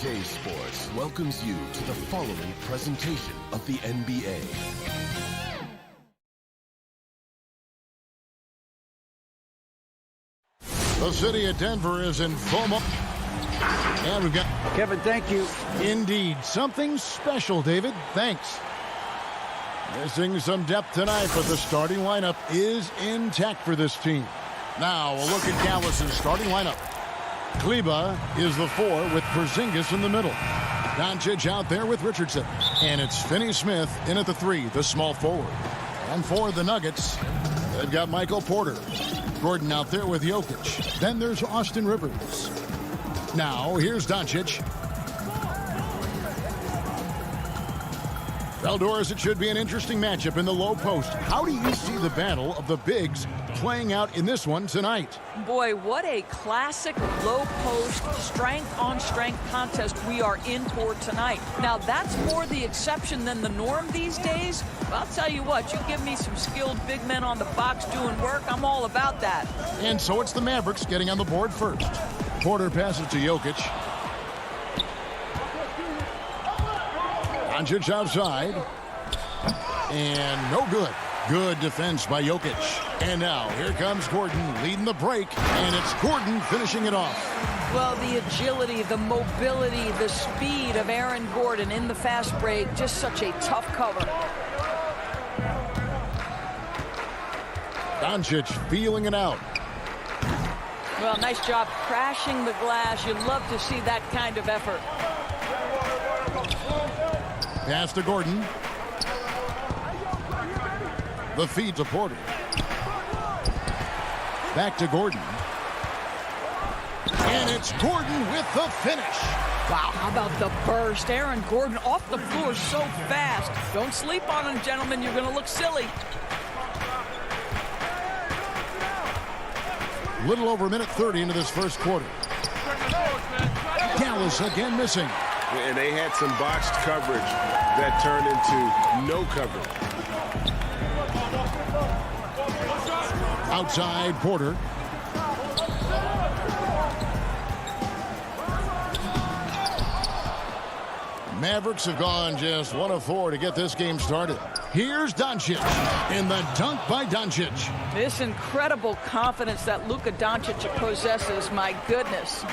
CLA Sports welcomes you to the following presentation of the NBA. The city of Denver is in full motion. And we've got... Kevin, thank you. Indeed. Something special, David. Thanks. Missing some depth tonight, but the starting lineup is intact for this team. Now, a look at Dallas's starting lineup. Kleba is the 4 with Porzingis in the middle. Doncic out there with Richardson. And it's Finney-Smith in at the 3, the small forward. And for the Nuggets, they've got Michael Porter. Gordon out there with Jokic. Then there's Austin Rivers. Now, here's Doncic. Eldors, it should be an interesting matchup in the low post. How do you see the battle of the bigs playing out in this one tonight? Boy, what a classic low post, strength-on-strength contest we are in for tonight. Now, that's more the exception than the norm these days. But I'll tell you what, you give me some skilled big men on the box doing work, I'm all about that. And so it's the Mavericks getting on the board first. Porter passes to Jokic. Doncic outside. And no good. Good defense by Jokic. And now here comes Gordon leading the break. And it's Gordon finishing it off. Well, the agility, the mobility, the speed of Aaron Gordon in the fast break. Just such a tough cover. Doncic feeling it out. Well, nice job crashing the glass. You'd love to see that kind of effort. Pass to Gordon. The feed to Porter. Back to Gordon. And it's Gordon with the finish. Wow, how about the burst? Aaron Gordon off the floor so fast. Don't sleep on him, gentlemen. You're going to look silly. Little over a minute 30 into this first quarter. Dallas again missing. And they had some botched coverage that turned into no coverage. Outside Porter. Mavericks have gone just 1 of 4 to get this game started. Here's Doncic in the dunk by Doncic. This incredible confidence that Luka Doncic possesses, my goodness.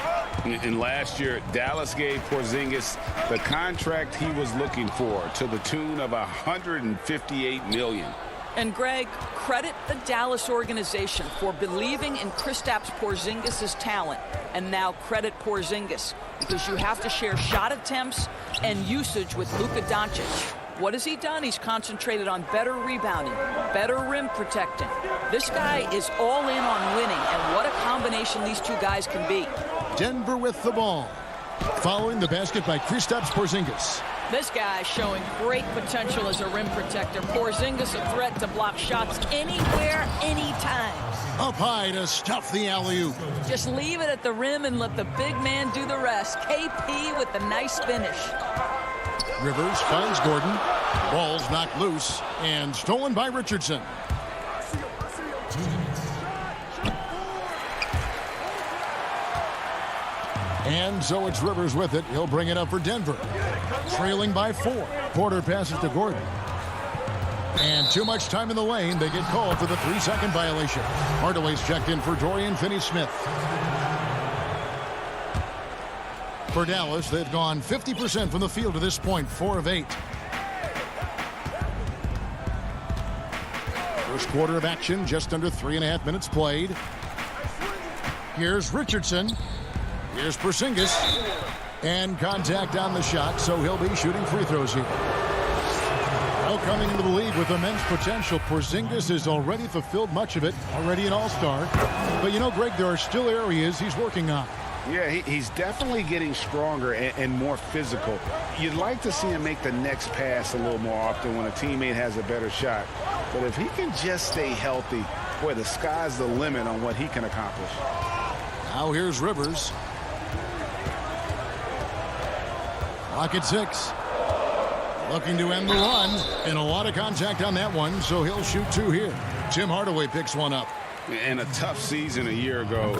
And last year, Dallas gave Porzingis the contract he was looking for to the tune of $158 million. And Greg, credit the Dallas organization for believing in Kristaps Porzingis' talent. And now credit Porzingis, because you have to share shot attempts and usage with Luka Doncic. What has he done? He's concentrated on better rebounding, better rim protecting. This guy is all in on winning, and what a combination these two guys can be. Denver with the ball. Following the basket by Kristaps Porzingis. This guy showing great potential as a rim protector. Porzingis a threat to block shots anywhere, anytime. Up high to stuff the alley-oop. Just leave it at the rim and let the big man do the rest. KP with the nice finish. Rivers finds Gordon. Ball's knocked loose and stolen by Richardson. And so it's Rivers with it. He'll bring it up for Denver. Trailing by 4. Porter passes to Gordon. And too much time in the lane. They get called for the 3-second violation. Hardaway's checked in for Dorian Finney-Smith. For Dallas, they've gone 50% from the field to this point, 4 of 8. First quarter of action, just under 3.5 minutes played. Here's Richardson. Here's Porzingis. And contact on the shot, so he'll be shooting free throws here. Well, coming into the league with immense potential, Porzingis has already fulfilled much of it, already an all-star. But you know, Greg, there are still areas he's working on. Yeah, he's definitely getting stronger and more physical. You'd like to see him make the next pass a little more often when a teammate has a better shot. But if he can just stay healthy, boy, the sky's the limit on what he can accomplish. Now here's Rivers. Clock at 6. Looking to end the run. And a lot of contact on that one, so he'll shoot 2 here. Tim Hardaway picks one up. And a tough season a year ago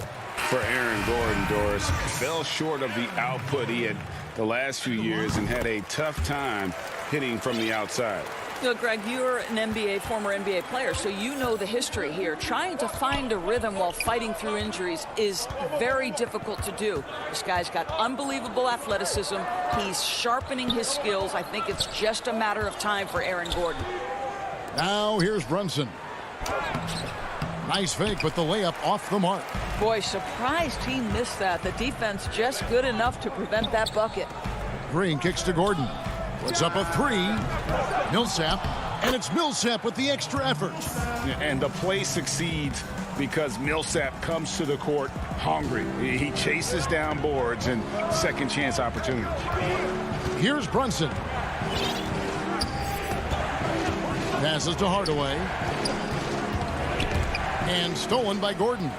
for Aaron Gordon, Doris. Fell short of the output he had the last few years and had a tough time hitting from the outside. Look, Greg, you're an former NBA player, so you know the history here. Trying to find a rhythm while fighting through injuries is very difficult to do. This guy's got unbelievable athleticism. He's sharpening his skills. I think it's just a matter of time for Aaron Gordon. Now here's Brunson. Nice fake, but the layup off the mark. Boy, surprised he missed that. The defense just good enough to prevent that bucket. Green kicks to Gordon. Puts up a three. Millsap. And it's Millsap with the extra effort. And the play succeeds because Millsap comes to the court hungry. He chases down boards and second chance opportunities. Here's Brunson. Passes to Hardaway. And stolen by Gordon.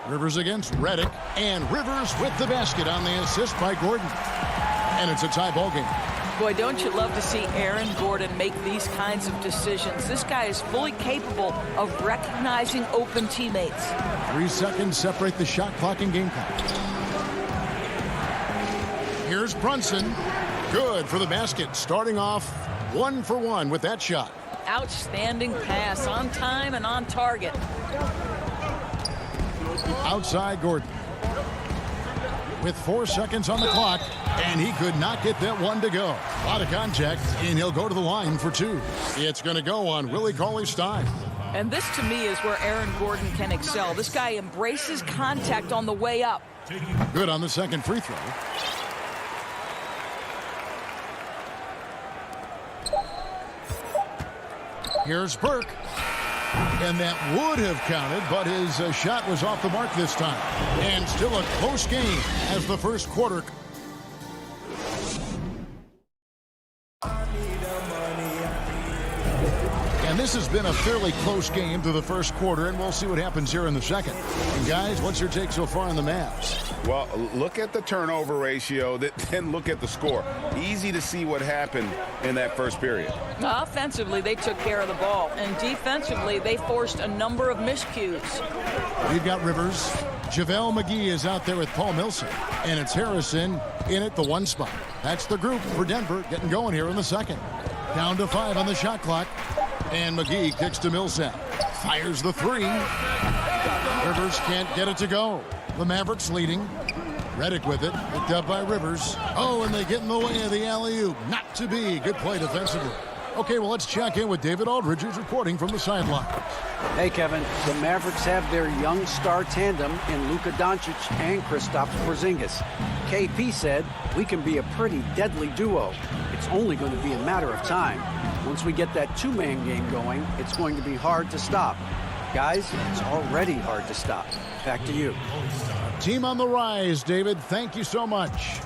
Rivers against Redick, and Rivers with the basket on the assist by Gordon. And it's a tie ball game. Boy, don't you love to see Aaron Gordon make these kinds of decisions. This guy is fully capable of recognizing open teammates. 3 seconds separate the shot clock and game clock. Here's Brunson. Good for the basket, starting off 1 for 1 with that shot. Outstanding pass, on time and on target. Outside Gordon. With 4 seconds on the clock, and he could not get that one to go. A lot of contact, and he'll go to the line for 2. It's going to go on Willie Cauley-Stein. And this, to me, is where Aaron Gordon can excel. This guy embraces contact on the way up. Good on the second free throw. Here's Burke. And that would have counted, but his shot was off the mark this time. And still a close game as the first quarter. And this has been a fairly close game through the first quarter, and we'll see what happens here in the second. And guys, what's your take so far on the Mavs? Well, look at the turnover ratio, then look at the score. Easy to see what happened in that first period. Offensively, they took care of the ball, and defensively, they forced a number of miscues. We've got Rivers. JaVale McGee is out there with Paul Millsap, and it's Harrison in at the 1 spot. That's the group for Denver getting going here in the second. Down to 5 on the shot clock, and McGee kicks to Millsap. Fires the 3. Rivers can't get it to go. The Mavericks leading. Redick with it. Picked up by Rivers. Oh, and they get in the way of the alley-oop. Not to be. Good play defensively. Okay, well, let's check in with David Aldridge, who's reporting from the sideline. Hey, Kevin. The Mavericks have their young star tandem in Luka Doncic and Kristaps Porzingis. KP said, we can be a pretty deadly duo. It's only going to be a matter of time. Once we get that two-man game going, it's going to be hard to stop. Guys, it's already hard to stop. Back to you. Team on the rise, David. Thank you so much.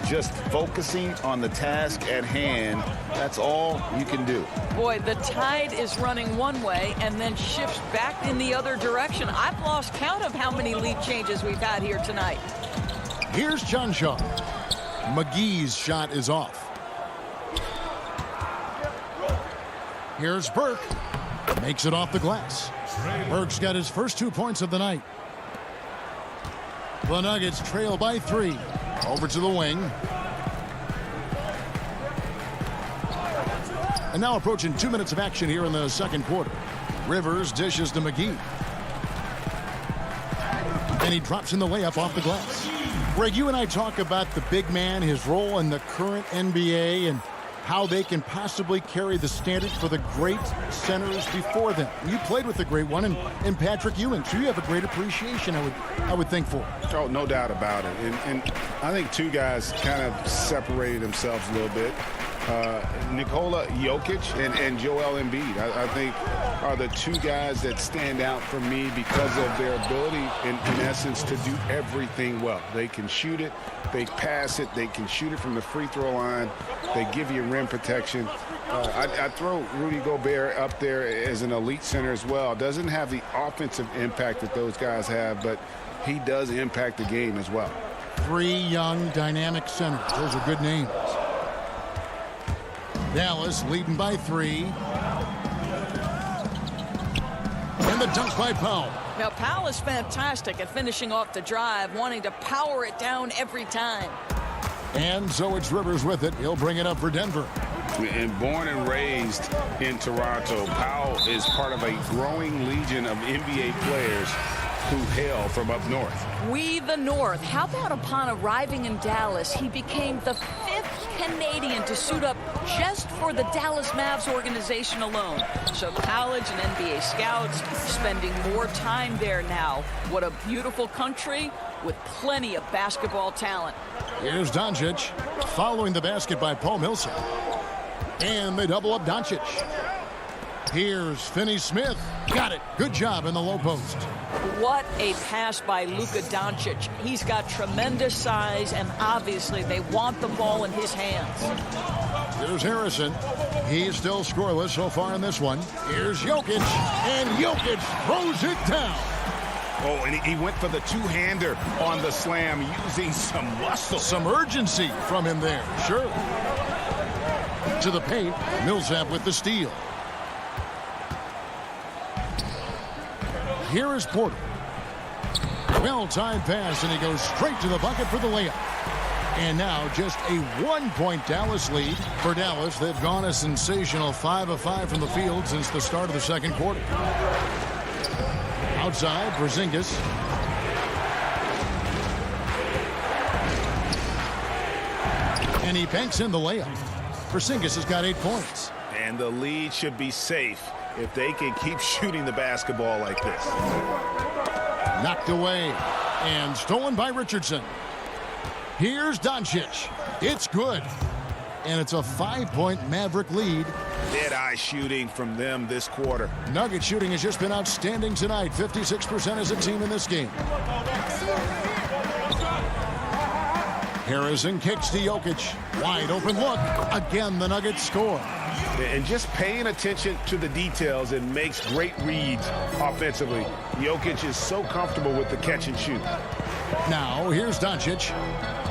Just focusing on the task at hand, that's all you can do. Boy, the tide is running one way and then shifts back in the other direction. I've lost count of how many lead changes we've had here tonight. Here's John Shaw. McGee's shot is off. Here's Burke. Makes it off the glass. Burke's got his first 2 points of the night. The Nuggets trail by 3. Over to the wing. And now approaching 2 minutes of action here in the second quarter. Rivers dishes to McGee. And he drops in the layup off the glass. Greg, you and I talk about the big man, his role in the current NBA, and how they can possibly carry the standard for the great centers before them. You played with the great one in Patrick Ewing, so you have a great appreciation, I would think, for it. Oh, no doubt about it. And I think two guys kind of separated themselves a little bit. Nikola Jokic and Joel Embiid, I think, are the two guys that stand out for me because of their ability, in essence, to do everything well. They can shoot it, they pass it, they can shoot it from the free throw line, they give you rim protection. I throw Rudy Gobert up there as an elite center as well. Doesn't have the offensive impact that those guys have, but he does impact the game as well. 3 young, dynamic centers. Those are good names. Dallas leading by 3. And the dunk by Powell. Now, Powell is fantastic at finishing off the drive, wanting to power it down every time. And so it's Rivers with it. He'll bring it up for Denver. And born and raised in Toronto, Powell is part of a growing legion of NBA players who hail from up north. We the North. How about upon arriving in Dallas, he became the 5th Canadian to suit up just for the Dallas Mavs organization alone. So college and NBA scouts spending more time there now. What a beautiful country with plenty of basketball talent. Here's Doncic, following the basket by Paul Millsap. And they double up Doncic. Here's Finney-Smith. Got it. Good job in the low post. What a pass by Luka Doncic. He's got tremendous size, and obviously they want the ball in his hands. Here's Harrison. He's still scoreless so far in this one. Here's Jokic, and Jokic throws it down. Oh, and he went for the two-hander on the slam, using some muscle. Some urgency from him there, sure. To the paint, Millsap with the steal. Here is Porter. Well-timed pass, and he goes straight to the bucket for the layup. And now just a 1-point Dallas lead. For Dallas, they've gone a sensational 5 of 5 from the field since the start of the second quarter. Outside, Porzingis. And he banks in the layup. Porzingis has got 8 points. And the lead should be safe if they can keep shooting the basketball like this. Knocked away and stolen by Richardson. Here's Doncic. It's good. And it's a 5-point Maverick lead. Dead-eye shooting from them this quarter. Nugget shooting has just been outstanding tonight. 56% as a team in this game. Harrison kicks to Jokic. Wide open look. Again, the Nuggets score. And just paying attention to the details, it makes great reads offensively. Jokic is so comfortable with the catch and shoot. Now, here's Doncic.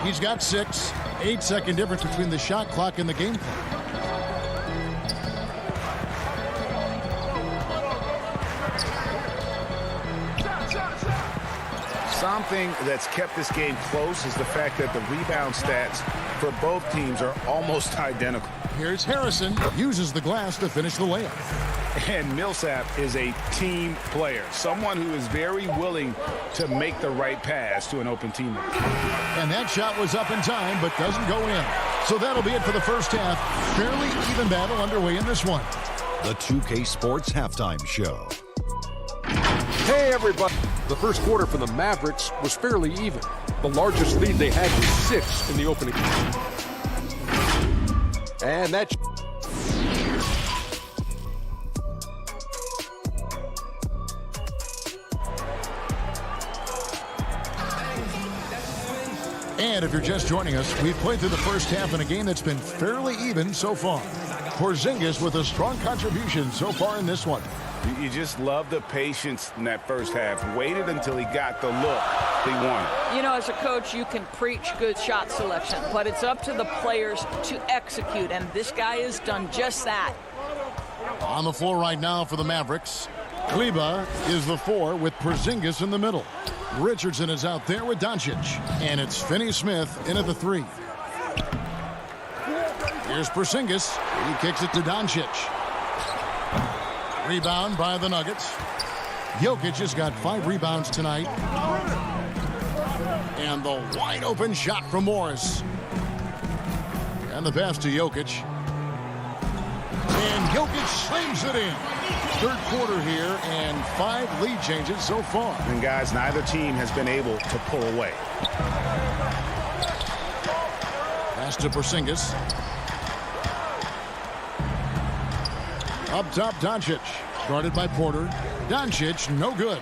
He's got 6. 8-second difference between the shot clock and the game clock. Something that's kept this game close is the fact that the rebound stats for both teams are almost identical. Here's Harrison. Uses the glass to finish the layup. And Millsap is a team player, someone who is very willing to make the right pass to an open teammate. And that shot was up in time, but doesn't go in. So that'll be it for the first half. Fairly even battle underway in this one. The 2K Sports Halftime Show. Hey, everybody. The first quarter for the Mavericks was fairly even. The largest lead they had was 6 in the opening. And that... And if you're just joining us, we've played through the first half in a game that's been fairly even so far. Porzingis with a strong contribution so far in this one. You just love the patience in that first half. Waited until he got the look he wanted. You know, as a coach, you can preach good shot selection, but it's up to the players to execute, and this guy has done just that. On the floor right now for the Mavericks, Kleba is the 4 with Porzingis in the middle. Richardson is out there with Doncic, and it's Finney-Smith in at the 3. Here's Porzingis. He kicks it to Doncic. Rebound by the Nuggets. Jokic has got 5 rebounds tonight. And the wide open shot from Morris. And the pass to Jokic. And Jokic slams it in. Third quarter here and 5 lead changes so far. And guys, neither team has been able to pull away. Pass to Porzingis. Up top, Doncic. Guarded by Porter. Doncic, no good.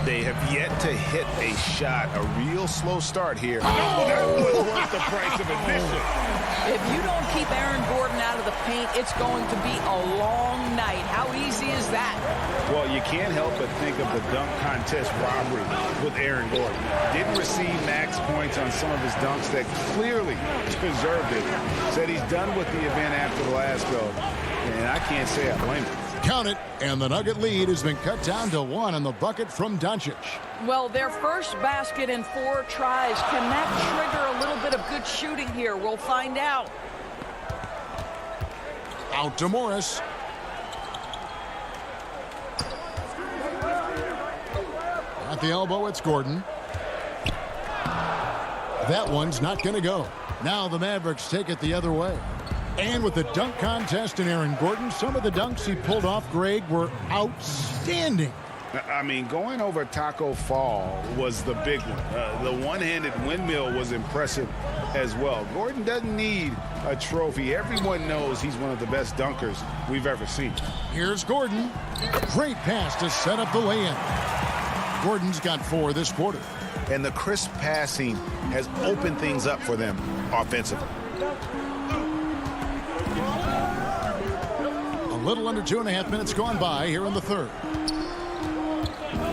They have yet to hit a shot. A real slow start here. Oh, that was worth the price of admission. If you don't keep Aaron Gordon out of the paint, it's going to be a long night. How easy is that? Well, you can't help but think of the dunk contest robbery with Aaron Gordon. Didn't receive max points on some of his dunks that clearly deserved it. Said he's done with the event after the last go. And I can't say I blame him. Count it, and the Nugget lead has been cut down to 1 on the bucket from Doncic. Well, their first basket in 4 tries. Can that trigger a little bit of good shooting here? We'll find out. Out to Morris. At the elbow, it's Gordon. That one's not going to go. Now the Mavericks take it the other way. And with the dunk contest and Aaron Gordon, some of the dunks he pulled off, Greg, were outstanding. I mean, going over Taco Fall was the big one. The one-handed windmill was impressive as well. Gordon doesn't need a trophy. Everyone knows he's one of the best dunkers we've ever seen. Here's Gordon. Great pass to set up the lay-in. Gordon's got 4 this quarter. And the crisp passing has opened things up for them offensively. A little under 2.5 minutes gone by here in the third.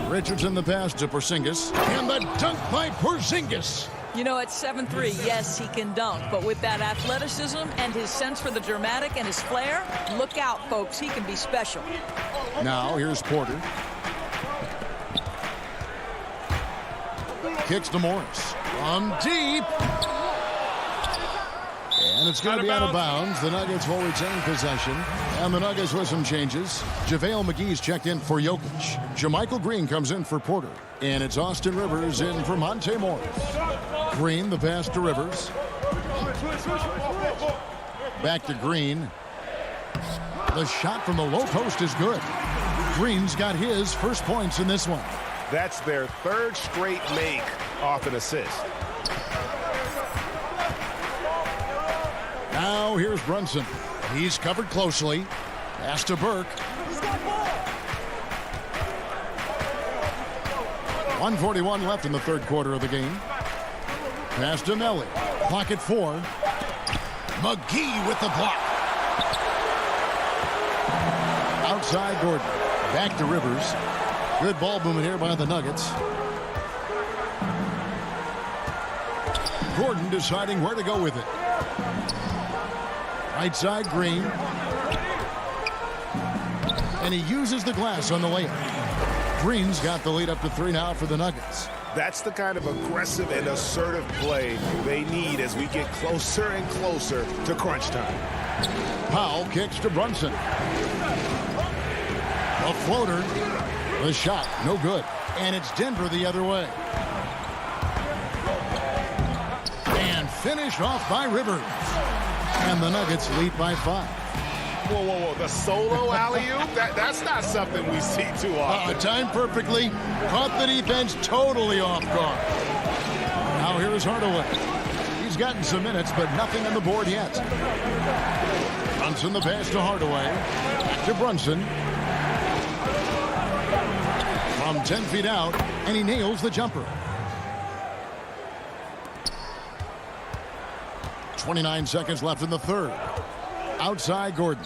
Richardson the pass to Porzingis. And the dunk by Porzingis. You know, at 7'3", yes, he can dunk. But with that athleticism and his sense for the dramatic and his flair, look out, folks. He can be special. Now here's Porter. Kicks to Morris. From deep. And it's going to be out of bounds. The Nuggets will retain possession. And the Nuggets with some changes. JaVale McGee's checked in for Jokic. JaMychal Green comes in for Porter. And it's Austin Rivers in for Monte Morris. Green, the pass to Rivers. Back to Green. The shot from the low post is good. Green's got his first points in this one. That's their 3rd straight make off an assist. Now here's Brunson. He's covered closely. Pass to Burke. 1:41 left in the third quarter of the game. Pass to Melly. Clock at 4. McGee with the block. Outside Gordon. Back to Rivers. Good ball movement here by the Nuggets. Gordon deciding where to go with it. Right side Green. And he uses the glass on the layup. Green's got the lead up to 3 now for the Nuggets. That's the kind of aggressive and assertive play they need as we get closer and closer to crunch time. Powell kicks to Brunson. A floater. The shot, no good. And it's Denver the other way. And finished off by Rivers. And the Nuggets lead by 5. Whoa, whoa, whoa. The solo alley-oop? That's not something we see too often. Timed perfectly. Caught the defense totally off guard. Now here is Hardaway. He's gotten some minutes, but nothing on the board yet. Brunson the pass to Hardaway. Back to Brunson. From 10 feet out, and he nails the jumper. 29 seconds left in the third. Outside Gordon.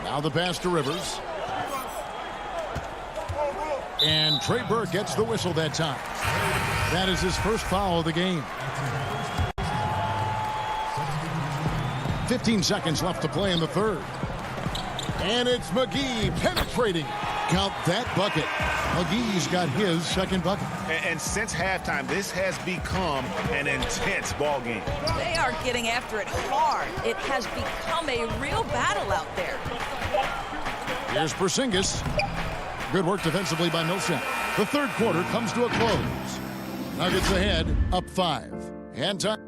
Now the pass to Rivers. And Trey Burke gets the whistle that time. That is his first foul of the game. 15 seconds left to play in the third. And it's McGee penetrating. Count that bucket. McGee's got his second bucket. And since halftime, this has become an intense ball game. They are getting after it hard. It has become a real battle out there. Here's Porzingis. Good work defensively by Millsap. The third quarter comes to a close. Nuggets ahead, up 5. And time.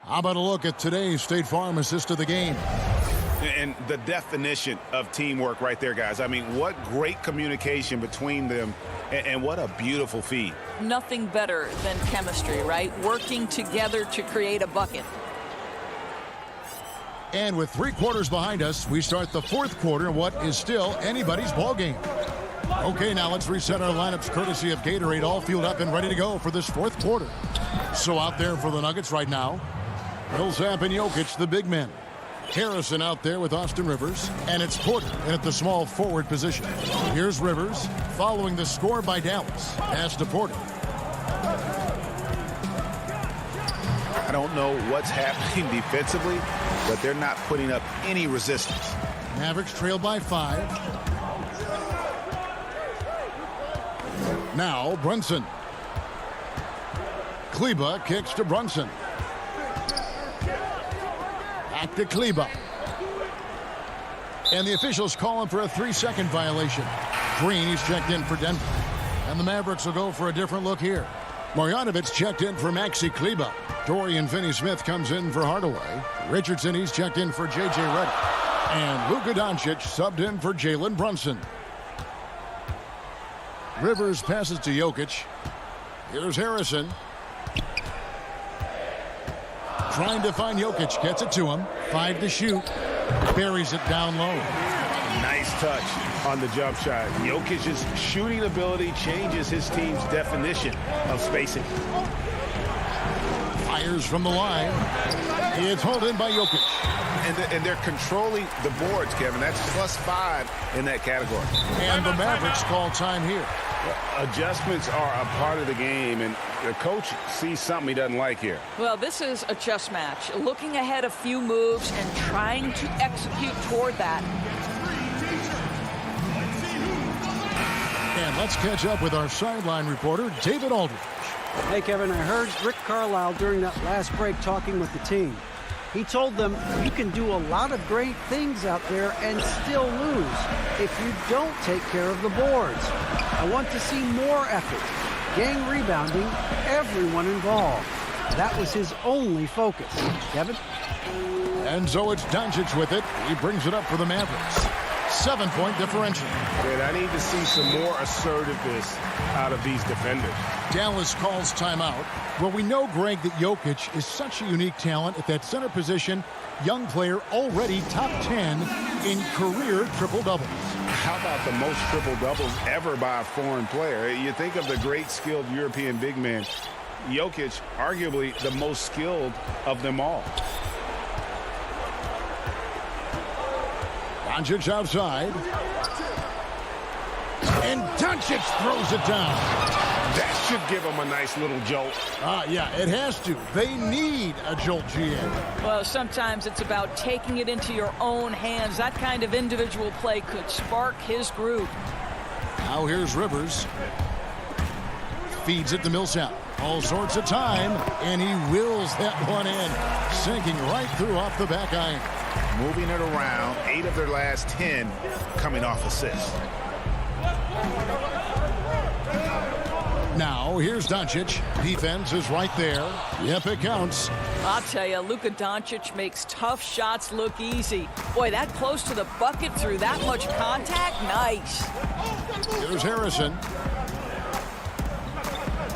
How about a look at today's State Farm assist of the game? And the definition of teamwork right there, guys. I mean, what great communication between them, and what a beautiful feed. Nothing better than chemistry, right? Working together to create a bucket. And with 3 quarters behind us, we start the fourth quarter in what is still anybody's ball game. Okay, now let's reset our lineups courtesy of Gatorade, all fueled up and ready to go for this fourth quarter. So out there for the Nuggets right now, Millsap and Jokic, the big men. Harrison out there with Austin Rivers, and it's Porter in at the small forward position. Here's Rivers following the score by Dallas. Pass to Porter. I don't know what's happening defensively, but they're not putting up any resistance. Mavericks trail by 5. Now Brunson. Kleba kicks to Brunson. Back to Kleba. And the officials call him for a 3-second violation. Green, he's checked in for Denver. And the Mavericks will go for a different look here. Marjanovic checked in for Maxi Kleba. Dorian Finney-Smith comes in for Hardaway. Richardson, he's checked in for J.J. Redick. And Luka Doncic subbed in for Jalen Brunson. Rivers passes to Jokic. Here's Harrison. Trying to find Jokic, gets it to him. 5 to shoot. Buries it down low. Nice touch on the jump shot. Jokic's shooting ability changes his team's definition of spacing. Fires from the line. It's hauled in by Jokic. And they're controlling the boards, Kevin. That's +5 in that category. And the Mavericks call time here. Adjustments are a part of the game, and the coach sees something he doesn't like here. Well, this is a chess match. Looking ahead a few moves and trying to execute toward that. And let's catch up with our sideline reporter, David Aldridge. Hey, Kevin, I heard Rick Carlisle during that last break talking with the team. He told them you can do a lot of great things out there and still lose if you don't take care of the boards. I want to see more effort, gang rebounding, everyone involved. That was his only focus. Kevin? And so it's Doncic with it. He brings it up for the Mavericks. 7-point differential. And I need to see some more assertiveness out of these defenders. Dallas calls timeout. Well, we know, Greg, that Jokic is such a unique talent at that center position. Young player, already top 10 in career triple-doubles. How about the most triple-doubles ever by a foreign player? You think of the great skilled European big man. Jokic, arguably the most skilled of them all. Doncic outside. And Doncic throws it down. That should give them a nice little jolt. Yeah, it has to. They need a jolt, GA. Well, sometimes it's about taking it into your own hands. That kind of individual play could spark his groove. Now here's Rivers. Feeds it to Millsap. All sorts of time, and he wills that one in. Sinking right through off the back iron. Moving it around, 8 of their last 10 coming off assists. Now, here's Doncic. Defense is right there. Yep, it counts. I'll tell you, Luka Doncic makes tough shots look easy. Boy, that close to the bucket through that much contact, nice. Here's Harrison.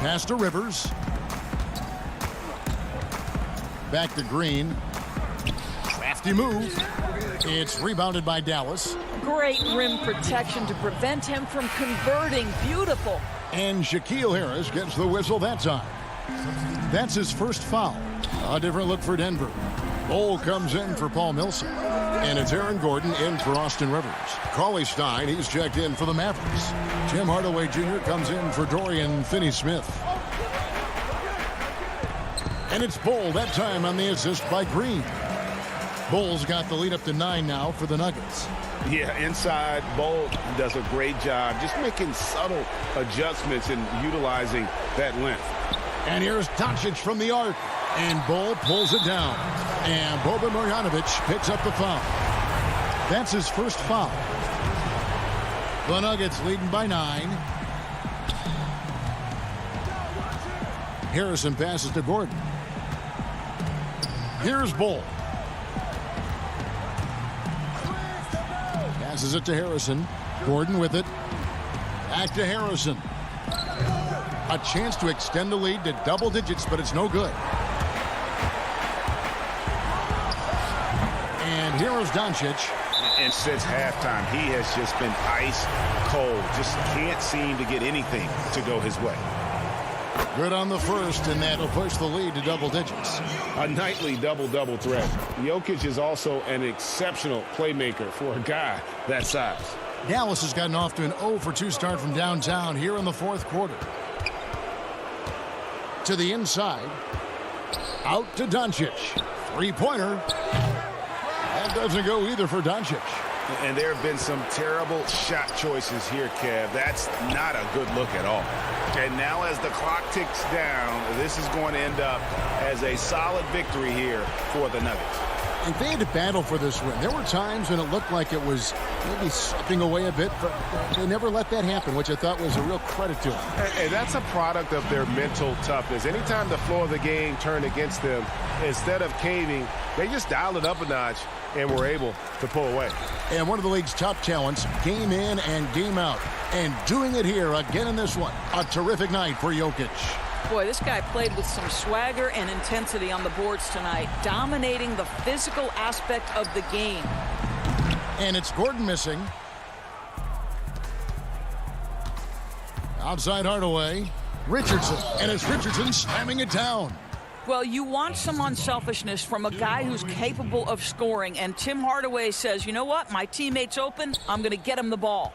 Pass to Rivers. Back to Green. Crafty move. It's rebounded by Dallas. Great rim protection to prevent him from converting. Beautiful. And Shaquille Harris gets the whistle that time. That's his first foul. A different look for Denver. Bol comes in for Paul Millsap. And it's Aaron Gordon in for Austin Rivers. Cauley Stein, he's checked in for the Mavericks. Tim Hardaway Jr. comes in for Dorian Finney-Smith. And it's Bol that time on the assist by Green. Bol's got the lead up to 9 now for the Nuggets. Yeah, inside, Bol does a great job just making subtle adjustments and utilizing that length. And here's Doncic from the arc. And Bol pulls it down. And Boban Marjanovic picks up the foul. That's his first foul. The Nuggets leading by 9. Harrison passes to Gordon. Here's Bol. Passes it to Harrison. Gordon with it. Back to Harrison. A chance to extend the lead to double digits, but it's no good. And here is Doncic. And since halftime, he has just been ice cold. Just can't seem to get anything to go his way. Good on the first, and that'll push the lead to double digits. A nightly double-double threat. Jokic is also an exceptional playmaker for a guy that size. Dallas has gotten off to an 0-for-2 start from downtown here in the fourth quarter. To the inside. Out to Doncic. Three-pointer. That doesn't go either for Doncic. And there have been some terrible shot choices here, Kev. That's not a good look at all. And now as the clock ticks down, this is going to end up as a solid victory here for the Nuggets. And they had to battle for this win. There were times when it looked like it was maybe slipping away a bit, but they never let that happen, which I thought was a real credit to them. And that's a product of their mental toughness. Anytime the flow of the game turned against them, instead of caving, they just dialed it up a notch and were able to pull away. And one of the league's top talents, game in and game out. And doing it here again in this one. A terrific night for Jokic. Boy, this guy played with some swagger and intensity on the boards tonight, dominating the physical aspect of the game. And it's Gordon missing. Outside Hardaway. Richardson. And it's Richardson slamming it down. Well, you want some unselfishness from a guy who's capable of scoring, and Tim Hardaway says, you know what, my teammate's open, I'm going to get him the ball.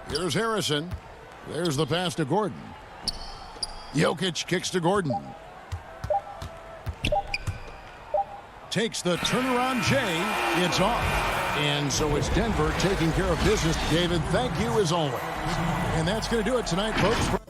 Here's Harrison. There's the pass to Gordon. Jokic kicks to Gordon. Takes the turnaround J. It's off. And so it's Denver taking care of business. David, thank you as always. And that's going to do it tonight, folks.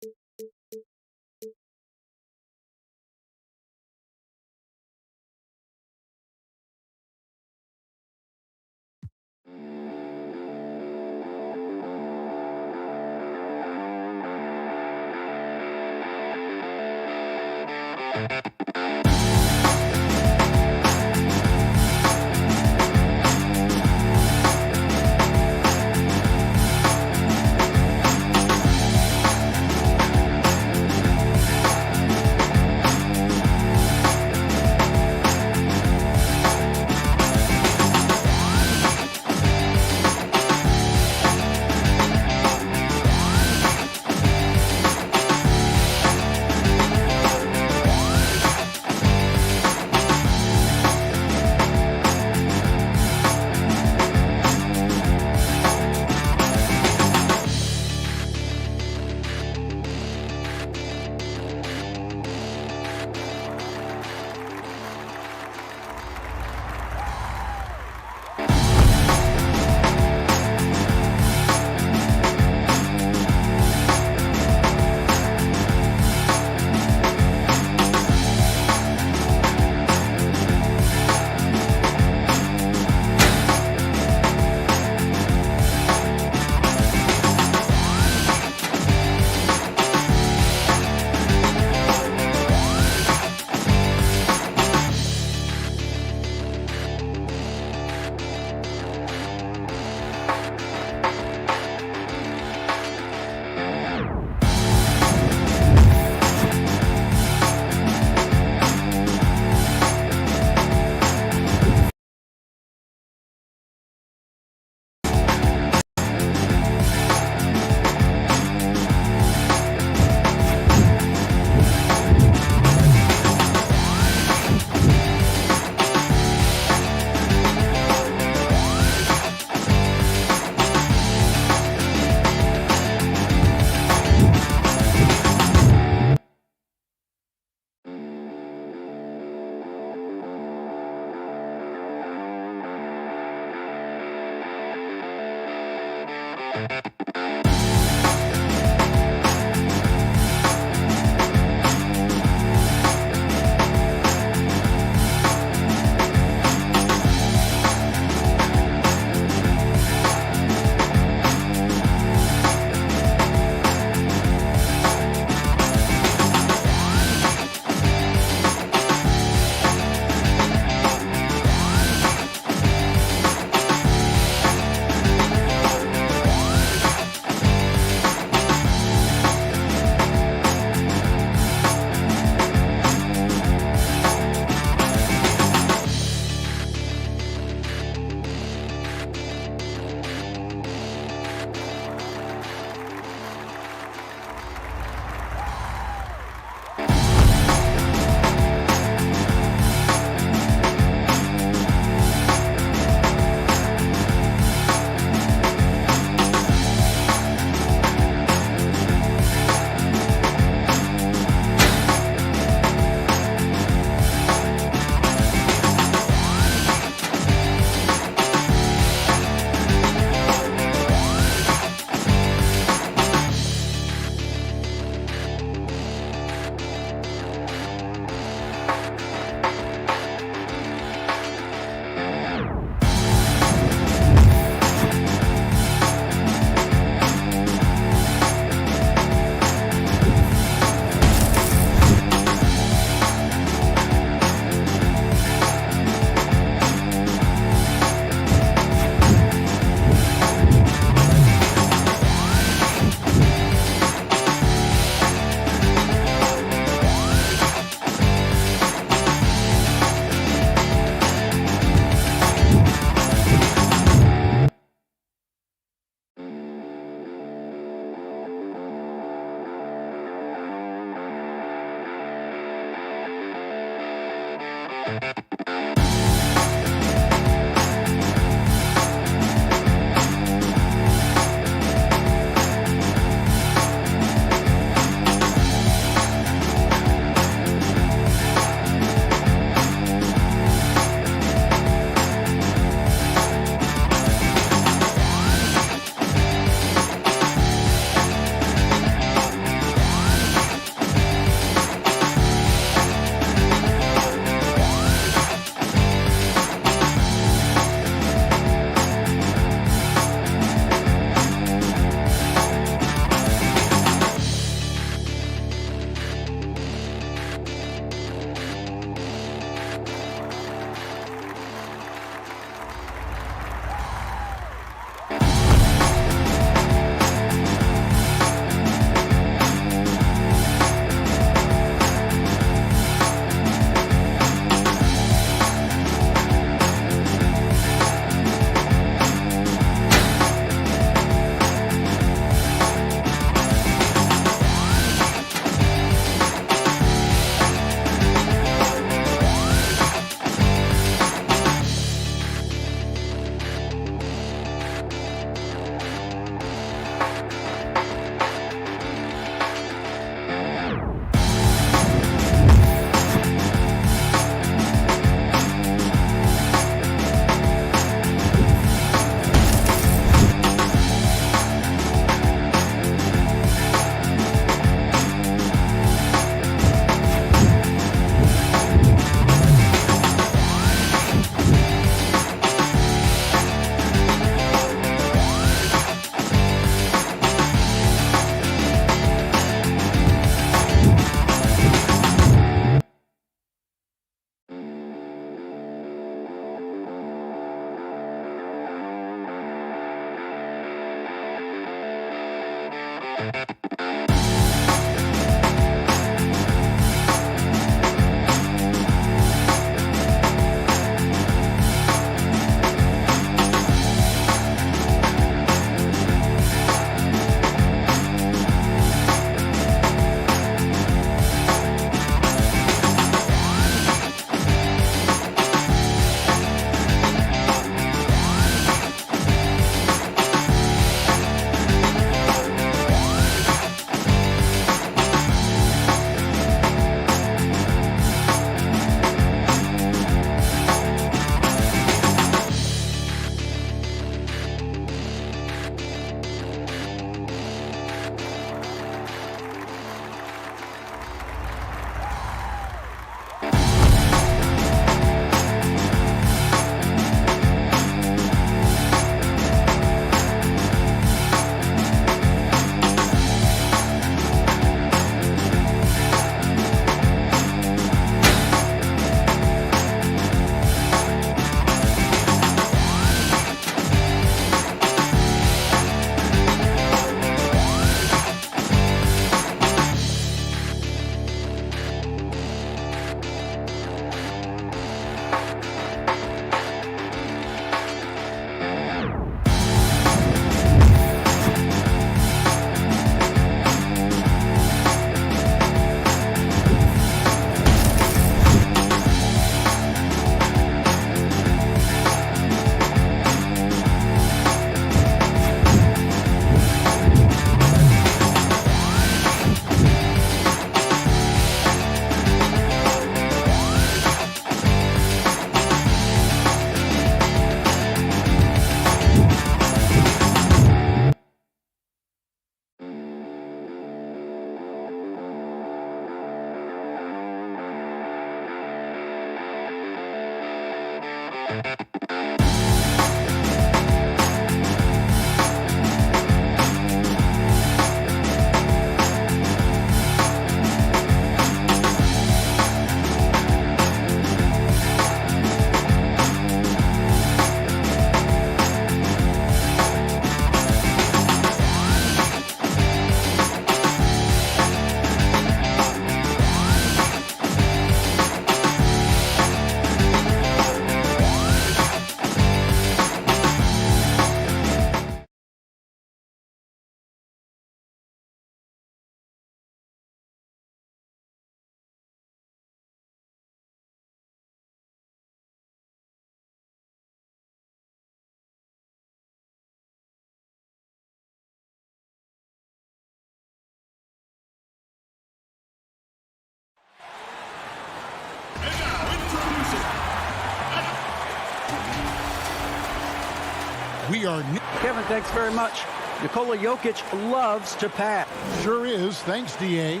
We are... Kevin, thanks very much. Nikola Jokic loves to pass. Sure is. Thanks, D.A.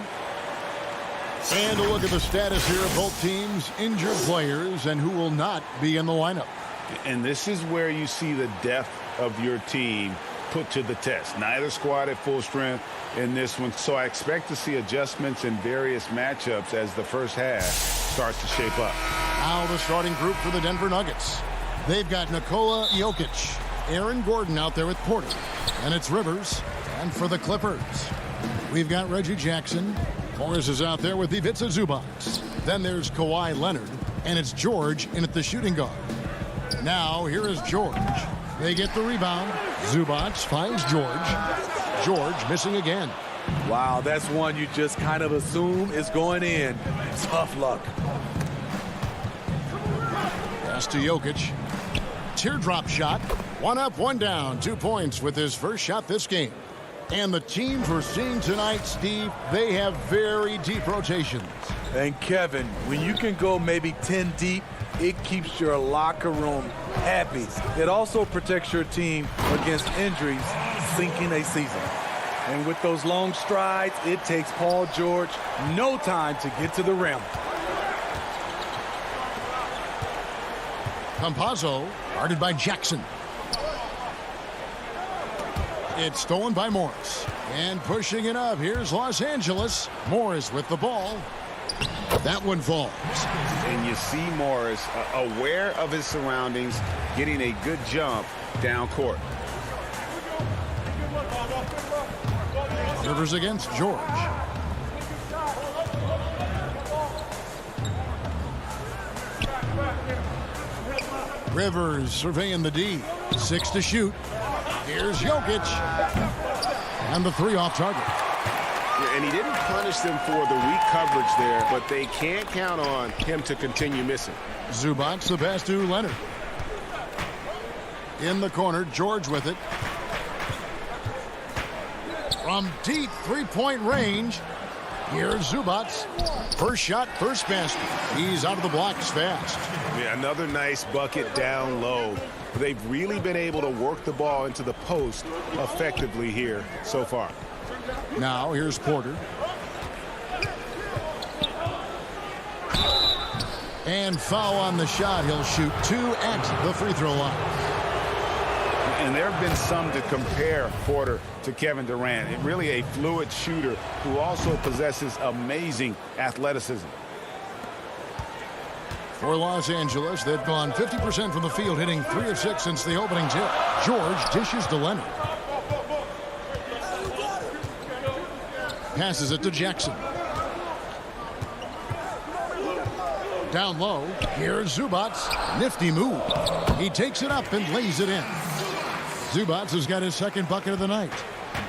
And a look at the status here of both teams' injured players and who will not be in the lineup. And this is where you see the depth of your team put to the test. Neither squad at full strength in this one. So I expect to see adjustments in various matchups as the first half starts to shape up. Now the starting group for the Denver Nuggets. They've got Nikola Jokic, Aaron Gordon out there with Porter, and it's Rivers. And for the Clippers, we've got Reggie Jackson. Morris is out there with Ivica Zubac. Then there's Kawhi Leonard, and it's George in at the shooting guard. Now here is George. They get the rebound. Zubac finds George. George missing again. Wow, that's one you just kind of assume is going in. Tough luck. Pass to Jokic. Teardrop shot. 1 up, 1 down. 2 points with his first shot this game. And the teams we're seeing tonight, Steve, they have very deep rotations. And Kevin, when you can go maybe 10 deep, it keeps your locker room happy. It also protects your team against injuries sinking a season. And with those long strides, it takes Paul George no time to get to the rim. Campazzo, guarded by Jackson. It's stolen by Morris. And pushing it up, here's Los Angeles. Morris with the ball. That one falls. And you see Morris aware of his surroundings, getting a good jump down court. Rivers against George. Rivers surveying the D. 6 to shoot. Here's Jokic. And the 3 off target. And he didn't punish them for the weak coverage there, but they can't count on him to continue missing. Zubac the pass to Leonard. In the corner, George with it. From deep three-point range, here's Zubac. First shot, first basket. He's out of the blocks fast. Yeah, another nice bucket down low. They've really been able to work the ball into the post effectively here so far. Now here's Porter. And foul on the shot. He'll shoot 2 at the free throw line. And there have been some to compare Porter to Kevin Durant. Really a fluid shooter who also possesses amazing athleticism. For Los Angeles, they've gone 50% from the field, hitting 3 of 6 since the opening tip. George dishes to Leonard. Passes it to Jackson. Down low, here's Zubac. Nifty move. He takes it up and lays it in. Zubac has got his second bucket of the night.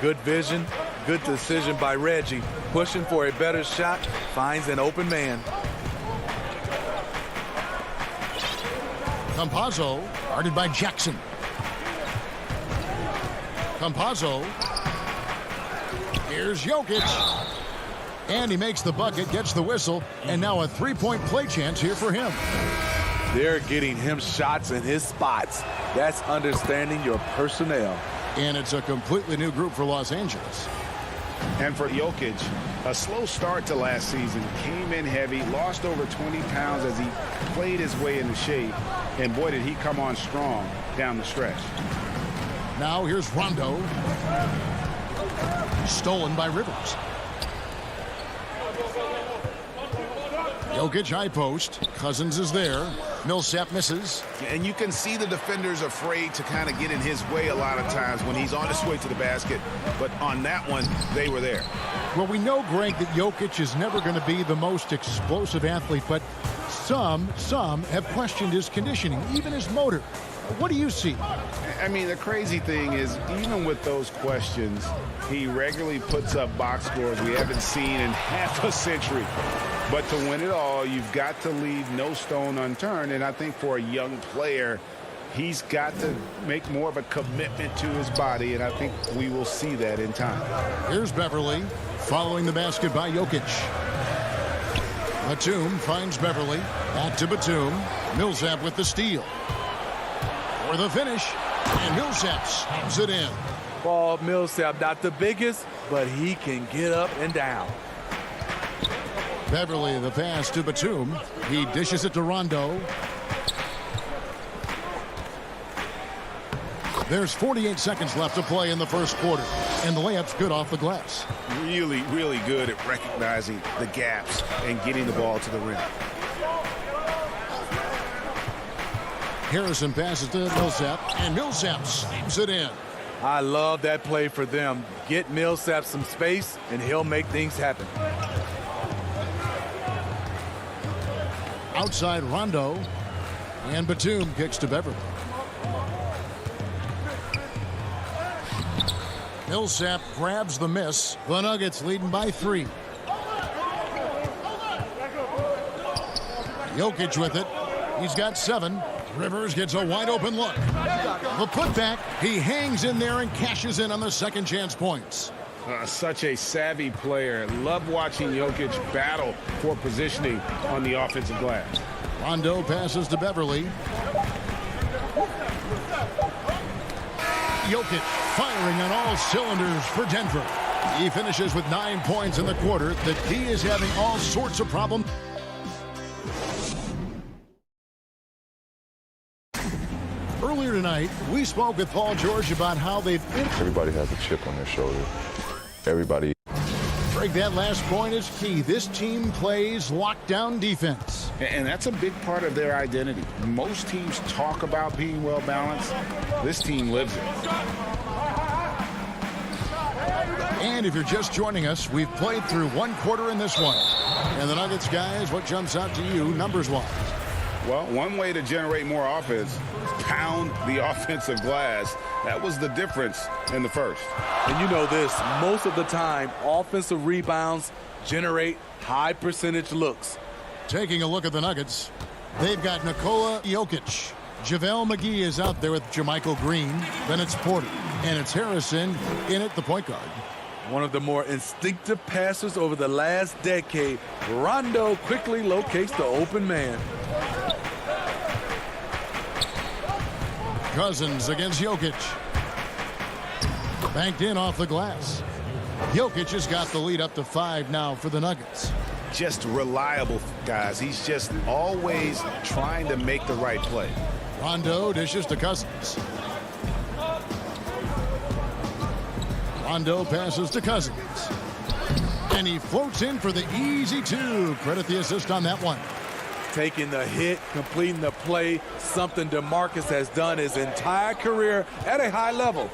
Good vision, good decision by Reggie. Pushing for a better shot, finds an open man. Campazzo, guarded by Jackson. Campazzo. Here's Jokic. And he makes the bucket, gets the whistle, and now a three-point play chance here for him. They're getting him shots in his spots. That's understanding your personnel. And it's a completely new group for Los Angeles. And for Jokic, a slow start to last season. Came in heavy, lost over 20 pounds as he played his way into shape. And boy, did he come on strong down the stretch. Now here's Rondo. Stolen by Rivers. Jokic high post. Cousins is there. Millsap misses. And you can see the defenders afraid to kind of get in his way a lot of times when he's on his way to the basket. But on that one, they were there. Well, we know, Greg, that Jokic is never going to be the most explosive athlete, but some have questioned his conditioning, even his motor. What do you see? I mean, the crazy thing is, even with those questions, he regularly puts up box scores we haven't seen in half a century. But to win it all, you've got to leave no stone unturned. And I think for a young player, he's got to make more of a commitment to his body. And I think we will see that in time. Here's Beverly following the basket by Jokic. Batum finds Beverly. Back to Batum. Millsap with the steal. For the finish. And Millsap slams it in. Paul Millsap, not the biggest, but he can get up and down. Beverly, the pass to Batum. He dishes it to Rondo. There's 48 seconds left to play in the first quarter, and the layup's good off the glass. Really, really good at recognizing the gaps and getting the ball to the rim. Harrison passes to Millsap, and Millsap slams it in. I love that play for them. Get Millsap some space, and he'll make things happen. Outside Rondo, and Batum kicks to Beverly. Millsap grabs the miss. The Nuggets leading by 3. Jokic with it. He's got 7. Rivers gets a wide open look. The putback. He hangs in there and cashes in on the second chance points. Such a savvy player. Love watching Jokic battle for positioning on the offensive glass. Rondo passes to Beverly. Jokic firing on all cylinders for Denver. He finishes with 9 points in the quarter. The D is having all sorts of problems. Earlier tonight, we spoke with Paul George about how they've... Everybody has a chip on their shoulder. Everybody. Greg, that last point is key. This team plays lockdown defense. And that's a big part of their identity. Most teams talk about being well-balanced. This team lives it. And if you're just joining us, we've played through one quarter in this one. And the Nuggets, guys, what jumps out to you numbers-wise? Well, one way to generate more offense, pound the offensive glass. That was the difference in the first. And you know this, most of the time, offensive rebounds generate high percentage looks. Taking a look at the Nuggets, they've got Nikola Jokic. JaVale McGee is out there with Jermichael Green. Then it's Porter. And it's Harrison in at the point guard. One of the more instinctive passers over the last decade, Rondo quickly locates the open man. Cousins against Jokic. Banked in off the glass. Jokic has got the lead up to 5 now for the Nuggets. Just reliable, guys. He's just always trying to make the right play. Rondo dishes to Cousins. Rondo passes to Cousins. And he floats in for the easy 2. Credit the assist on that one. Taking the hit, completing the play, something DeMarcus has done his entire career at a high level.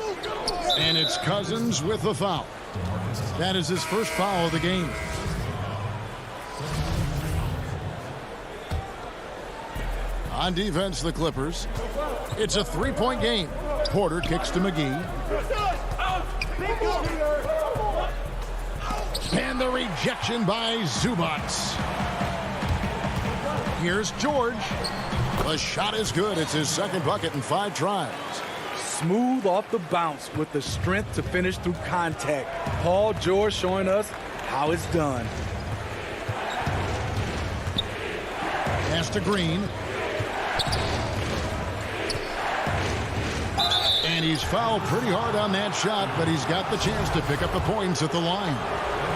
And it's Cousins with the foul. That is his first foul of the game. On defense, the Clippers. It's a 3-point game. Porter kicks to McGee. And the rejection by Zubac. Here's George. The shot is good. It's his second bucket in 5 tries. Smooth off the bounce with the strength to finish through contact. Paul George showing us how it's done. Pass to Green. And he's fouled pretty hard on that shot, but he's got the chance to pick up the points at the line.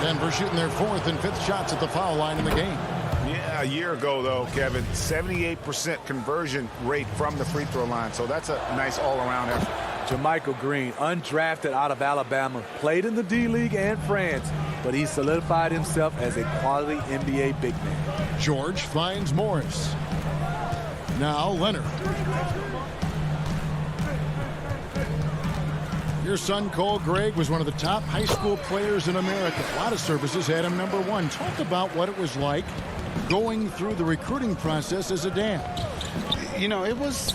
Denver shooting their 4th and 5th shots at the foul line in the game. Yeah, a year ago, though, Kevin, 78% conversion rate from the free throw line. So that's a nice all-around effort. Jermichael Green, undrafted out of Alabama, played in the D-League and France, but he solidified himself as a quality NBA big man. George finds Morris. Now Leonard. Your son, Cole Gregg, was one of the top high school players in America. A lot of services had him number 1. Talk about what it was like going through the recruiting process as a dad. You know, it was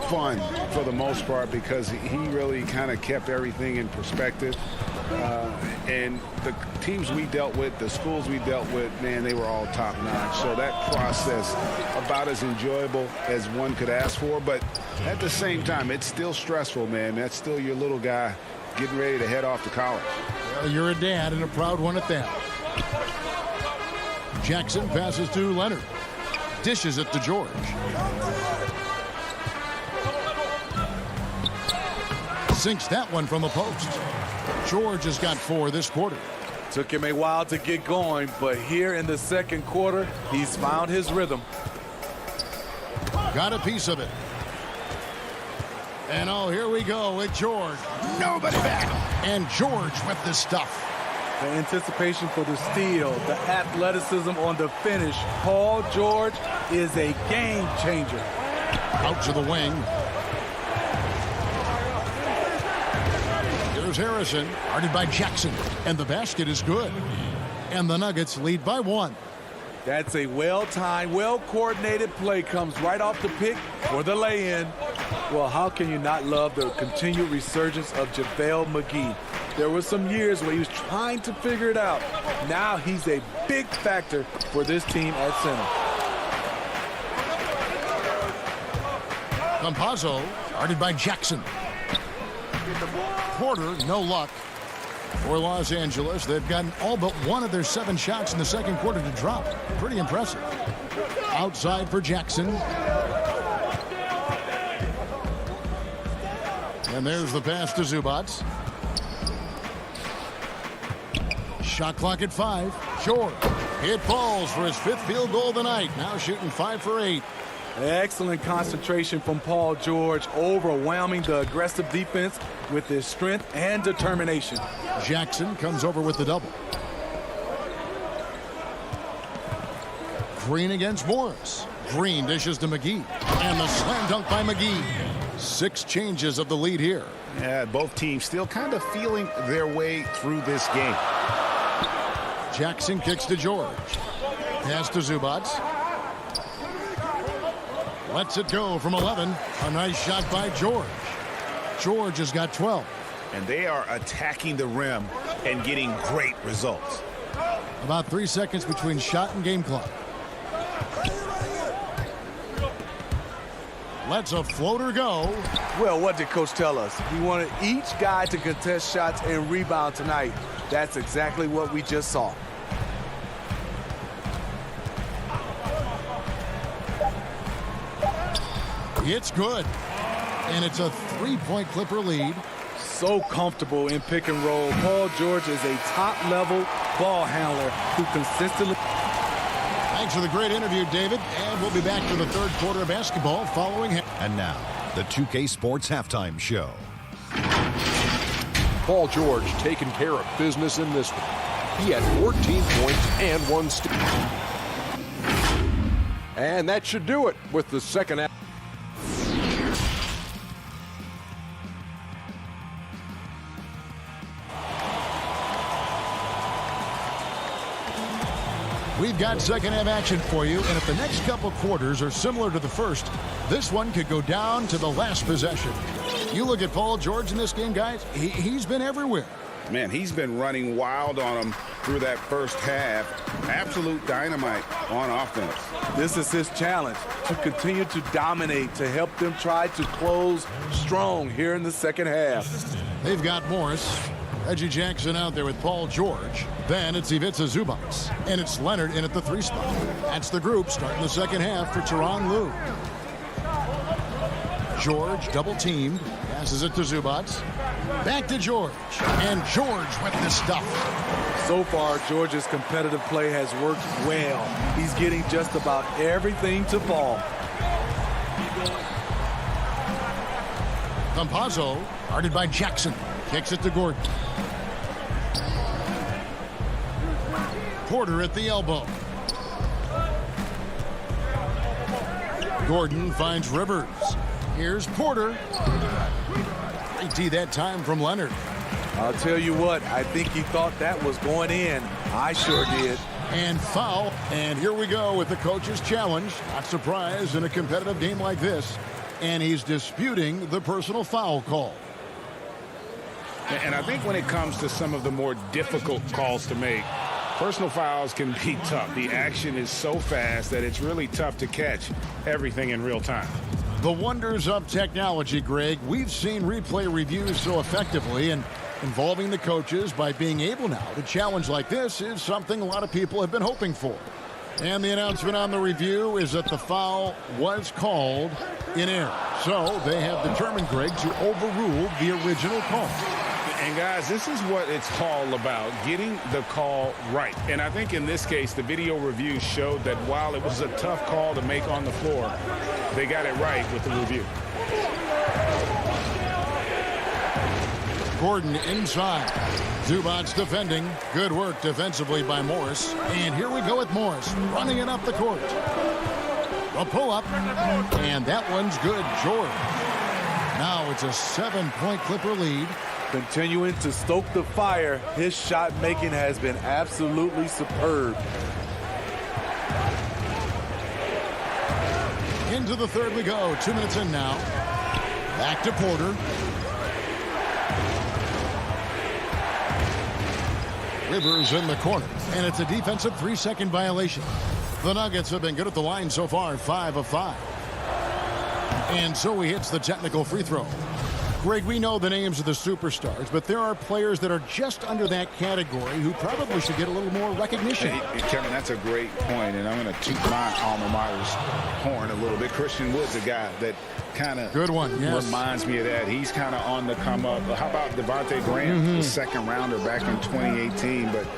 fun for the most part because he really kind of kept everything in perspective. And the teams we dealt with, the schools we dealt with, man, they were all top-notch. So that process, about as enjoyable as one could ask for. But at the same time, it's still stressful, man. That's still your little guy getting ready to head off to college. Well, you're a dad and a proud one at that. Jackson passes to Leonard. Dishes it to George. Sinks that one from the post. George has got 4 this quarter. Took him a while to get going, but here in the second quarter, he's found his rhythm. Got a piece of it. And oh, here we go with George. Nobody back. And George with the stuff. The anticipation for the steal, the athleticism on the finish. Paul George is a game changer. Out to the wing. Here's Harrison, guarded by Jackson. And the basket is good. And the Nuggets lead by 1. That's a well-timed, well-coordinated play. Comes right off the pick for the lay-in. Well, how can you not love the continued resurgence of JaVale McGee? There were some years where he was trying to figure it out. Now he's a big factor for this team at center. Campazzo, guarded by Jackson. Porter, no luck. For Los Angeles, they've gotten all but 1 of their 7 shots in the second quarter to drop. Pretty impressive. Outside for Jackson. And there's the pass to Zubac. Shot clock at 5. George. It falls for his 5th field goal of the night. Now shooting 5 for 8. Excellent concentration from Paul George, overwhelming the aggressive defense with his strength and determination. Jackson comes over with the double. Green against Morris. Green dishes to McGee. And the slam dunk by McGee. 6 changes of the lead here. Yeah, both teams still kind of feeling their way through this game. Jackson kicks to George. Pass to Zubac. Lets it go from 11. A nice shot by George. George has got 12. And they are attacking the rim and getting great results. About 3 seconds between shot and game clock. Lets a floater go. Well, what did Coach tell us? He wanted each guy to contest shots and rebound tonight. That's exactly what we just saw. It's good. And it's a 3-point Clipper lead. So comfortable in pick and roll. Paul George is a top-level ball handler who consistently... Thanks for the great interview, David. And we'll be back for the third quarter of basketball following him. And now, the 2K Sports Halftime Show. Paul George taking care of business in this one. He had 14 points and 1 steal. And that should do it with the second half. We've got second half action for you, and if the next couple quarters are similar to the first, this one could go down to the last possession. You look at Paul George in this game, guys, he's been everywhere. Man, he's been running wild on them through that first half. Absolute dynamite on offense. This is his challenge, to continue to dominate, to help them try to close strong here in the second half. They've got Morris. Reggie Jackson out there with Paul George. Then it's Ivica Zubac. And it's Leonard in at the 3 spot. That's the group starting the second half for Tyronn Lue. George double-teamed. Passes it to Zubac. Back to George. And George with the stuff. So far, George's competitive play has worked well. He's getting just about everything to Paul. Campazzo, guarded by Jackson. Kicks it to Gordon. Porter at the elbow. Gordon finds Rivers. Here's Porter. Great D that time from Leonard. I'll tell you what, I think he thought that was going in. I sure did. And foul. And here we go with the coach's challenge. Not surprised in a competitive game like this. And he's disputing the personal foul call. And I think when it comes to some of the more difficult calls to make, personal fouls can be tough. The action is so fast that it's really tough to catch everything in real time. The wonders of technology, Greg. We've seen replay reviews so effectively, and involving the coaches by being able now to challenge like this is something a lot of people have been hoping for. And the announcement on the review is that the foul was called in error. So they have determined, Greg, to overrule the original call. And guys, this is what it's all about, getting the call right. And I think in this case, the video review showed that while it was a tough call to make on the floor, they got it right with the review. Gordon inside. Zubac defending. Good work defensively by Morris. And here we go with Morris running it up the court. A pull-up. And that one's good. George. Now it's a 7-point Clipper lead. Continuing to stoke the fire, his shot making has been absolutely superb. Into the third we go. 2 minutes in now. Back to Porter. Rivers in the corner. And it's a defensive 3-second violation. The Nuggets have been good at the line so far, 5 of 5. And so he hits the technical free throw. Greg, we know the names of the superstars, but there are players that are just under that category who probably should get a little more recognition. Hey, Kevin, that's a great point, and I'm going to toot my alma mater's horn a little bit. Christian Wood's a guy that kind of reminds me of that. He's kind of on the come up. How about Devontae Graham, the second rounder back in 2018, but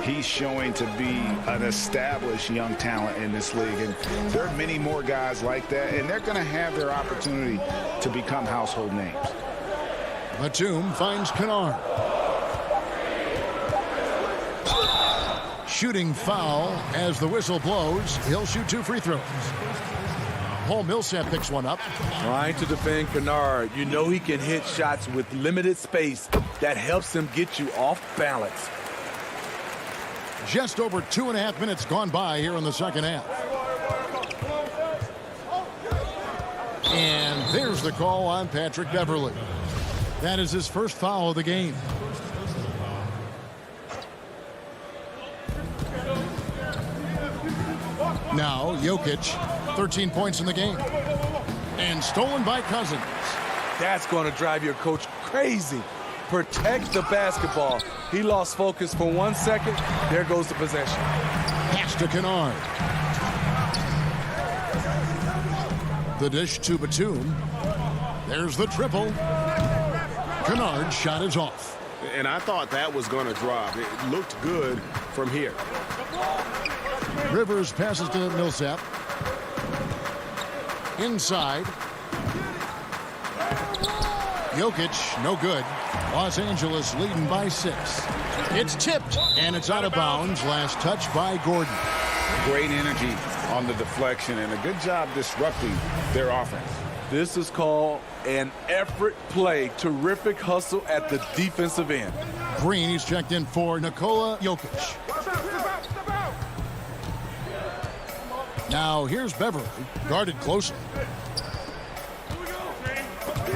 he's showing to be an established young talent in this league. And there are many more guys like that, and they're going to have their opportunity to become household names. Batum finds Kennard. Shooting foul as the whistle blows. He'll shoot 2 free throws. Paul Millsap picks one up. Trying to defend Kennard. You know he can hit shots with limited space. That helps him get you off balance. Just over 2.5 minutes gone by here in the second half. And there's the call on Patrick Beverley. That is his first foul of the game. Now Jokic, 13 points in the game. And stolen by Cousins. That's going to drive your coach crazy. Protect the basketball. He lost focus for 1 second. There goes the possession. Pass to Kennard. The dish to Batum. There's the triple. Kennard's shot is off. And I thought that was going to drop. It looked good from here. Rivers passes to Millsap. Inside. Jokic, no good. Los Angeles leading by 6. It's tipped, and it's out of bounds. Last touch by Gordon. Great energy on the deflection, and a good job disrupting their offense. This is called an effort play. Terrific hustle at the defensive end. Green, he's checked in for Nikola Jokic. Now here's Beverley, guarded closely.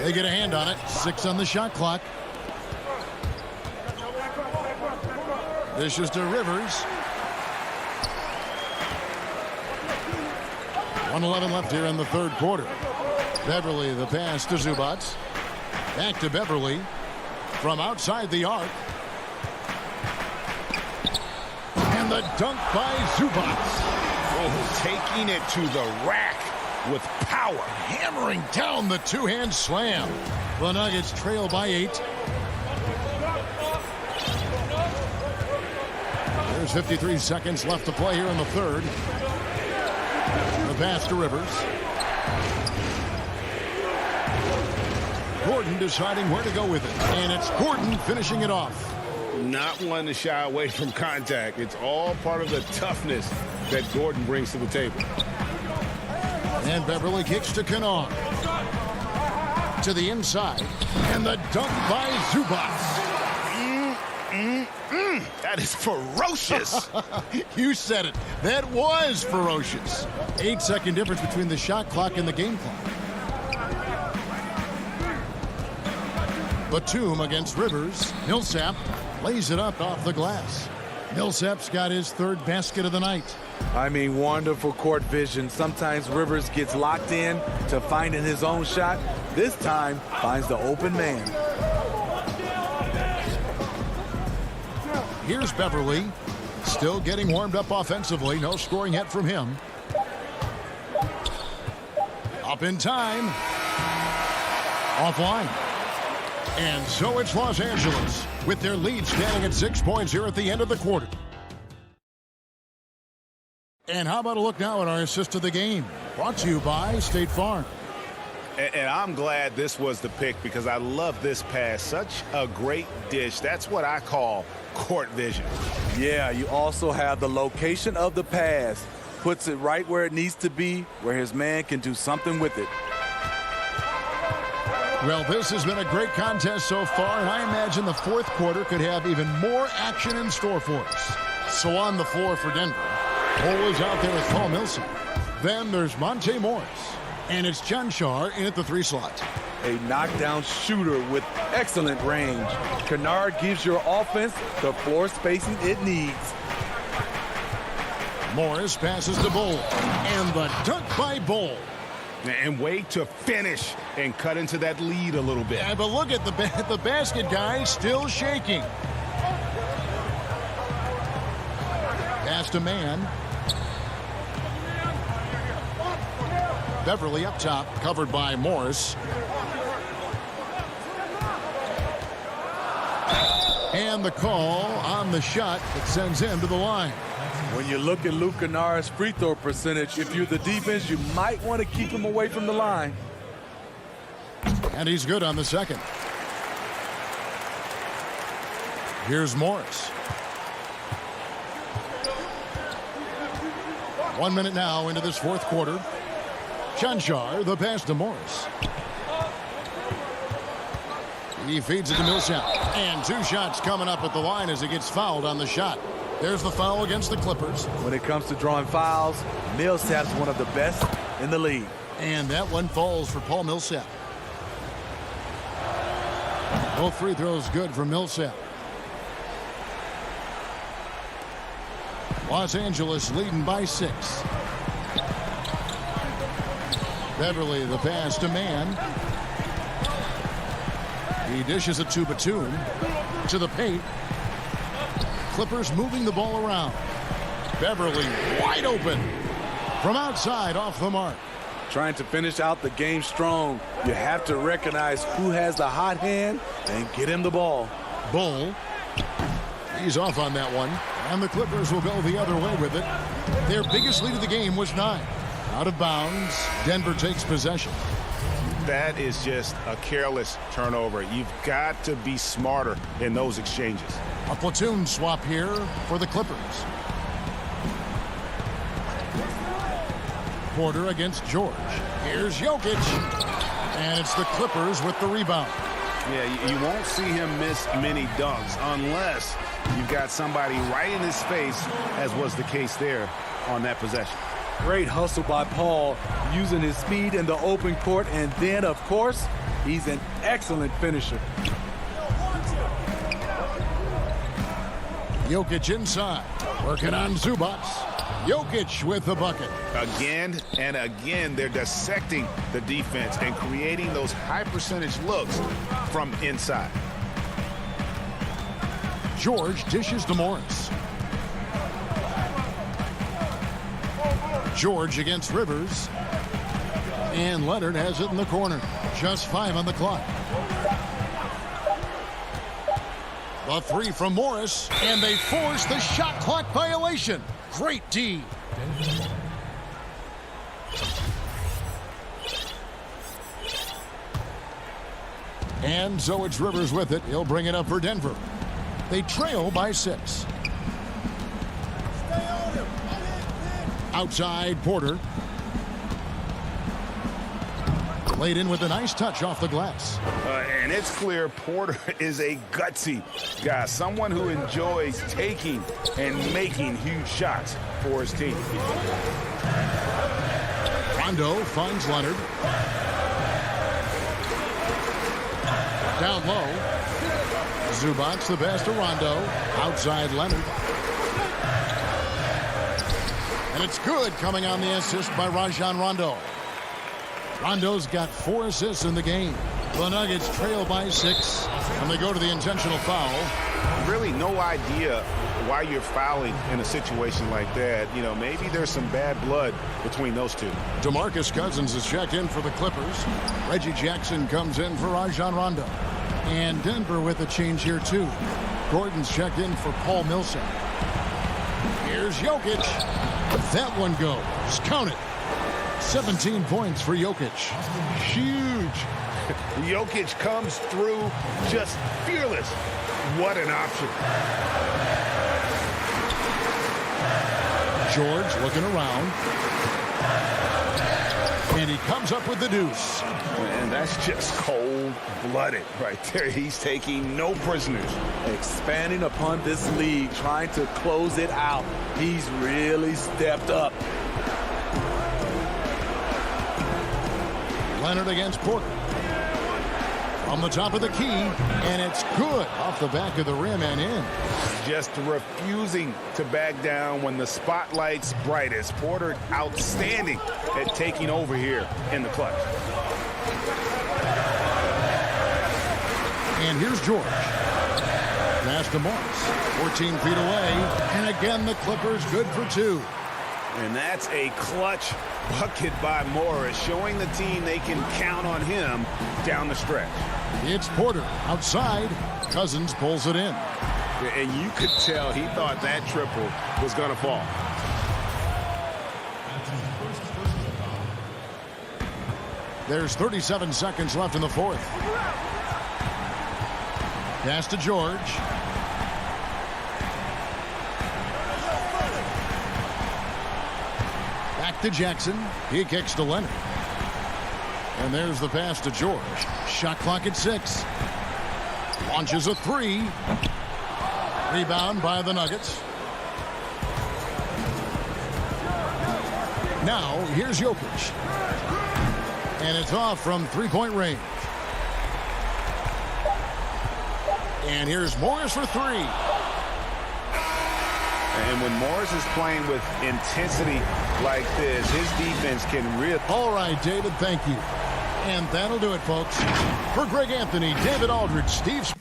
They get a hand on it. 6 on the shot clock. This is to Rivers. 1:11 left here in the third quarter. Beverley, the pass to Zubac. Back to Beverley from outside the arc. And the dunk by Zubac. Oh, taking it to the rack with power. Hammering down the two-hand slam. The Nuggets trail by 8. There's 53 seconds left to play here in the third. The pass to Rivers. Gordon deciding where to go with it. And it's Gordon finishing it off. Not one to shy away from contact. It's all part of the toughness that Gordon brings to the table. And Beverley kicks to Kennard. To the inside. And the dunk by Zubac. That is ferocious. You said it. That was ferocious. 8-second difference between the shot clock and the game clock. Batum against Rivers. Millsap lays it up off the glass. Millsap's got his third basket of the night. I mean, wonderful court vision. Sometimes Rivers gets locked in to finding his own shot. This time, finds the open man. Here's Beverley. Still getting warmed up offensively. No scoring yet from him. Up in time. Offline. And so it's Los Angeles with their lead standing at 6 points here at the end of the quarter. And how about a look now at our assist of the game? Brought to you by State Farm. And I'm glad this was the pick because I love this pass. Such a great dish. That's what I call court vision. Yeah, you also have the location of the pass. Puts it right where it needs to be, where his man can do something with it. Well, this has been a great contest so far, and I imagine the fourth quarter could have even more action in store for us. So on the floor for Denver, Cole is out there with Paul Millsap. Then there's Monte Morris, and it's John Shar in at the 3 slot. A knockdown shooter with excellent range. Kennard gives your offense the floor spacing it needs. Morris passes to Bull, and the dunk by Bull. And wait to finish and cut into that lead a little bit. Yeah, but look at the basket guy still shaking. Pass to Man. Beverley up top, covered by Morris. And the call on the shot that sends him to the line. When you look at Luke Kennard's free throw percentage, if you're the defense, you might want to keep him away from the line. And he's good on the second. Here's Morris. 1 minute now into this fourth quarter. Chanchar, the pass to Morris. He feeds it to Millsap. And 2 shots coming up at the line as he gets fouled on the shot. There's the foul against the Clippers. When it comes to drawing fouls, Millsap's one of the best in the league. And that one falls for Paul Millsap. Both free throws good for Millsap. Los Angeles leading by 6. Beverly the pass to Mann. He dishes it to Batum. To the paint. Clippers moving the ball around. Beverly wide open. From outside off the mark. Trying to finish out the game strong. You have to recognize who has the hot hand and get him the ball. Bull. He's off on that one. And the Clippers will go the other way with it. Their biggest lead of the game was 9. Out of bounds. Denver takes possession. That is just a careless turnover. You've got to be smarter in those exchanges. A platoon swap here for the Clippers. Porter against George. Here's Jokic. And it's the Clippers with the rebound. Yeah, you won't see him miss many dunks unless you've got somebody right in his face, as was the case there on that possession. Great hustle by Paul, using his speed in the open court, and then, of course, he's an excellent finisher. Jokic inside, working on Zubac. Jokic with the bucket. Again and again, they're dissecting the defense and creating those high-percentage looks from inside. George dishes to Morris. George against Rivers. And Leonard has it in the corner. Just 5 on the clock. The 3 from Morris. And they force the shot clock violation. Great D. And so it's Rivers with it. He'll bring it up for Denver. They trail by 6. Outside, Porter. Laid in with a nice touch off the glass. And it's clear Porter is a gutsy guy, someone who enjoys taking and making huge shots for his team. Rondo finds Leonard. Down low. Zubac the pass to Rondo. Outside Leonard. And it's good, coming on the assist by Rajon Rondo. Rondo's got 4 assists in the game. The Nuggets trail by 6, and they go to the intentional foul. Really no idea why you're fouling in a situation like that. You know, maybe there's some bad blood between those two. DeMarcus Cousins is checked in for the Clippers. Reggie Jackson comes in for Rajon Rondo. And Denver with a change here, too. Gordon's checked in for Paul Millsap. Here's Jokic. That one goes. Count it. 17 points for Jokic. Huge. Jokic comes through just fearless. What an option. George looking around. And he comes up with the deuce. And that's just cold-blooded right there. He's taking no prisoners. Expanding upon this lead, trying to close it out. He's really stepped up. Leonard against Porter. From the top of the key, and it's good off the back of the rim and in. Just refusing to back down when the spotlight's brightest. Porter outstanding at taking over here in the clutch. And here's George. Pass to Morris. 14 feet away. And again, the Clippers good for 2. And that's a clutch bucket by Morris, showing the team they can count on him down the stretch. It's Porter outside. Cousins pulls it in. And you could tell he thought that triple was going to fall. There's 37 seconds left in the 4th. Pass to George. Back to Jackson. He kicks to Leonard. And there's the pass to George. Shot clock at 6. Launches a 3. Rebound by the Nuggets. Now, here's Jokic. And it's off from three-point range. And here's Morris for 3. And when Morris is playing with intensity like this, his defense can really... All right, David, thank you. And that'll do it, folks. For Greg Anthony, David Aldridge, Steve...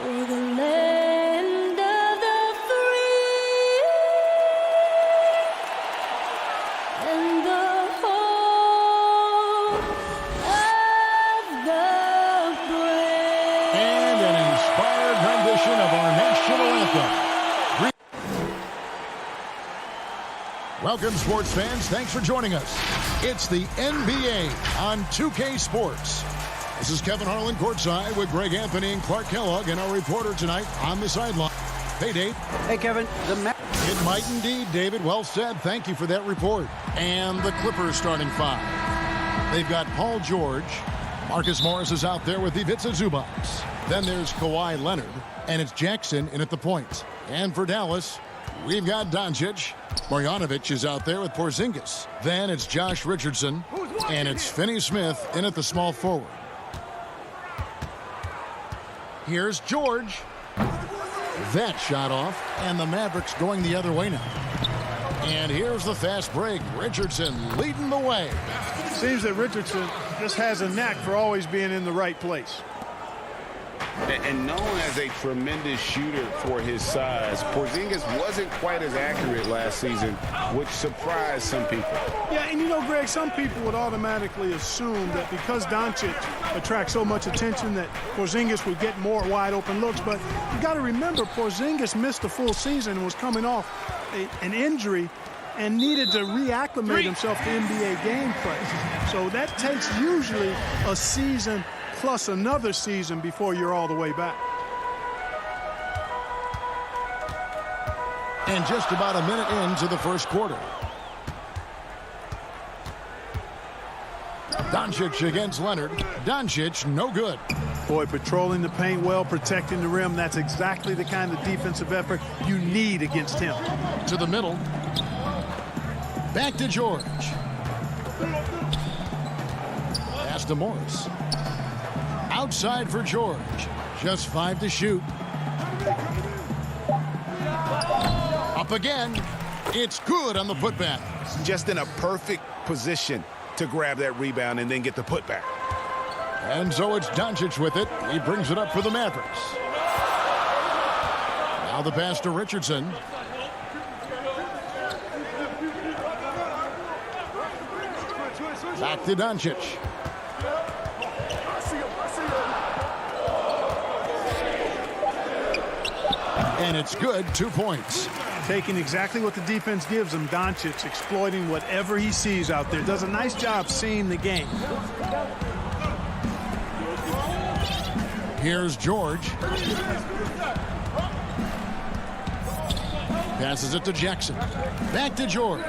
We're the land of the free and the home of the brave. And an inspired rendition of our national anthem. Welcome, sports fans. Thanks for joining us. It's the NBA on 2K Sports. This is Kevin Harlan courtside with Greg Anthony and Clark Kellogg, and our reporter tonight on the sideline. Hey, Dave. Hey, Kevin. It might indeed, David. Well said. Thank you for that report. And the Clippers starting five. They've got Paul George. Marcus Morris is out there with Ivica Zubac. Then there's Kawhi Leonard, and it's Jackson in at the point. And for Dallas, we've got Doncic. Marjanovic is out there with Porzingis. Then it's Josh Richardson, and it's Finney Smith in at the small forward. Here's George. That shot off, and the Mavericks going the other way now. And here's the fast break. Richardson leading the way. Seems that Richardson just has a knack for always being in the right place. And known as a tremendous shooter for his size, Porzingis wasn't quite as accurate last season, which surprised some people. Yeah, and you know, Greg, some people would automatically assume that because Doncic attracts so much attention that Porzingis would get more wide open looks. But you got to remember, Porzingis missed a full season and was coming off an injury and needed to reacclimate himself to NBA gameplay. So that takes usually a season plus another season before you're all the way back. And just about a minute into the first quarter. Doncic against Leonard. Doncic, no good. Boy, patrolling the paint well, protecting the rim. That's exactly the kind of defensive effort you need against him. To the middle. Back to George. Pass to Morris. Outside for George. Just 5 to shoot. Up again. It's good on the putback. Just in a perfect position to grab that rebound and then get the putback. And so it's Doncic with it. He brings it up for the Mavericks. Now the pass to Richardson. Back to Doncic. And it's good, 2 points. Taking exactly what the defense gives him, Doncic exploiting whatever he sees out there. Does a nice job seeing the game. Here's George. Passes it to Jackson. Back to George.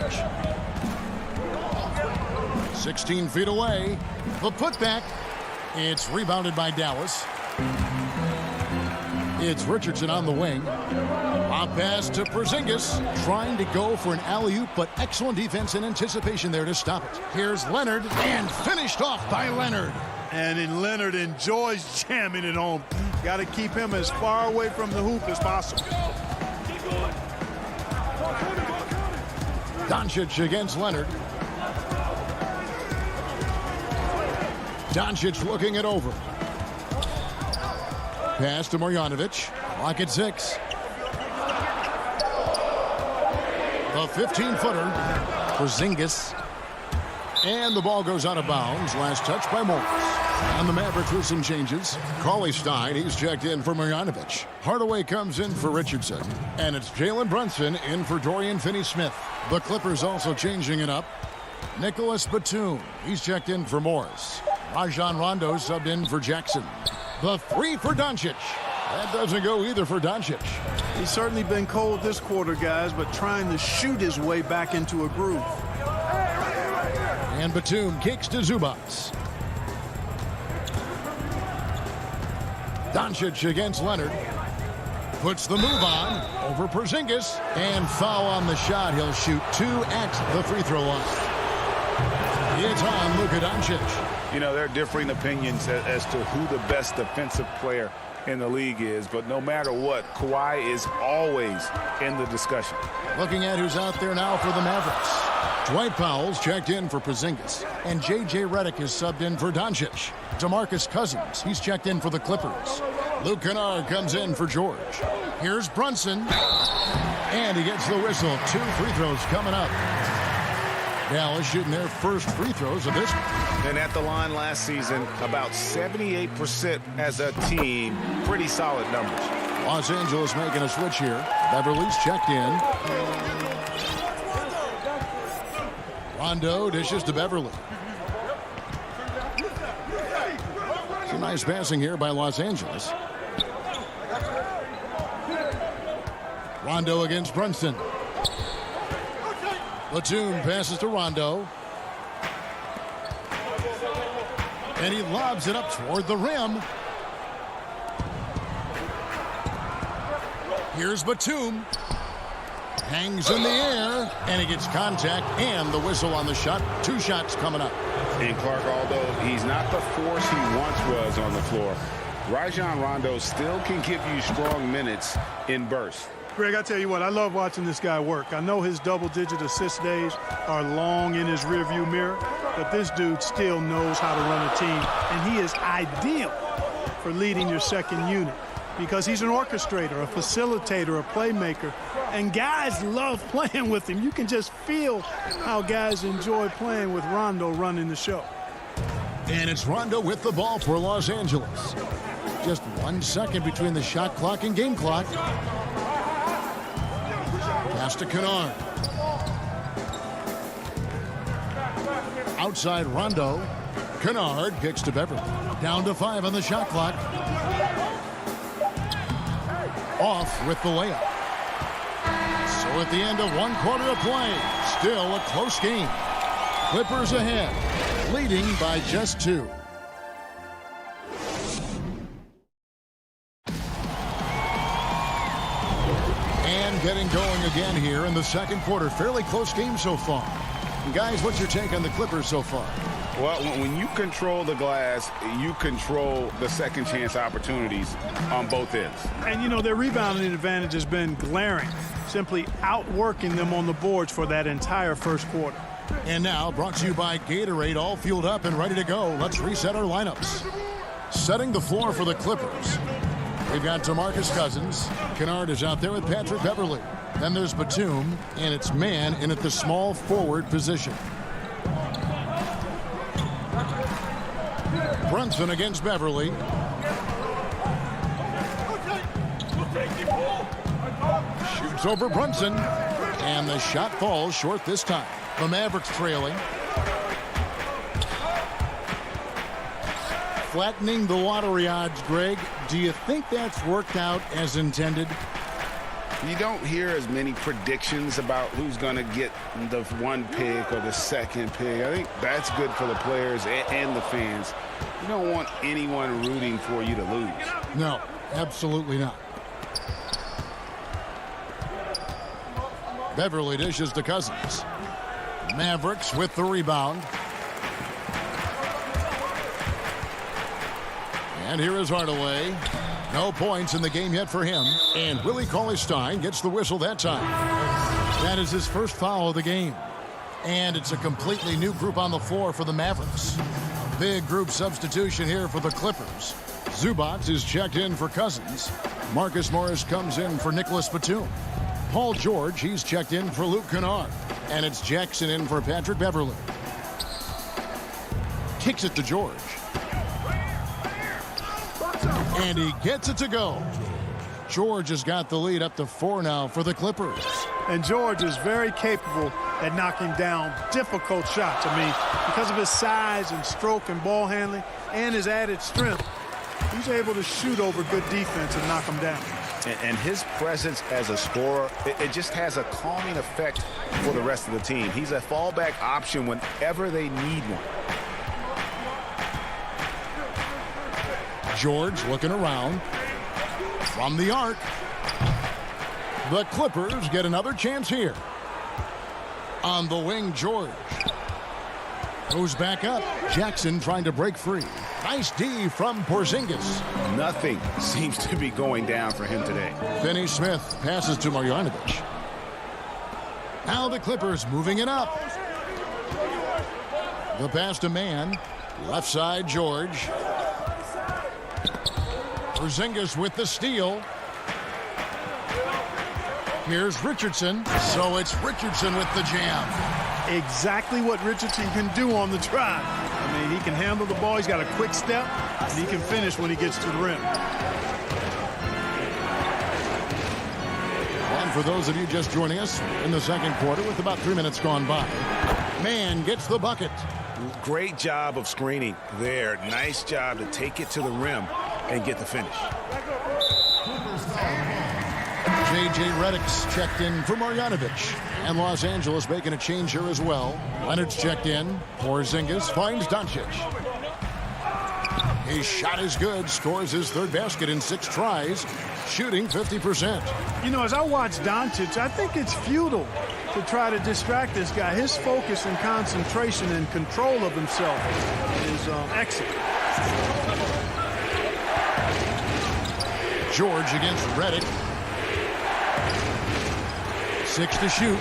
16 feet away. The putback. It's rebounded by Dallas. It's Richardson on the wing. A pass to Porzingis, trying to go for an alley-oop, but excellent defense and anticipation there to stop it. Here's Leonard, and finished off by Leonard. And then Leonard enjoys jamming it home. Got to keep him as far away from the hoop as possible. Doncic against Leonard. Doncic looking it over. Pass to Marjanovic. Clock at 6. The 15-footer. Porzingis. And the ball goes out of bounds. Last touch by Morris. And the Mavericks with some changes. Cauley Stein, he's checked in for Marjanovic. Hardaway comes in for Richardson. And it's Jalen Brunson in for Dorian Finney-Smith. The Clippers also changing it up. Nicholas Batum, he's checked in for Morris. Rajon Rondo subbed in for Jackson. The 3 for Doncic. That doesn't go either for Doncic. He's certainly been cold this quarter, guys, but trying to shoot his way back into a groove. And Batum kicks to Zubats. Doncic against Leonard. Puts the move on over Porzingis. And foul on the shot. He'll shoot 2 at the free throw line. It's on Luka Doncic. You know, there are differing opinions as to who the best defensive player in the league is, but no matter what, Kawhi is always in the discussion. Looking at who's out there now for the Mavericks. Dwight Powell's checked in for Porzingis, and J.J. Redick is subbed in for Doncic. DeMarcus Cousins, he's checked in for the Clippers. Luke Kennard comes in for George. Here's Brunson, and he gets the whistle. 2 free throws coming up. Dallas shooting their first free throws of this one. And at the line last season, about 78% as a team. Pretty solid numbers. Los Angeles making a switch here. Beverly's checked in. Rondo dishes to Beverly. Some nice passing here by Los Angeles. Rondo against Brunson. Batum passes to Rondo. And he lobs it up toward the rim. Here's Batum. Hangs in the air, and he gets contact and the whistle on the shot. 2 shots coming up. And Clark, although he's not the force he once was on the floor, Rajon Rondo still can give you strong minutes in bursts. Greg, I tell you what, I love watching this guy work. I know his double-digit assist days are long in his rearview mirror, but this dude still knows how to run a team, and he is ideal for leading your second unit because he's an orchestrator, a facilitator, a playmaker, and guys love playing with him. You can just feel how guys enjoy playing with Rondo running the show. And it's Rondo with the ball for Los Angeles. Just 1 second between the shot clock and game clock. Pass to Kennard. Outside Rondo. Kennard kicks to Beverly. Down to 5 on the shot clock. Off with the layup. So at the end of 1 quarter of play, still a close game. Clippers ahead, leading by just 2. And getting going again here in the second quarter. Fairly close game so far. And guys, what's your take on the Clippers so far? Well, when you control the glass, you control the second chance opportunities on both ends. And, you know, their rebounding advantage has been glaring, simply outworking them on the boards for that entire first quarter. And now, brought to you by Gatorade, all fueled up and ready to go. Let's reset our lineups. Setting the floor for the Clippers. We've got DeMarcus Cousins. Kennard is out there with Patrick Beverly. Then there's Batum, and it's man in at the small forward position. Brunson against Beverly. Shoots over Brunson, and the shot falls short this time. The Mavericks trailing. Flattening the lottery odds, Greg. Do you think that's worked out as intended? You don't hear as many predictions about who's going to get the 1 pick or the 2nd pick. I think that's good for the players and the fans. You don't want anyone rooting for you to lose. No, absolutely not. Beverly dishes to Cousins. Mavericks with the rebound. And here is Hardaway. No points in the game yet for him. And Willie Cauley-Stein gets the whistle that time. That is his first foul of the game. And it's a completely new group on the floor for the Mavericks. Big group substitution here for the Clippers. Zubac is checked in for Cousins. Marcus Morris comes in for Nicholas Batum. Paul George, he's checked in for Luke Kennard. And it's Jackson in for Patrick Beverly. Kicks it to George. And he gets it to go. George has got the lead up to 4 now for the Clippers. And George is very capable at knocking down difficult shots. I mean, because of his size and stroke and ball handling and his added strength, he's able to shoot over good defense and knock them down. And his presence as a scorer, it just has a calming effect for the rest of the team. He's a fallback option whenever they need one. George looking around. From the arc. The Clippers get another chance here. On the wing, George. Goes back up. Jackson trying to break free. Nice D from Porzingis. Nothing seems to be going down for him today. Finney-Smith passes to Marjanovic. Now the Clippers moving it up. The pass to man. Left side, George. Porzingis with the steal. Here's Richardson. So it's Richardson with the jam. Exactly what Richardson can do on the drive. I mean, he can handle the ball. He's got a quick step, and he can finish when he gets to the rim. And for those of you just joining us in the second quarter with about 3 minutes gone by, man gets the bucket. Great job of screening there. Nice job to take it to the rim and get the finish. J.J. Redick's checked in for Marjanovic. And Los Angeles making a change here as well. Leonard's checked in. Porzingis finds Doncic. His shot is good. Scores his 3rd basket in 6 tries. Shooting 50%. You know, as I watch Doncic, I think it's futile to try to distract this guy. His focus and concentration and control of himself is excellent. George against Reddick. 6 to shoot.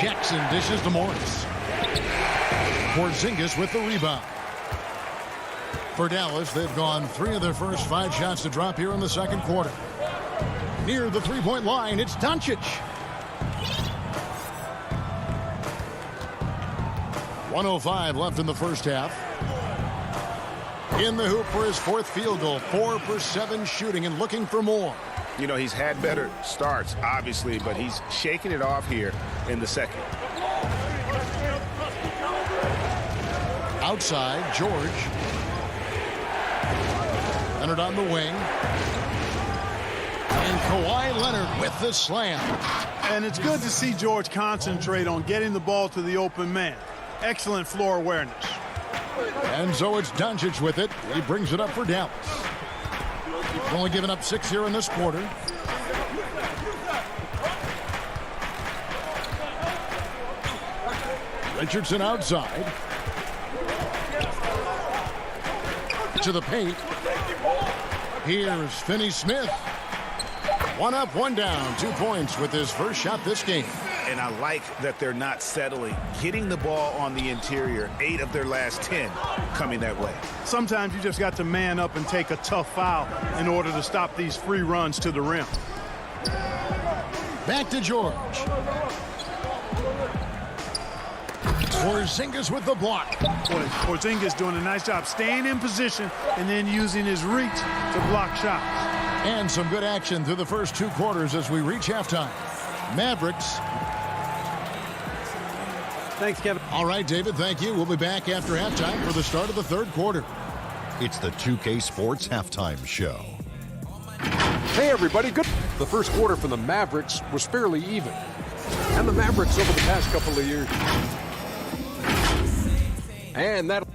Jackson dishes to Morris. Porzingis with the rebound. For Dallas, they've gone 3 of their first 5 shots to drop here in the second quarter. Near the three-point line, it's Doncic. 1:05 left in the first half. In the hoop for his 4th field goal. 4 for 7 shooting and looking for more. You know, he's had better starts, obviously, but he's shaking it off here in the second. Outside, George. Leonard on the wing. And Kawhi Leonard with the slam. And it's good to see George concentrate on getting the ball to the open man. Excellent floor awareness. And so it's Doncic with it. He brings it up for Dallas. He's only given up 6 here in this quarter. Richardson outside. To the paint. Here's Finney-Smith. 1 up, 1 down. 2 points with his first shot this game. And I like that they're not settling. Getting the ball on the interior, 8 of their last 10 coming that way. Sometimes you just got to man up and take a tough foul in order to stop these free runs to the rim. Back to George. Porzingis with the block. Boy, Porzingis doing a nice job staying in position and then using his reach to block shots. And some good action through the first 2 quarters as we reach halftime. Mavericks. Thanks, Kevin. All right, David, thank you. We'll be back after halftime for the start of the 3rd quarter. It's the 2K Sports Halftime Show. Hey, everybody. Good. The first quarter for the Mavericks was fairly even. And the Mavericks over the past couple of years. And that...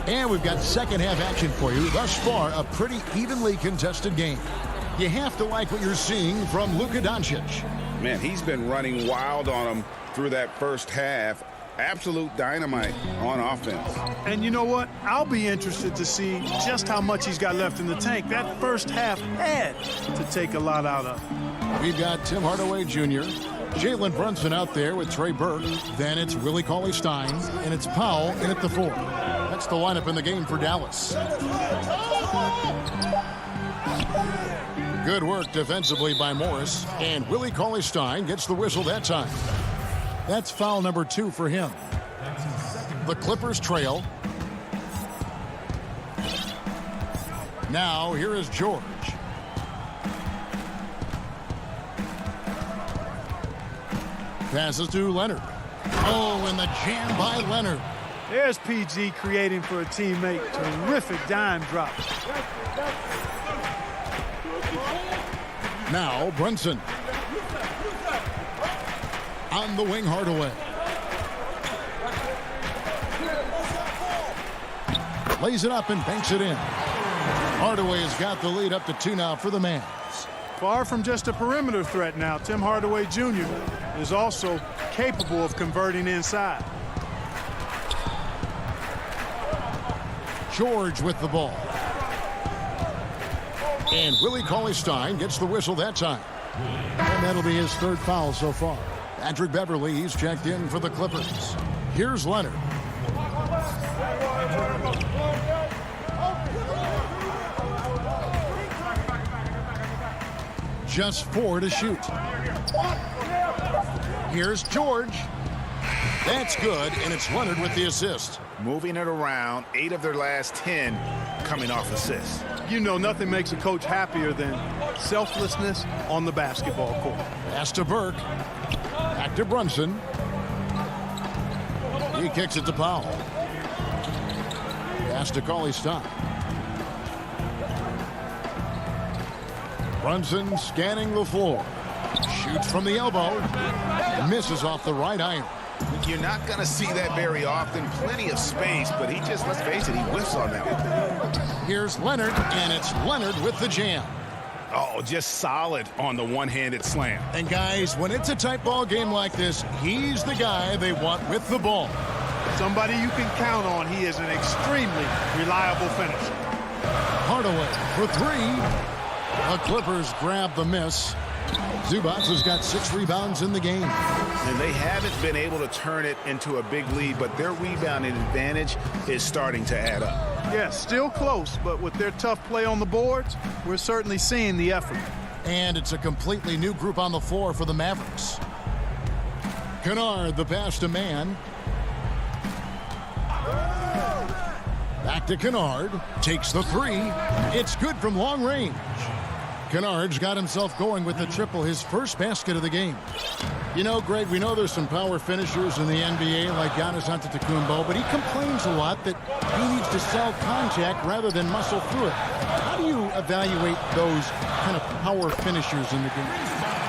And we've got second half action for you. Thus far, a pretty evenly contested game. You have to like what you're seeing from Luka Doncic. Man, he's been running wild on them through that first half. Absolute dynamite on offense. And you know what? I'll be interested to see just how much he's got left in the tank. That first half had to take a lot out of. We've got Tim Hardaway Jr., Jalen Brunson out there with Trey Burke. Then it's Willie Cauley-Stein, and it's Powell in at the 4. That's the lineup in the game for Dallas. Good work defensively by Morris, and Willie Cauley-Stein gets the whistle that time. That's foul number 2 for him. The Clippers trail. Now here is George. Passes to Leonard. Oh, and the jam by Leonard. There's PG creating for a teammate. Terrific dime drop. Now Brunson. On the wing, Hardaway. Lays it up and banks it in. Hardaway has got the lead up to 2 now for the Mavs. Far from just a perimeter threat now, Tim Hardaway Jr. is also capable of converting inside. George with the ball. And Willie Cauley-Stein gets the whistle that time. And that'll be his 3rd foul so far. Patrick Beverly, he's checked in for the Clippers. Here's Leonard. Just 4 to shoot. Here's George. That's good, and it's Leonard with the assist. Moving it around, 8 of their last 10 coming off assists. You know, nothing makes a coach happier than selflessness on the basketball court. Pass to Burke. Back to Brunson. He kicks it to Powell. Pass to Cauley-Stein. Brunson scanning the floor. Shoots from the elbow. Misses off the right iron. You're not going to see that very often. Plenty of space, but he just, let's face it, he whiffs on that one. Here's Leonard, and it's Leonard with the jam. Oh, just solid on the one-handed slam. And guys, when it's a tight ball game like this, he's the guy they want with the ball. Somebody you can count on. He is an extremely reliable finisher. Hardaway for three. The Clippers grab the miss. Zubac has got 6 rebounds in the game. And they haven't been able to turn it into a big lead, but their rebounding advantage is starting to add up. Yes, still close, but with their tough play on the boards, we're certainly seeing the effort. And it's a completely new group on the floor for the Mavericks. Kennard, the pass to Mann. Back to Kennard. Takes the three. It's good from long range. Kennard's got himself going with the triple, his first basket of the game. You know, Greg, we know there's some power finishers in the NBA like Giannis Antetokounmpo, but he complains a lot that he needs to sell contact rather than muscle through it. How do you evaluate those kind of power finishers in the game?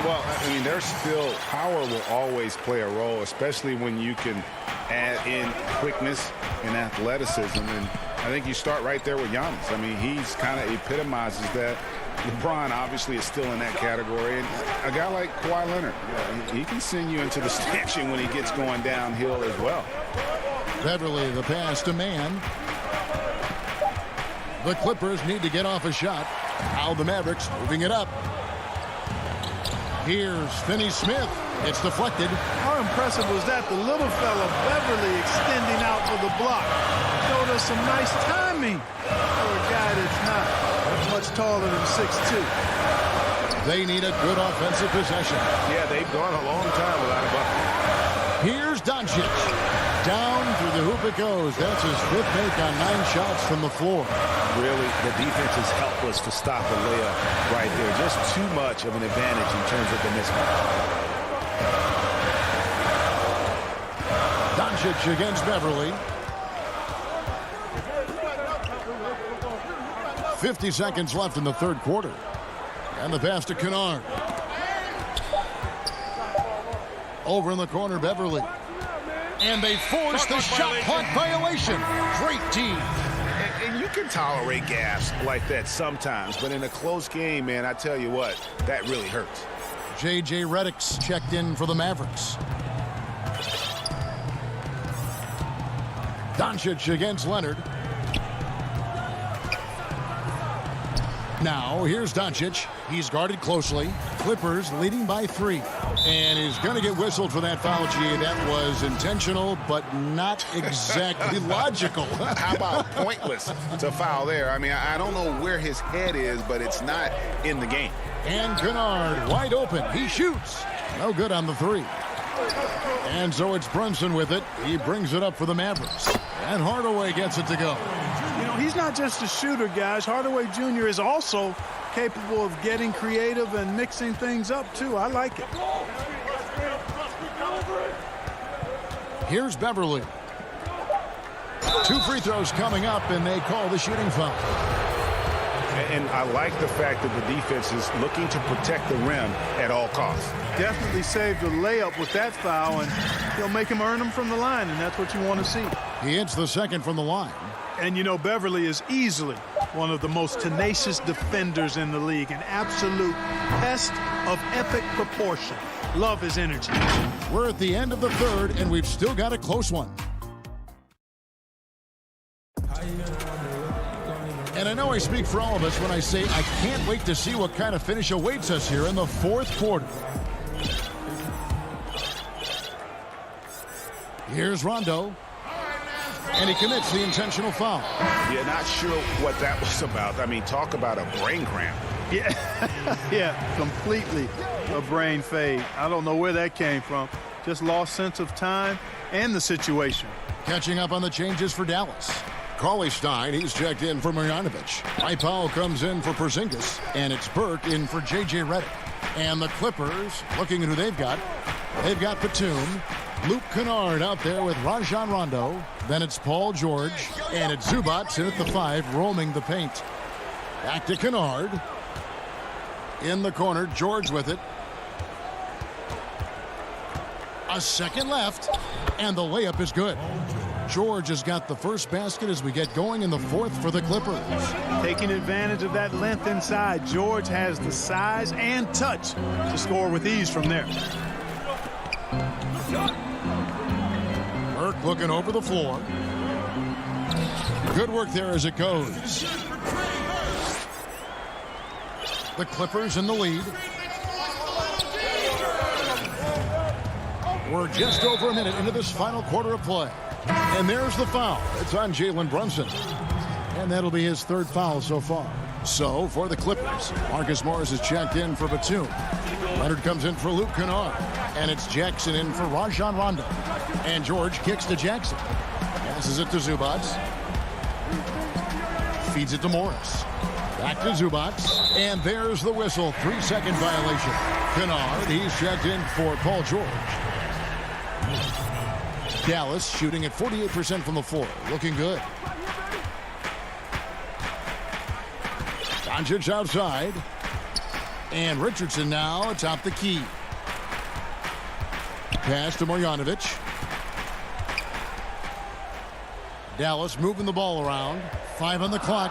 Well, I mean, there's still power will always play a role, especially when you can add in quickness and athleticism. And I think you start right there with Giannis. I mean, he's kind of epitomizes that. LeBron obviously is still in that category. And a guy like Kawhi Leonard, he can send you into the stanchion when he gets going downhill as well. Beverly, the pass to Mann. The Clippers need to get off a shot. Now the Mavericks moving it up. Here's Finney-Smith. It's deflected. How impressive was that? The little fella, Beverly, extending out for the block. Showed us some nice timing for a guy that's not much taller than 6'2". They need a good offensive possession. Yeah, they've gone a long time without a bucket. Here's Doncic. Down through the hoop it goes. That's his 5th make on 9 shots from the floor. Really, the defense is helpless to stop a layup right there. Just too much of an advantage in terms of the mismatch. Doncic against Beverly. 50 seconds left in the third quarter. And the pass to Kennard. Over in the corner, Beverly. And they force the shot clock violation. Great team. And you can tolerate gaps like that sometimes, but in a close game, man, I tell you what, that really hurts. J.J. Redick's checked in for the Mavericks. Doncic against Leonard. Now, here's Doncic. He's guarded closely. Clippers leading by 3. And he's going to get whistled for that foul, G. That was intentional, but not exactly logical. How about pointless to foul there? I mean, I don't know where his head is, but it's not in the game. And Kennard wide open. He shoots. No good on the 3. And so it's Brunson with it. He brings it up for the Mavericks. And Hardaway gets it to go. You know, he's not just a shooter, guys. Hardaway Jr. is also capable of getting creative and mixing things up, too. I like it. Here's Beverly. 2 free throws coming up, and they call the shooting foul. And I like the fact that the defense is looking to protect the rim at all costs. Definitely saved the layup with that foul, and he'll make him earn them from the line, and that's what you want to see. He hits the second from the line. And, you know, Beverly is easily one of the most tenacious defenders in the league, an absolute pest of epic proportion. Love his energy. We're at the end of the third, and we've still got a close one. And I know I speak for all of us when I say I can't wait to see what kind of finish awaits us here in the fourth quarter. Here's Rondo. And he commits the intentional foul. Yeah, not sure what that was about. I mean, talk about a brain cramp. Yeah, completely a brain fade. I don't know where that came from. Just lost sense of time and the situation. Catching up on the changes for Dallas. Cauley Stein, he's checked in for Marjanovic. Powell comes in for Porzingis. And it's Burke in for J.J. Redick. And the Clippers, looking at who they've got Batum, Luke Kennard out there with Rajon Rondo. Then it's Paul George. And it's Zubac in at the 5, roaming the paint. Back to Kennard. In the corner, George with it. A second left. And the layup is good. George has got the first basket as we get going in the fourth for the Clippers. Taking advantage of that length inside, George has the size and touch to score with ease from there. Burke looking over the floor. Good work there as it goes. The Clippers in the lead. We're just over a minute into this final quarter of play. And there's the foul. It's on Jalen Brunson. And that'll be his third foul so far. So, for the Clippers, Marcus Morris is checked in for Batum. Leonard comes in for Luke Kennard. And it's Jackson in for Rajon Rondo. And George kicks to Jackson. Passes it to Zubac. Feeds it to Morris. Back to Zubac. And there's the whistle. 3-second violation. Kennard, he's checked in for Paul George. Dallas shooting at 48% from the floor. Looking good. Doncic outside. And Richardson now atop the key. Pass to Marjanovic. Dallas moving the ball around. 5 on the clock.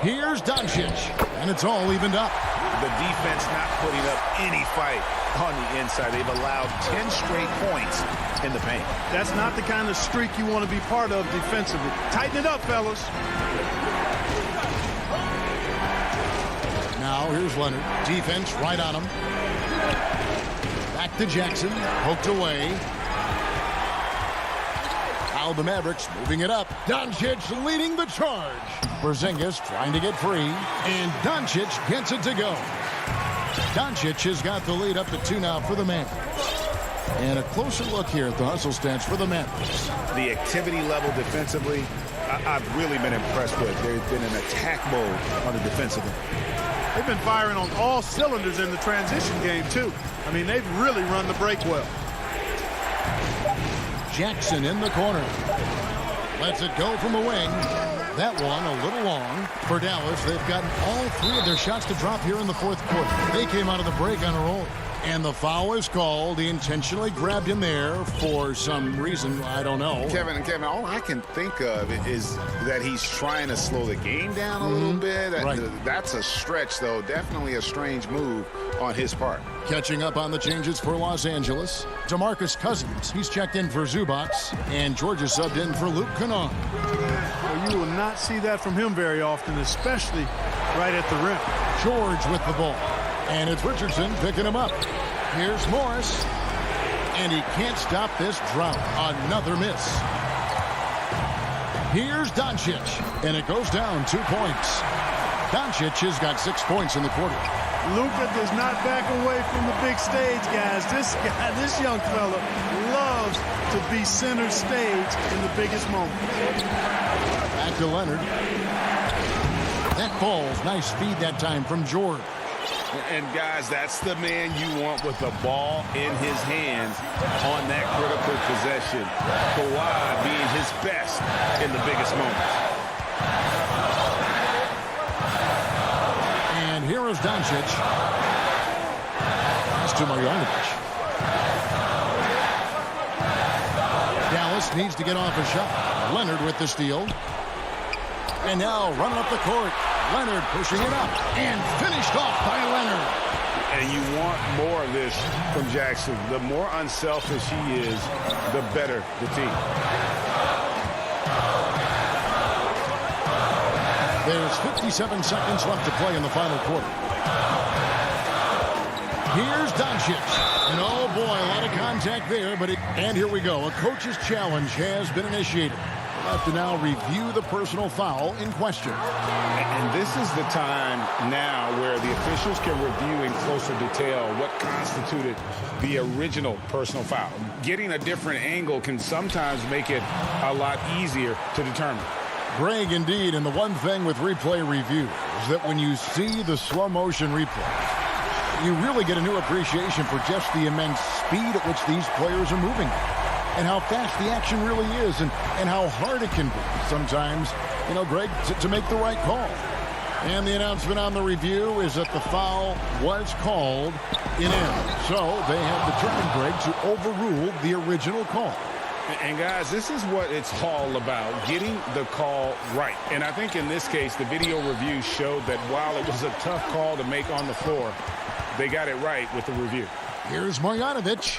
Here's Doncic. And it's all evened up. The defense not putting up any fight on the inside. They've allowed 10 straight points in the paint. That's not the kind of streak you want to be part of defensively. Tighten it up, fellas. Now here's Leonard. Defense right on him. Back to Jackson. Poked away. Now the Mavericks moving it up. Doncic leading the charge. Porzingis trying to get free. And Doncic gets it to go. Doncic has got the lead up to 2 now for the Mavericks. And a closer look here at the hustle stats for the Mavericks. The activity level defensively, I've really been impressed with. They've been in attack mode on the defensive end. They've been firing on all cylinders in the transition game, too. I mean, they've really run the break well. Jackson in the corner. Lets it go from the wing. That one a little long for Dallas. They've gotten all 3 of their shots to drop here in the fourth quarter. They came out of the break on a roll. And the foul is called. He intentionally grabbed him there for some reason. I don't know. Kevin, all I can think of is that he's trying to slow the game down a little bit. Right. That's a stretch, though. Definitely a strange move on his part. Catching up on the changes for Los Angeles. DeMarcus Cousins. He's checked in for Zubac. And George is subbed in for Luke Kennard. Well, you will not see that from him very often, especially right at the rim. George with the ball. And it's Richardson picking him up. Here's Morris. And he can't stop this drought. Another miss. Here's Doncic. And it goes down 2 points. Doncic has got 6 points in the quarter. Luka does not back away from the big stage, guys. This young fella loves to be center stage in the biggest moments. Back to Leonard. That falls. Nice feed that time from George. And, guys, that's the man you want with the ball in his hands on that critical possession. Kawhi being his best in the biggest moments. And here is Doncic. Pass to Marjanovic. Dallas needs to get off a shot. Leonard with the steal. And now running up the court. Leonard pushing it up and finished off by Leonard. And you want more of this from Jackson. The more unselfish he is, the better the team. There's 57 seconds left to play in the final quarter. Here's Doncic. And oh boy, a lot of contact there. And here we go. A coach's challenge has been initiated. We'll have to now review the personal foul in question. And this is the time now where the officials can review in closer detail what constituted the original personal foul. Getting a different angle can sometimes make it a lot easier to determine. Greg, indeed, and the one thing with replay review is that when you see the slow motion replay, you really get a new appreciation for just the immense speed at which these players are moving. And how fast the action really is, and how hard it can be sometimes, Greg, to make the right call. And the announcement on the review is that the foul was called in end. So they have determined, Greg, to overrule the original call. And guys, this is what it's all about, getting the call right. And I think in this case, the video review showed that while it was a tough call to make on the floor, they got it right with the review. Here's Marjanovic,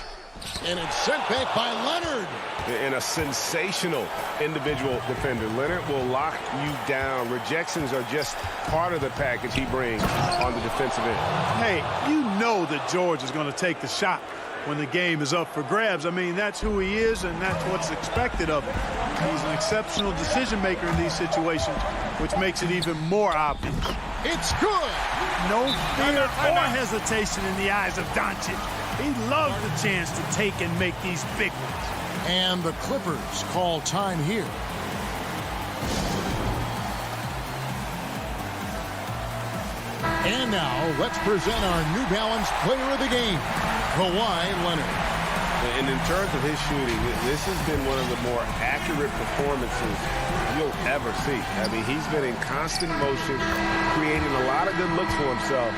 and it's sent back by Leonard. And a sensational individual defender. Leonard will lock you down. Rejections are just part of the package he brings on the defensive end. Hey, you know that George is going to take the shot when the game is up for grabs. I mean, that's who he is, and that's what's expected of him. He's an exceptional decision maker in these situations, which makes it even more obvious. It's good. No fear or hesitation in the eyes of Doncic. He loves the chance to take and make these big ones. And the Clippers call time here. And now, let's present our New Balance player of the game, Kawhi Leonard. And in terms of his shooting, this has been one of the more accurate performances you'll ever see. I mean, he's been in constant motion, creating a lot of good looks for himself.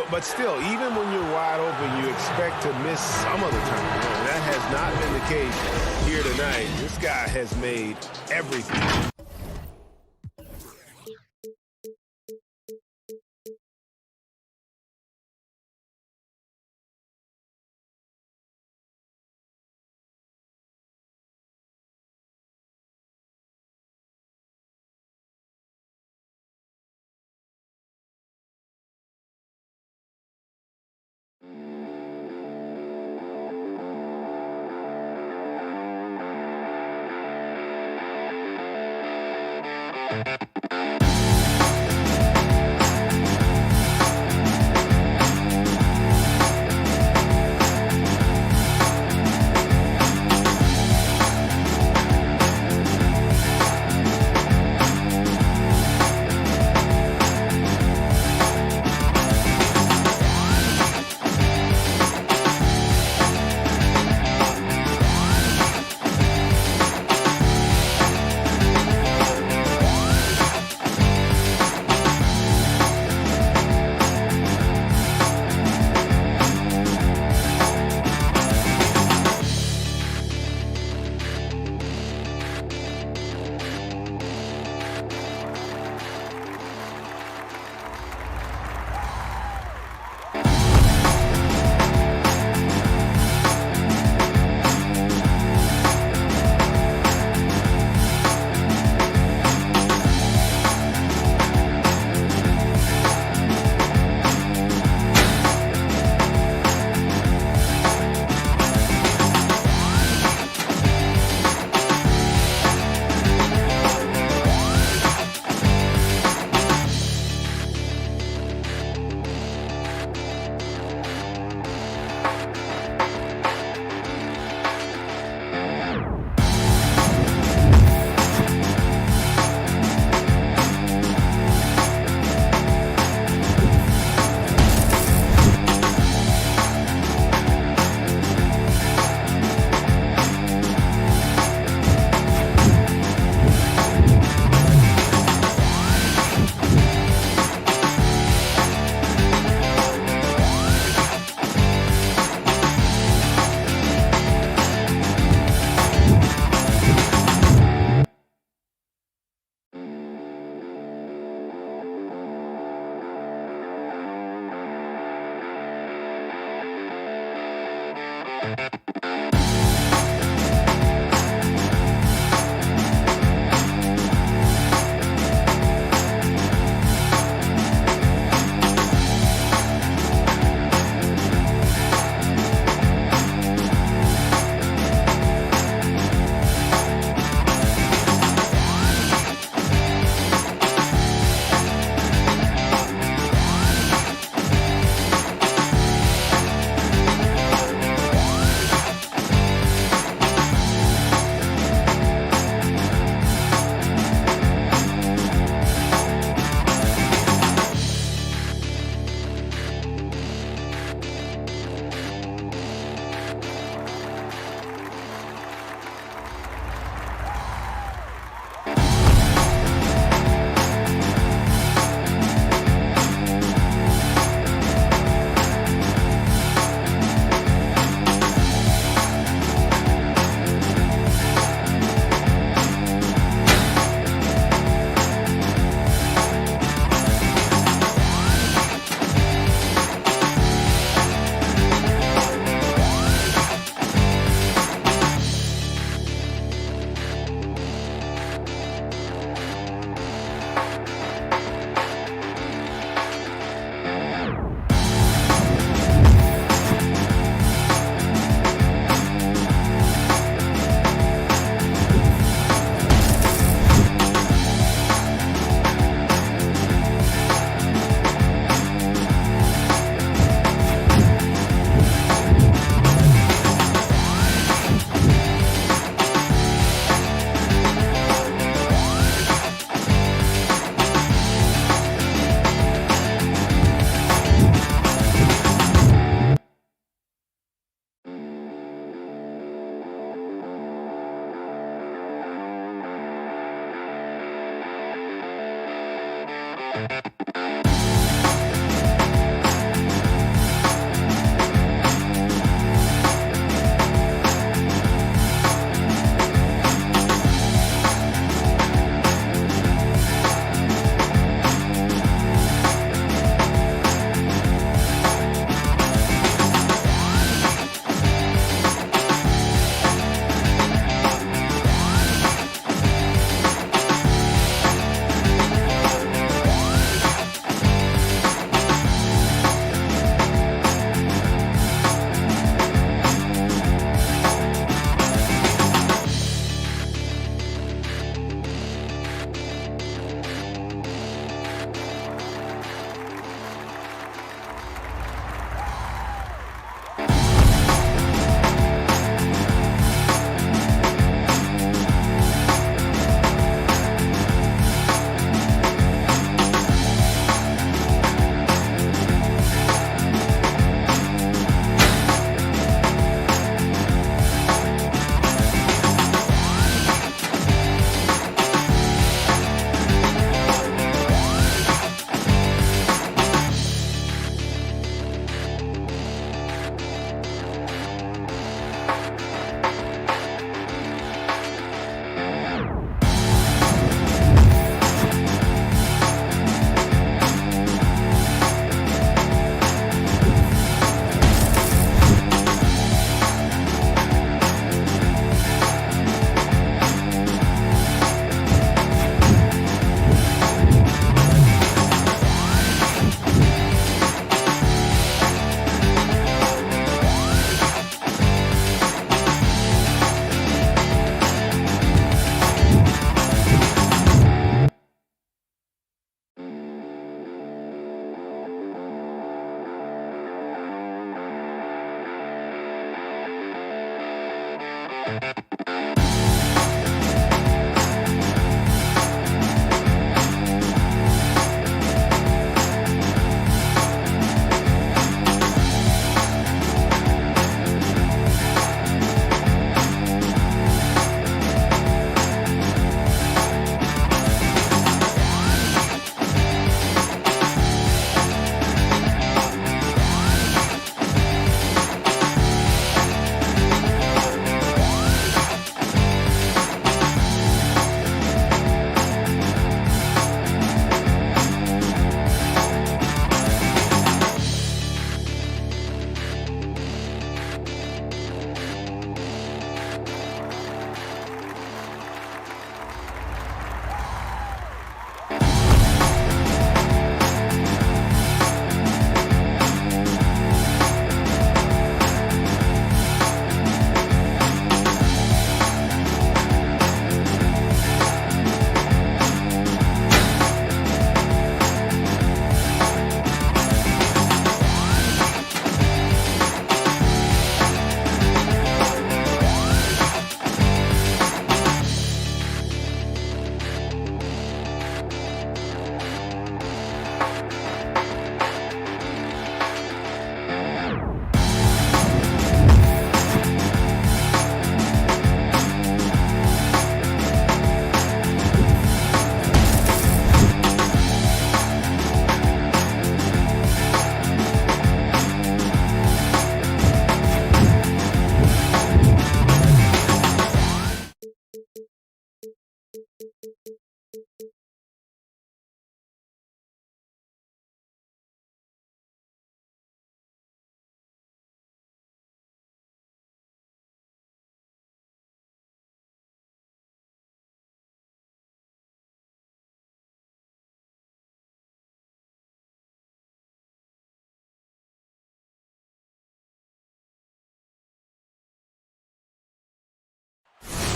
But still, even when you're wide open, you expect to miss some of the time. And that has not been the case here tonight. This guy has made everything.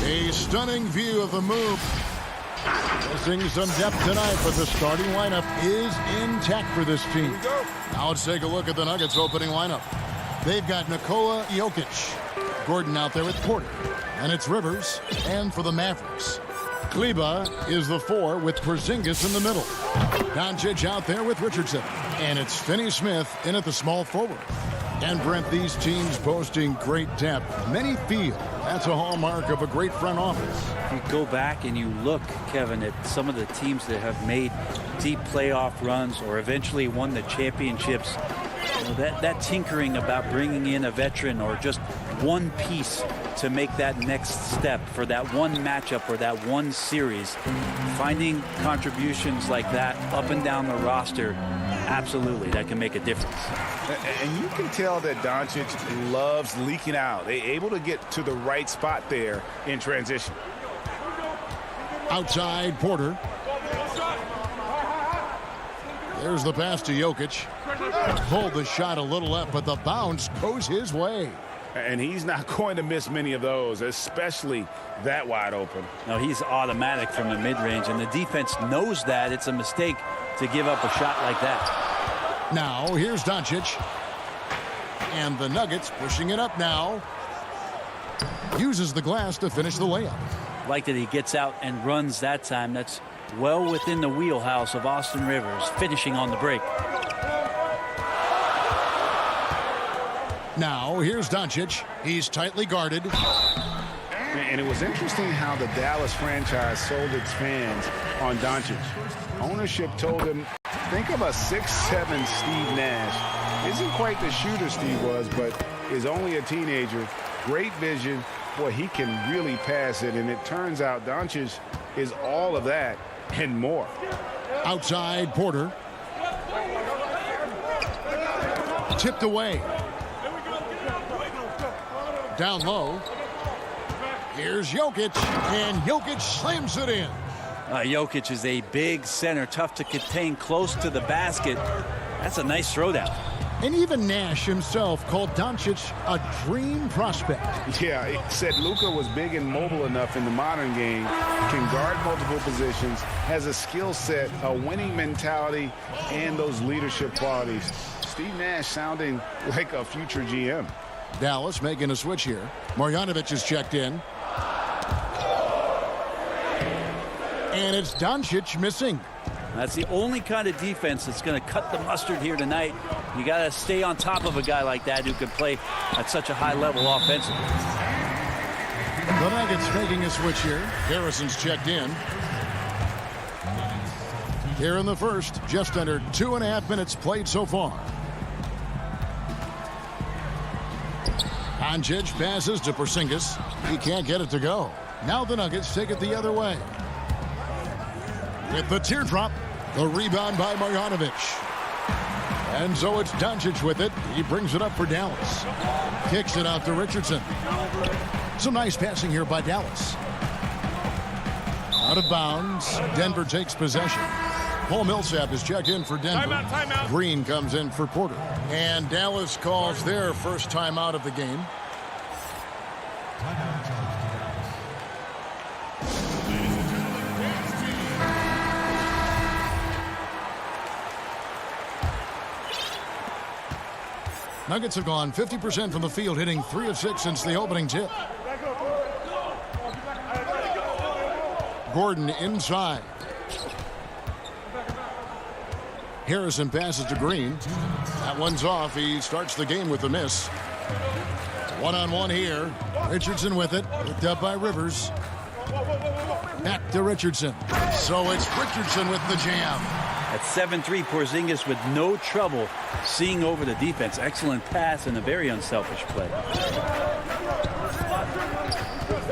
A stunning view of the move. Missing some depth tonight, but the starting lineup is intact for this team. Now let's take a look at the Nuggets opening lineup. They've got Nikola Jokic. Gordon out there with Porter. And it's Rivers. And for the Mavericks, Kleba is the 4 with Porzingis in the middle. Doncic out there with Richardson. And it's Finney-Smith in at the small forward. And Brent, these teams boasting great depth. Many feel That's a hallmark of a great front office. If you go back and you look, Kevin, at some of the teams that have made deep playoff runs or eventually won the championships, you know, that tinkering about bringing in a veteran or just one piece to make that next step for that one matchup or that one series, finding contributions like that up and down the roster, absolutely, that can make a difference. And you can tell that Doncic loves leaking out. They're able to get to the right spot there in transition. Outside Porter. There's the pass to Jokic. Pulled the shot a little left, but the bounce goes his way. And he's not going to miss many of those, especially that wide open. No, he's automatic from the mid-range, and the defense knows that it's a mistake to give up a shot like that. Now, here's Doncic. And the Nuggets pushing it up now. Uses the glass to finish the layup. Like that he gets out and runs that time. That's well within the wheelhouse of Austin Rivers, finishing on the break. Now, here's Doncic. He's tightly guarded. And it was interesting how the Dallas franchise sold its fans on Doncic. Ownership told him, think of a 6'7" Steve Nash. Isn't quite the shooter Steve was, but is only a teenager. Great vision. Boy, he can really pass it. And it turns out Doncic is all of that and more. Outside Porter. Tipped away. Down low. Here's Jokic, and Jokic slams it in. Jokic is a big center, tough to contain close to the basket. That's a nice throwdown. And even Nash himself called Doncic a dream prospect. Yeah, he said Luka was big and mobile enough in the modern game, can guard multiple positions, has a skill set, a winning mentality, and those leadership qualities. Steve Nash sounding like a future GM. Dallas making a switch here. Marjanovic is checked in. And it's Doncic missing. That's the only kind of defense that's going to cut the mustard here tonight. You got to stay on top of a guy like that who can play at such a high level offensively. The Nuggets making a switch here. Harrison's checked in. Here in the first, just under 2.5 minutes played so far. Doncic passes to Porzingis. He can't get it to go. Now the Nuggets take it the other way. With the teardrop, the rebound by Marjanovic. And so it's Doncic with it. He brings it up for Dallas. Kicks it out to Richardson. Some nice passing here by Dallas. Out of bounds. Denver takes possession. Paul Millsap is checked in for Denver. Timeout. Green comes in for Porter. And Dallas calls their first timeout of the game. Nuggets have gone 50% from the field, hitting 3 of 6 since the opening tip. Gordon inside. Harrison passes to Green. That one's off. He starts the game with a miss. One-on-one here. Richardson with it. Picked up by Rivers. Back to Richardson. So it's Richardson with the jam. At 7-3, Porzingis with no trouble seeing over the defense. Excellent pass and a very unselfish play.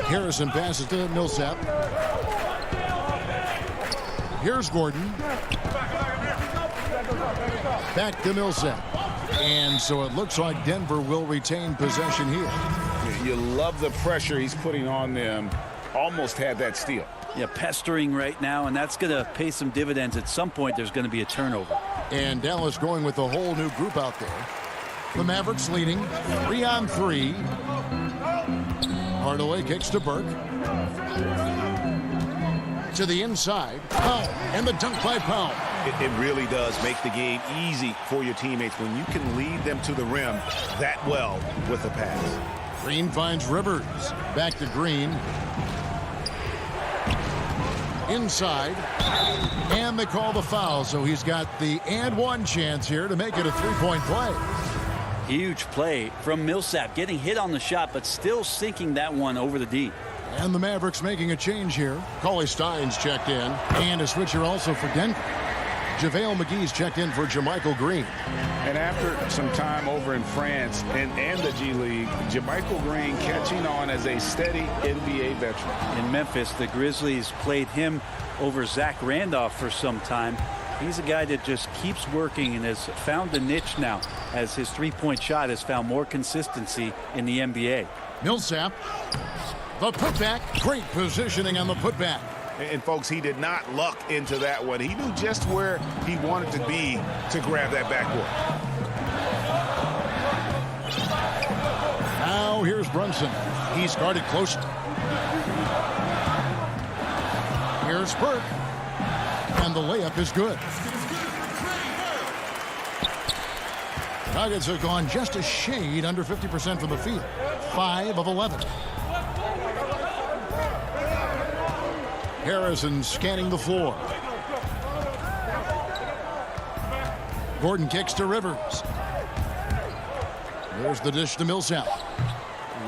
Harrison passes to Millsap. Here's Gordon. Back to Millsap. And so it looks like Denver will retain possession here. You love the pressure he's putting on them. Almost had that steal. Yeah, pestering right now, and that's going to pay some dividends. At some point, there's going to be a turnover. And Dallas going with a whole new group out there. The Mavericks leading 3-on-3. Hardaway kicks to Burke. To the inside. Powell, and the dunk by Powell. It really does make the game easy for your teammates when you can lead them to the rim that well with a pass. Green finds Rivers. Back to Green. Inside. And they call the foul, so he's got the and one chance here to make it a three-point play. Huge play from Millsap, getting hit on the shot, but still sinking that one over the D. And the Mavericks making a change here. Cauley Stein's checked in. And a switcher also for Denver. JaVale McGee's checked in for JaMychal Green. And after some time over in France and the G League, JaMychal Green catching on as a steady NBA veteran. In Memphis, the Grizzlies played him over Zach Randolph for some time. He's a guy that just keeps working and has found a niche now as his three-point shot has found more consistency in the NBA. Millsap, the putback, great positioning on the putback. And folks, he did not luck into that one. He knew just where he wanted to be to grab that backboard. Now here's Brunson. He's guarded close. Here's Burke. And the layup is good. Nuggets have gone just a shade under 50% from the field. 5 of 11. Harrison scanning the floor. Gordon kicks to Rivers. There's the dish to Millsap.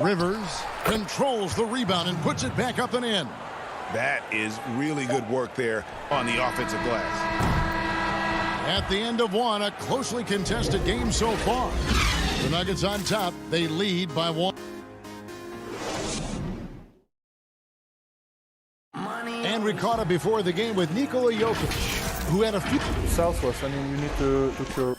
Rivers controls the rebound and puts it back up and in. That is really good work there on the offensive glass. At the end of one, a closely contested game so far. The Nuggets on top. They lead by 1. And we caught up before the game with Nikola Jokic, who had a few. Southwest, I mean, you need to cure.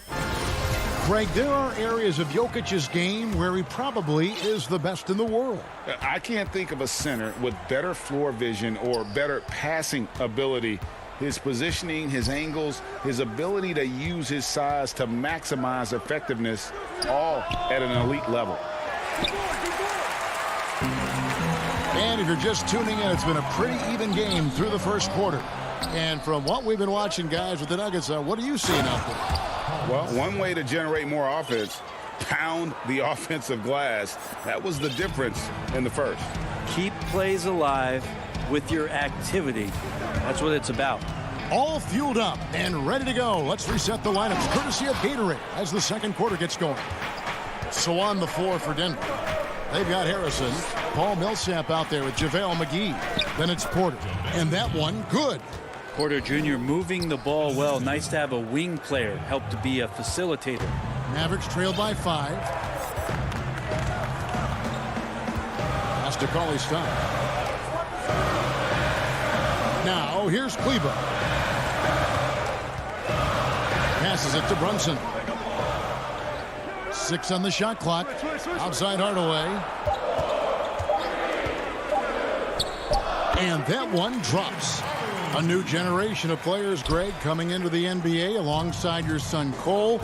Greg, there are areas of Jokic's game where he probably is the best in the world. I can't think of a center with better floor vision or better passing ability. His positioning, his angles, his ability to use his size to maximize effectiveness, all at an elite level. And if you're just tuning in, it's been a pretty even game through the first quarter. And from what we've been watching, guys, with the Nuggets, what are you seeing out there? Well, one way to generate more offense, pound the offensive glass. That was the difference in the first. Keep plays alive with your activity. That's what it's about. All fueled up and ready to go. Let's reset the lineups, courtesy of Gatorade, as the second quarter gets going. So on the floor for Denver, they've got Harrison, Paul Millsap out there with JaVale McGee. Then it's Porter, and that one good. Porter Jr. moving the ball well. Nice to have a wing player help to be a facilitator. Mavericks trailed by 5. Pass to Cauley Stein. Now here's Kleba. Passes it to Brunson. 6 on the shot clock. Outside Hardaway. And that one drops. A new generation of players, Greg, coming into the NBA alongside your son Cole.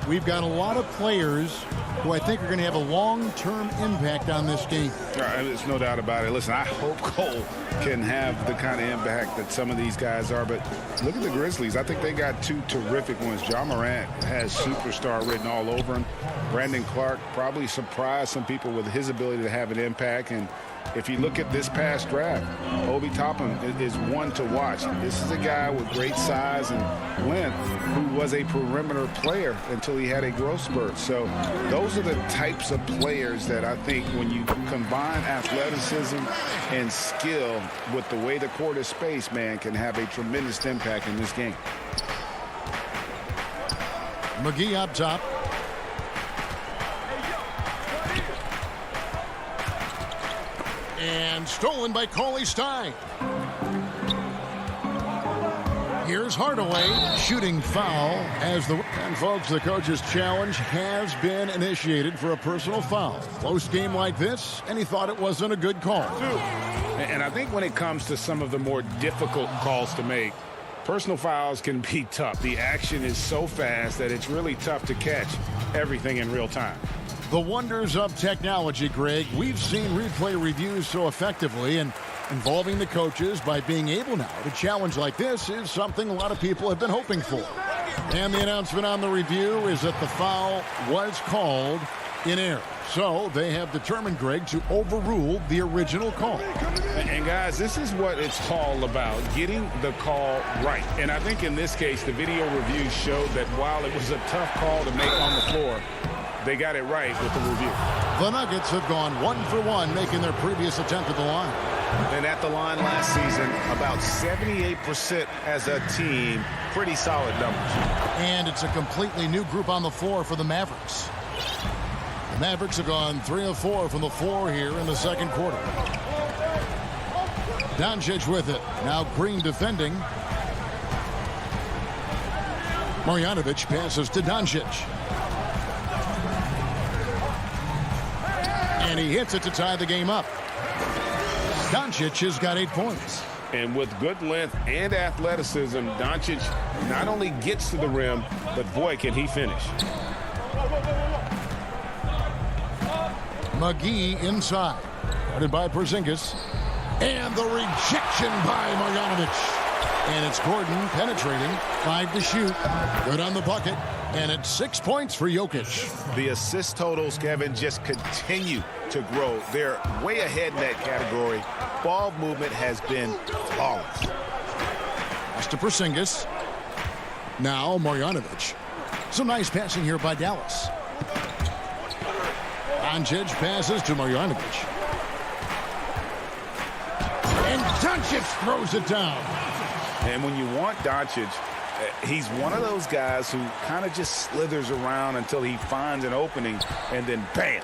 We've got a lot of players who I think are going to have a long-term impact on this game. There's no doubt about it. Listen, I hope Cole can have the kind of impact that some of these guys are. But look at the Grizzlies. I think they got 2 terrific ones. Ja Morant has superstar written all over him. Brandon Clark probably surprised some people with his ability to have an impact. And if you look at this past draft, Obi Toppin is one to watch. This is a guy with great size and length who was a perimeter player until he had a growth spurt. So those are the types of players that I think when you combine athleticism and skill with the way the court is spaced, man, can have a tremendous impact in this game. McGee up top. And stolen by Cauley Stein. Here's Hardaway shooting foul as the... And folks, the coach's challenge has been initiated for a personal foul. Close game like this, and he thought it wasn't a good call. And I think when it comes to some of the more difficult calls to make, personal fouls can be tough. The action is so fast that it's really tough to catch everything in real time. The wonders of technology, Greg. We've seen replay reviews so effectively, and involving the coaches by being able now to challenge like this is something a lot of people have been hoping for. And the announcement on the review is that the foul was called in error. So they have determined, Greg, to overrule the original call. And guys, this is what it's all about, getting the call right. And I think in this case, the video review showed that while it was a tough call to make on the floor, They got it right with the review. The Nuggets have gone 1 for 1, making their previous attempt at the line. And at the line last season, about 78% as a team. Pretty solid numbers. And it's a completely new group on the floor for the Mavericks. The Mavericks have gone 3 of 4 from the floor here in the second quarter. Doncic with it. Now Green defending. Marjanovic passes to Doncic. And he hits it to tie the game up. Doncic has got 8 points. And with good length and athleticism, Doncic not only gets to the rim, but boy, can he finish. McGee inside. Guarded by Porzingis. And the rejection by Marjanovic. And it's Gordon penetrating. 5 to shoot. Good on the bucket. And it's 6 points for Jokic. The assist totals, Kevin, just continue to grow. They're way ahead in that category. Ball movement has been flawless. Pass to Porzingis. Now Marjanovic. Some nice passing here by Dallas. Doncic passes to Marjanovic. And Doncic throws it down. And when you want Doncic, he's one of those guys who kind of just slithers around until he finds an opening, and then bam.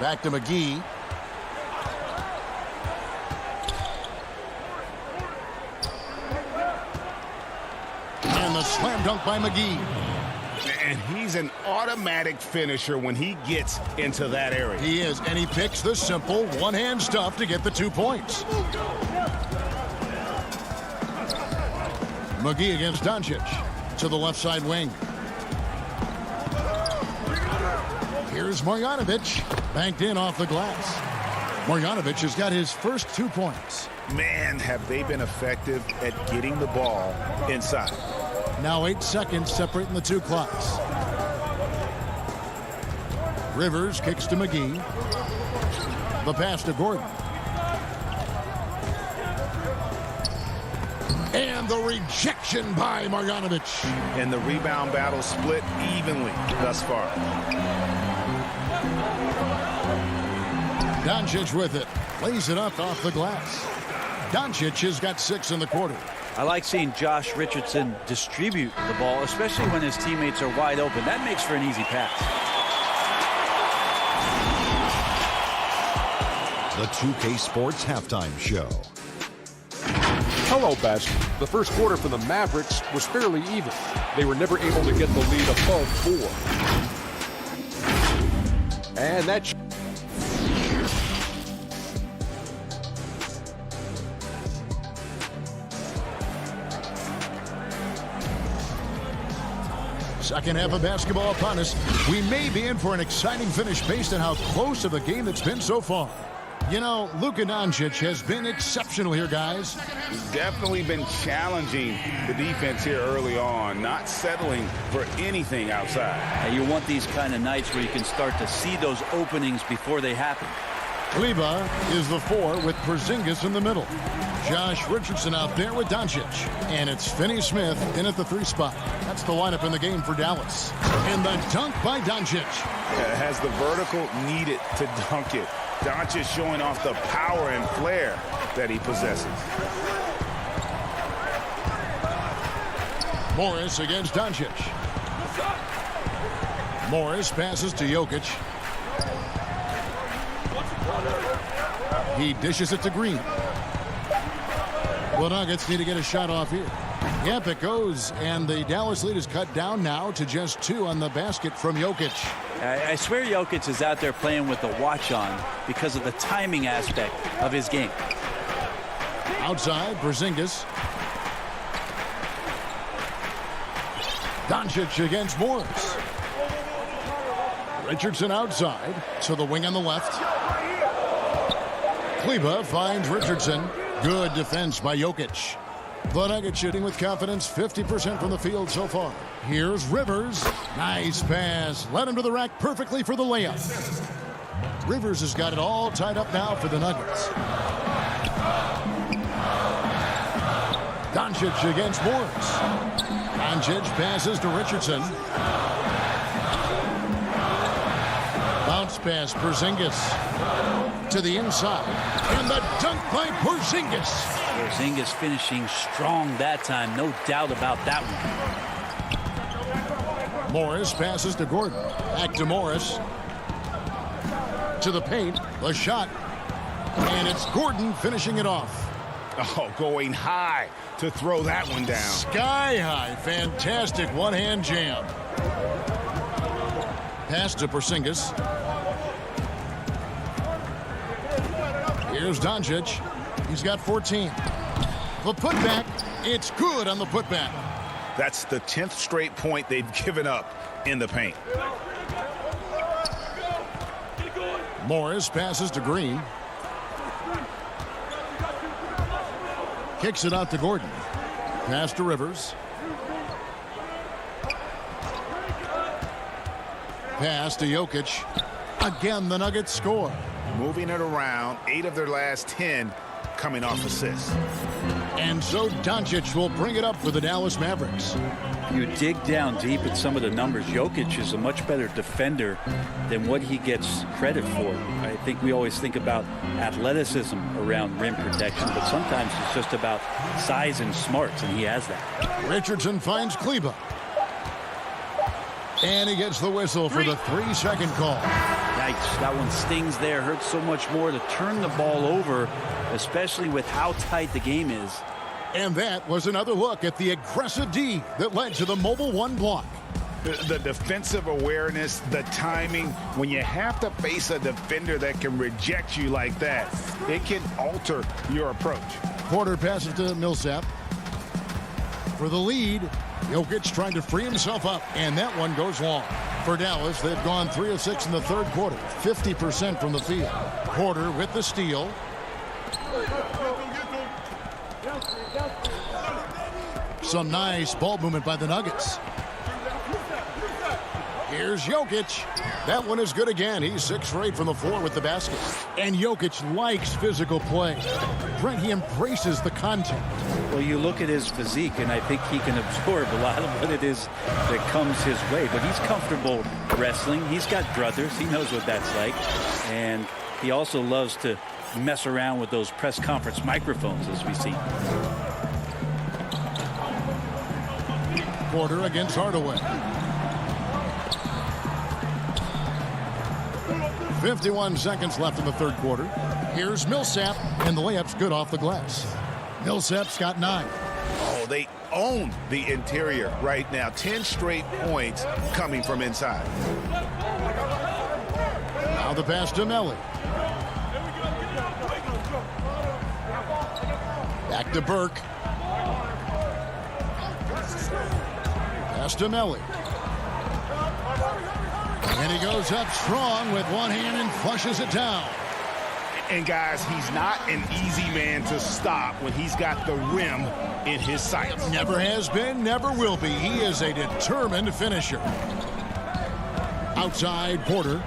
Back to McGee. And the slam dunk by McGee. And he's an automatic finisher when he gets into that area. He is, and he picks the simple one-hand stuff to get the 2 points. McGee against Doncic to the left side wing. Here's Marjanovic, banked in off the glass. Marjanovic has got his first 2 points. Man, have they been effective at getting the ball inside. Now 8 seconds separating the 2 clocks. Rivers kicks to McGee. The pass to Gordon. And the rejection by Marjanovic. And the rebound battle split evenly thus far. Doncic with it. Lays it up off the glass. Doncic has got 6 in the quarter. I like seeing Josh Richardson distribute the ball, especially when his teammates are wide open. That makes for an easy pass. The 2K Sports Halftime Show. Hello, Best. The first quarter for the Mavericks was fairly even. They were never able to get the lead above 4. And that... Second half of basketball upon us. We may be in for an exciting finish based on how close of a game it's been so far. You know, Luka Doncic has been exceptional here, guys. He's definitely been challenging the defense here early on, not settling for anything outside. And you want these kind of nights where you can start to see those openings before they happen. Kleba is the 4 with Porzingis in the middle. Josh Richardson out there with Doncic. And it's Finney Smith in at the 3 spot. That's the lineup in the game for Dallas. And the dunk by Doncic. Has the vertical needed to dunk it. Doncic showing off the power and flair that he possesses. Morris against Doncic. Morris passes to Jokic. He dishes it to Green. The Nuggets need to get a shot off here. Yep, it goes, and the Dallas lead is cut down now to just 2 on the basket from Jokic. I swear Jokic is out there playing with the watch on because of the timing aspect of his game. Outside, Porzingis. Doncic against Morris. Richardson outside, to the wing on the left. Kleba finds Richardson. Good defense by Jokic. The Nuggets shooting with confidence, 50% from the field so far. Here's Rivers. Nice pass. Led him to the rack perfectly for the layup. Rivers has got it all tied up now for the Nuggets. Doncic against Morris. Doncic passes to Richardson. Bounce pass, Porzingis to the inside. And the dunk by Porzingis. Porzingis finishing strong that time. No doubt about that one. Morris passes to Gordon. Back to Morris. To the paint. The shot. And it's Gordon finishing it off. Oh, going high to throw that one down. Sky high. Fantastic one-hand jam. Pass to Porzingis. Here's Doncic. He's got 14. The putback. It's good on the putback. That's the 10th straight point they've given up in the paint. Morris passes to Green. Kicks it out to Gordon. Pass to Rivers. Pass to Jokic. Again, the Nuggets score. Moving it around, 8 of their last 10 coming off assists. And so Doncic will bring it up for the Dallas Mavericks. You dig down deep in some of the numbers. Jokic is a much better defender than what he gets credit for. I think we always think about athleticism around rim protection, but sometimes it's just about size and smarts, and he has that. Richardson finds Kleba. And he gets the whistle for the 3-second call. Yikes, that one stings there. Hurts so much more to turn the ball over, especially with how tight the game is. And that was another look at the aggressive D that led to the Mobile One block. The defensive awareness, the timing, when you have to face a defender that can reject you like that, it can alter your approach. Porter passes to Millsap. For the lead, Jokic trying to free himself up, and that one goes long. For Dallas, they've gone 3 of 6 in the third quarter, 50% from the field. Porter with the steal. Some nice ball movement by the Nuggets. Here's Jokic. That one is good again. He's 6 for 8 from the floor with the basket. And Jokic likes physical play. Brent, he embraces the contact. Well, you look at his physique, and I think he can absorb a lot of what it is that comes his way. But he's comfortable wrestling. He's got brothers. He knows what that's like. And he also loves to mess around with those press conference microphones, as we see. Porter against Hardaway. 51 seconds left in the third quarter. Here's Millsap, and the layup's good off the glass. Millsap's got 9. Oh, they own the interior right now. 10 straight points coming from inside. Now the pass to Melly. Back to Burke. Pass to Melly. And he goes up strong with one hand and flushes it down. And guys, he's not an easy man to stop when he's got the rim in his sights. Never has been, never will be. He is a determined finisher. Outside, Porter.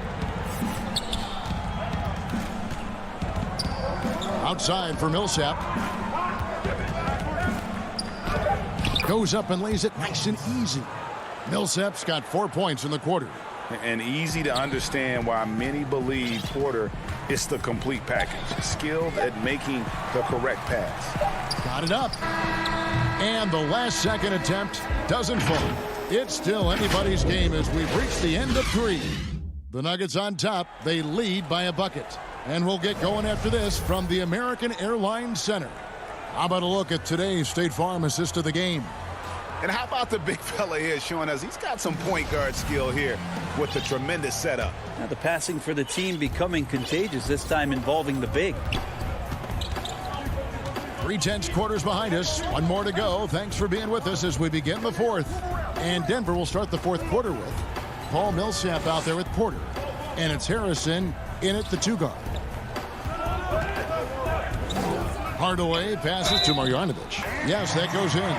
Outside for Millsap. Goes up and lays it nice and easy. Millsap's got 4 points in the quarter. And easy to understand why many believe Porter is the complete package. Skilled at making the correct pass. Got it up. And the last second attempt doesn't fall. It's still anybody's game as we've reached the end of 3. The Nuggets on top. They lead by a bucket. And we'll get going after this from the American Airlines Center. How about a look at today's State Farm assist of the game? And how about the big fella here showing us he's got some point guard skill here with the tremendous setup. Now the passing for the team becoming contagious, this time involving the big. 3/10 quarters behind us. One more to go. Thanks for being with us as we begin the fourth. And Denver will start the fourth quarter with Paul Millsap out there with Porter. And it's Harrison in at the 2 guard. Hardaway passes to Marjanovic. Yes, that goes in.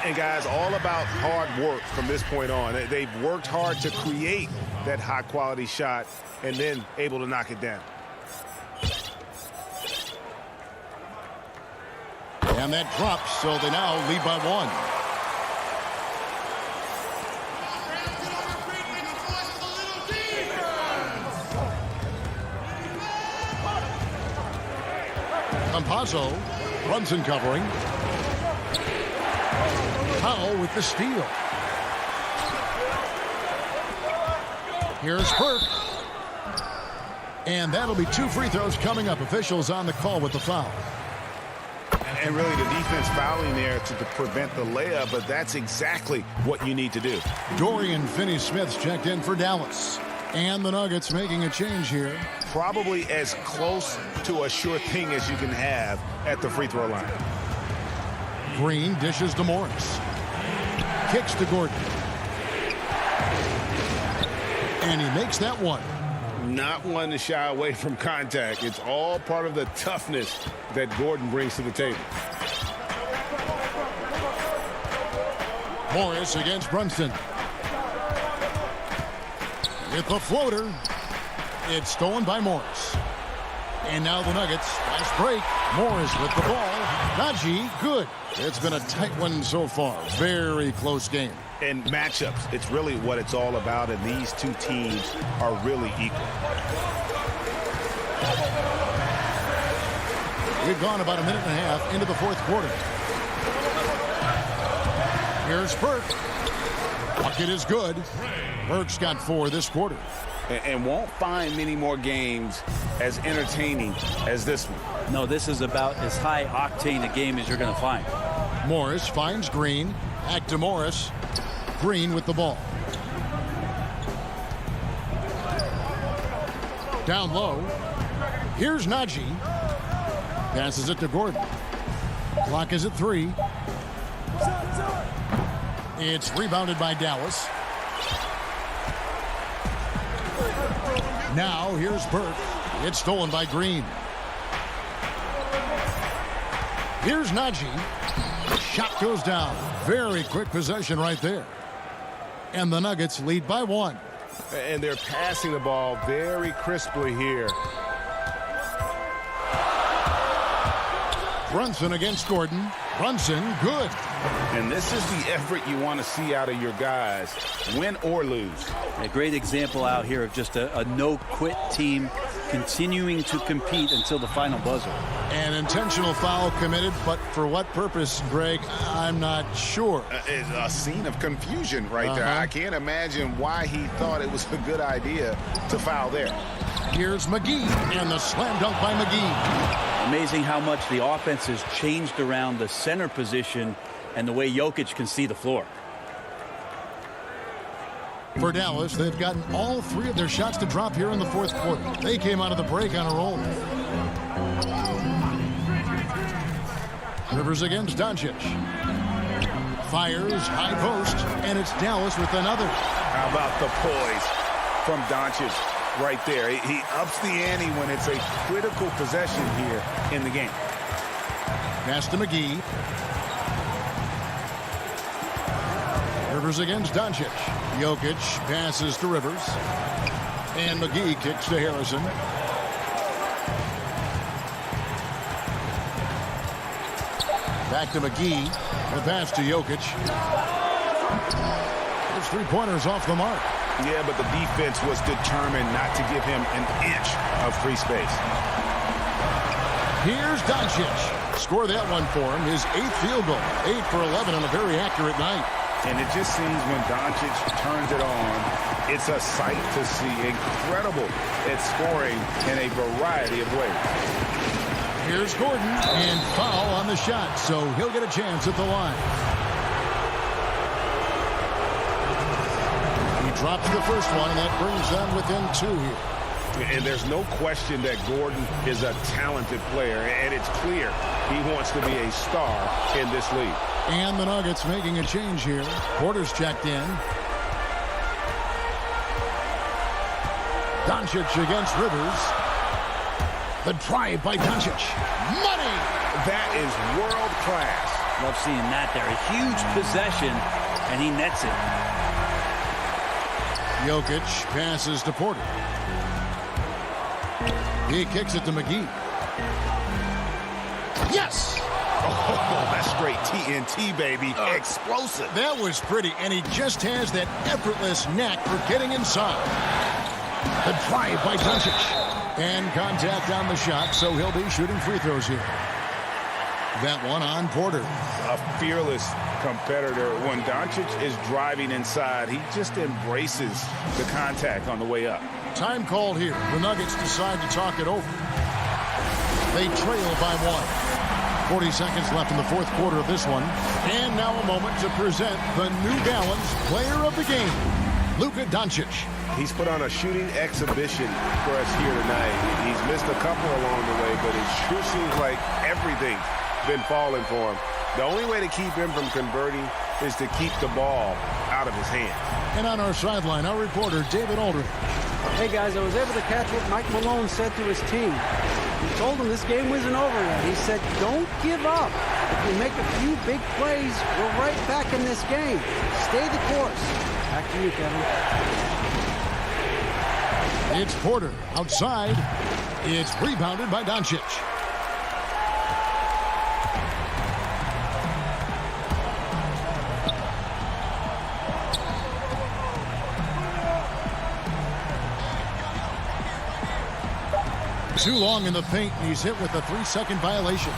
And guys, all about hard work from this point on. They've worked hard to create that high-quality shot and then able to knock it down. And that drops, so they now lead by 1. Campazzo, Brunson covering. Powell with the steal. Here's Burke. And that'll be 2 free throws coming up. Officials on the call with the foul. And really the defense fouling there to prevent the layup, but that's exactly what you need to do. Dorian Finney-Smith's checked in for Dallas. And the Nuggets making a change here. Probably as close to a sure thing as you can have at the free throw line. Green dishes to Morris. Kicks to Gordon. And he makes that one. Not one to shy away from contact. It's all part of the toughness that Gordon brings to the table. Morris against Brunson. With the floater. It's stolen by Morris. And now the Nuggets. Fast break. Morris with the ball. Najee, good. It's been a tight one so far. Very close game. And matchups, it's really what it's all about, and these two teams are really equal. We've gone about a minute and a half into the fourth quarter. Here's Burke. Bucket is good. Burke's got 4 this quarter. And won't find many more games as entertaining as this one. No, this is about as high octane a game as you're going to find. Morris finds Green. Back to Morris. Green with the ball. Down low. Here's Najee. Passes it to Gordon. Clock is at 3. It's rebounded by Dallas. Now here's Burke. It's stolen by Green. Here's Najee. Shot goes down. Very quick possession right there. And the Nuggets lead by 1. And they're passing the ball very crisply here. Brunson against Gordon. Brunson, good. And this is the effort you want to see out of your guys, win or lose. A great example out here of just a no-quit team continuing to compete until the final buzzer. An intentional foul committed, but for what purpose, Greg, I'm not sure. It's a scene of confusion right there. I can't imagine why he thought it was a good idea to foul there. Here's McGee, and the slam dunk by McGee. Amazing how much the offense has changed around the center position and the way Jokic can see the floor. For Dallas, they've gotten all 3 of their shots to drop here in the fourth quarter. They came out of the break on a roll. Rivers against Doncic. Fires, high post, and it's Dallas with another. How about the poise from Doncic right there? He ups the ante when it's a critical possession here in the game. Pass to McGee. Rivers against Doncic. Jokic passes to Rivers. And McGee kicks to Harrison. Back to McGee. The pass to Jokic. Those 3-pointers off the mark. Yeah, but the defense was determined not to give him an inch of free space. Here's Doncic. Score that one for him. His 8th field goal. 8 for 11 on a very accurate night. And it just seems when Doncic turns it on, it's a sight to see. Incredible at scoring in a variety of ways. Here's Gordon, and foul on the shot, so he'll get a chance at the line. He drops the first one, and that brings them within 2 here. And there's no question that Gordon is a talented player, and it's clear he wants to be a star in this league. And the Nuggets making a change here. Porter's checked in. Doncic against Rivers. The drive by Doncic. Money! That is world class. Love seeing that there. A huge possession, and he nets it. Jokic passes to Porter. He kicks it to McGee. Yes! Oh, that's straight TNT, baby. Explosive. That was pretty, and he just has that effortless knack for getting inside. The drive by Doncic. And contact on the shot, so he'll be shooting free throws here. That one on Porter. A fearless competitor. When Doncic is driving inside, he just embraces the contact on the way up. Time called here. The Nuggets decide to talk it over. They trail by 1. 40 seconds left in the fourth quarter of this one. And now a moment to present the New Balance Player of the Game, Luka Doncic. He's put on a shooting exhibition for us here tonight. He's missed a couple along the way, but it sure seems like everything's been falling for him. The only way to keep him from converting is to keep the ball out of his hand. And on our sideline, our reporter, David Aldridge. Hey, guys, I was able to catch what Mike Malone said to his team. He told them this game wasn't over yet. He said, don't give up. If we make a few big plays, we're right back in this game. Stay the course. Back to you, Kevin. It's Porter outside. It's rebounded by Doncic. Too long in the paint, and he's hit with a 3-second violation.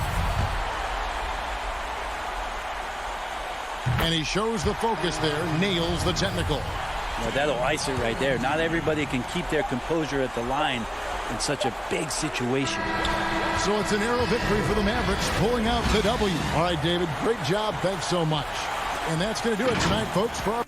And he shows the focus there, nails the technical. Well, that'll ice it right there. Not everybody can keep their composure at the line in such a big situation. So it's an arrow victory for the Mavericks, pulling out the W. All right, David, great job. Thanks so much. And that's going to do it tonight, folks, for our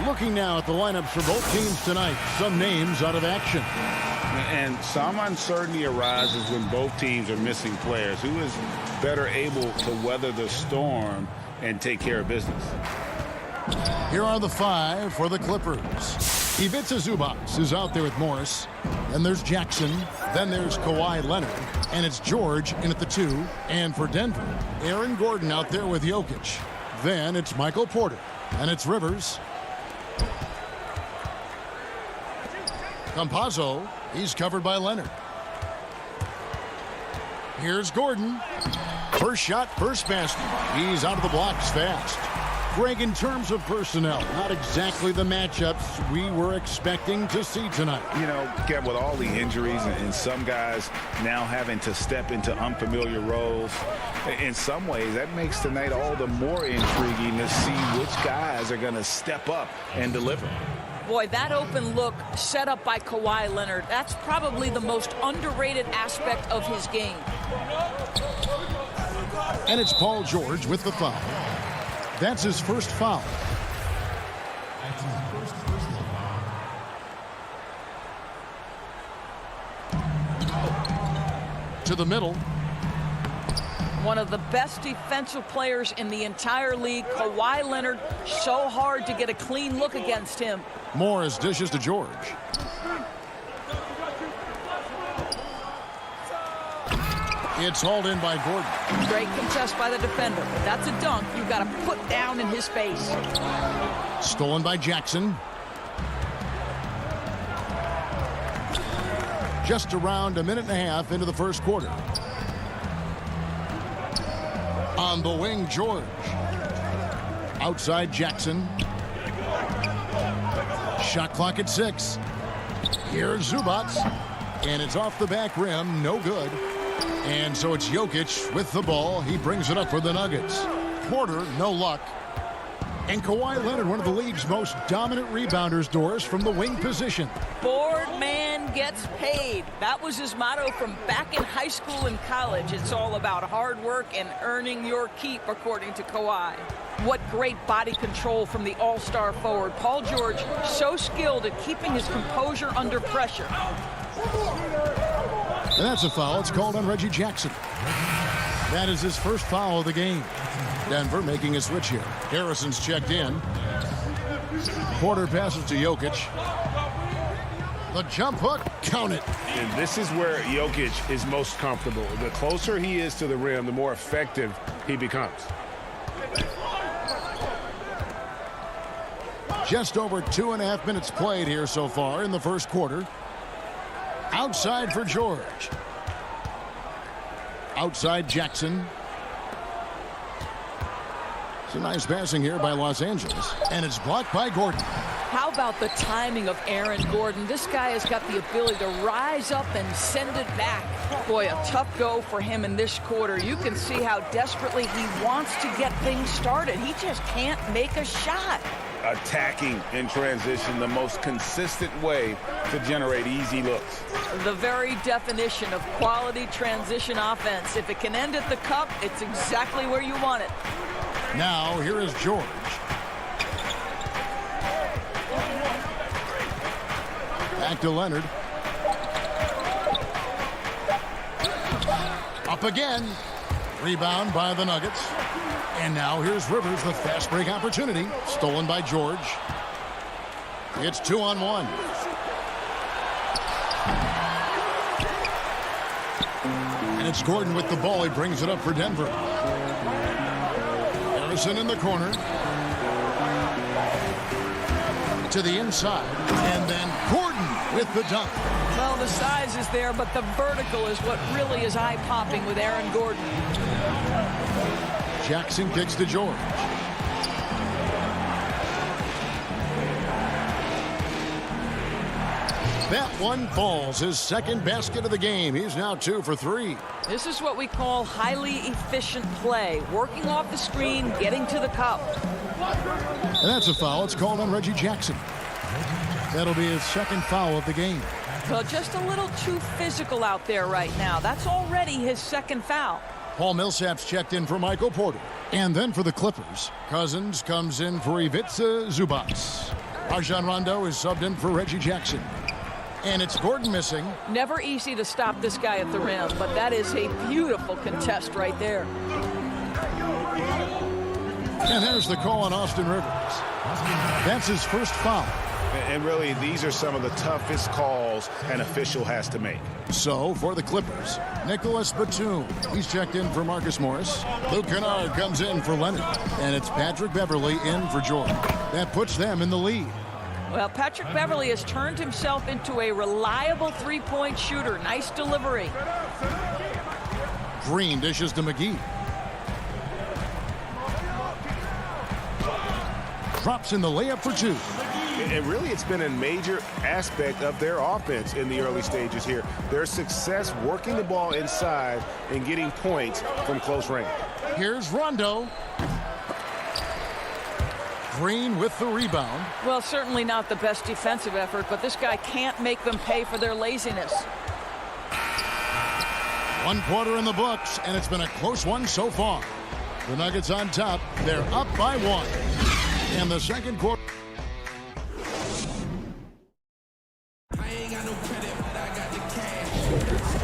Looking now at the lineups for both teams tonight. Some names out of action. And some uncertainty arises when both teams are missing players. Who is better able to weather the storm and take care of business? Here are the 5 for the Clippers. Ivica Zubac is out there with Morris. Then there's Jackson. Then there's Kawhi Leonard. And it's George in at the 2. And for Denver, Aaron Gordon out there with Jokic. Then it's Michael Porter. And it's Rivers. Campazzo, he's covered by Leonard. Here's Gordon. First shot, first basket. He's out of the blocks fast. Greg, in terms of personnel, not exactly the matchups we were expecting to see tonight. You know, Kev, with all the injuries and some guys now having to step into unfamiliar roles, in some ways that makes tonight all the more intriguing to see which guys are going to step up and deliver. Boy, that open look set up by Kawhi Leonard, that's probably the most underrated aspect of his game. And it's Paul George with the foul. That's his first foul. To the middle. One of the best defensive players in the entire league, Kawhi Leonard, so hard to get a clean look against him. Morris dishes to George. It's hauled in by Gordon. Great contest by the defender. That's a dunk you've got to put down in his face. Stolen by Jackson. Just around a minute and a half into the first quarter. On the wing, George. Outside Jackson. Shot clock at 6. Here's Zubac. And it's off the back rim. No good. And so it's Jokic with the ball. He brings it up for the Nuggets. Porter, no luck. And Kawhi Leonard, one of the league's most dominant rebounders, Doris, from the wing position. Board man gets paid. That was his motto from back in high school and college. It's all about hard work and earning your keep, according to Kawhi. What great body control from the all-star forward. Paul George, so skilled at keeping his composure under pressure. And that's a foul. It's called on Reggie Jackson. That is his first foul of the game. Denver making a switch here. Harrison's checked in. Porter passes to Jokic. The jump hook, count it. And this is where Jokic is most comfortable. The closer he is to the rim, the more effective he becomes. Just over 2.5 minutes played here so far in the first quarter. Outside for George. Outside Jackson. It's a nice passing here by Los Angeles. And it's blocked by Gordon. How about the timing of Aaron Gordon? This guy has got the ability to rise up and send it back. Boy, a tough go for him in this quarter. You can see how desperately he wants to get things started. He just can't make a shot. Attacking in transition, the most consistent way to generate easy looks. The very definition of quality transition offense. If it can end at the cup, it's exactly where you want it. Now, here is George. Back to Leonard. Up again. Rebound by the Nuggets. And now here's Rivers, the fast break opportunity. Stolen by George. It's 2-on-1. And it's Gordon with the ball. He brings it up for Denver. Harrison in the corner. To the inside. And then Gordon with the dunk. Well, the size is there, but the vertical is what really is eye-popping with Aaron Gordon. Jackson kicks to George. That one falls. His second basket of the game. He's now 2 for 3. This is what we call highly efficient play. Working off the screen, getting to the cup. And that's a foul. It's called on Reggie Jackson. That'll be his second foul of the game. Well, just a little too physical out there right now. That's already his second foul. Paul Millsap's checked in for Michael Porter. And then for the Clippers, Cousins comes in for Ivica Zubac. Rajon Rondo is subbed in for Reggie Jackson. And it's Gordon missing. Never easy to stop this guy at the rim, but that is a beautiful contest right there. And there's the call on Austin Rivers. That's his first foul. And really, these are some of the toughest calls an official has to make. So, for the Clippers, Nicholas Batum. He's checked in for Marcus Morris. Luke Kennard comes in for Leonard. And it's Patrick Beverley in for Jordan. That puts them in the lead. Well, Patrick Beverley has turned himself into a reliable three-point shooter. Nice delivery. Green dishes to McGee. Drops in the layup for two. And really, it's been a major aspect of their offense in the early stages here. Their success working the ball inside and getting points from close range. Here's Rondo. Green with the rebound. Well, certainly not the best defensive effort, but this guy can't make them pay for their laziness. 1 quarter in the books, and it's been a close one so far. The Nuggets on top. They're up by 1. And the second quarter.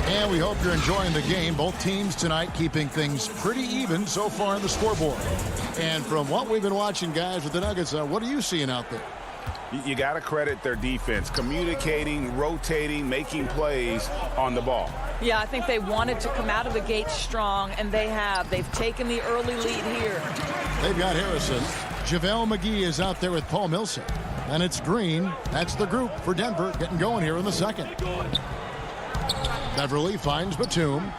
And we hope you're enjoying the game. Both teams tonight keeping things pretty even so far on the scoreboard. And from what we've been watching, guys, with the Nuggets, what are you seeing out there? You got to credit their defense, communicating, rotating, making plays on the ball. Yeah, I think they wanted to come out of the gate strong, and they have. They've taken the early lead here. They've got Harrison. JaVale McGee is out there with Paul Millsap. And it's Green. That's the group for Denver getting going here in the second. Beverly finds Batum.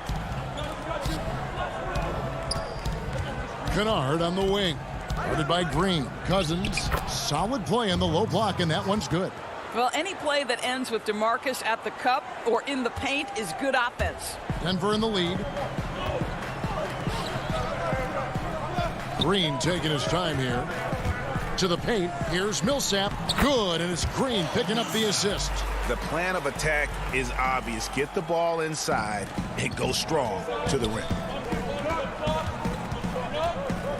Kennard on the wing. Guarded by Green. Cousins. Solid play in the low block, and that one's good. Well, any play that ends with DeMarcus at the cup or in the paint is good offense. Denver in the lead. Green taking his time here. To the paint. Here's Millsap. Good, and it's Green picking up the assist. The plan of attack is obvious. Get the ball inside and go strong to the rim.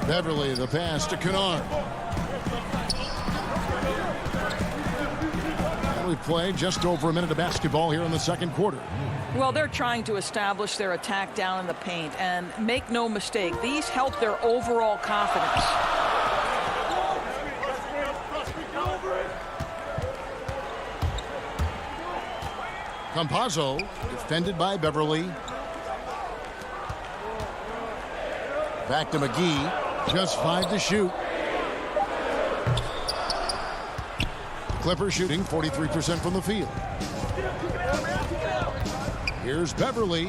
Beverly, the pass to Kennard. We've played just over a minute of basketball here in the second quarter. Well, they're trying to establish their attack down in the paint, and make no mistake, these help their overall confidence. Campazzo, defended by Beverly. Back to McGee. Just 5 to shoot. Clippers shooting 43% from the field. Here's Beverly.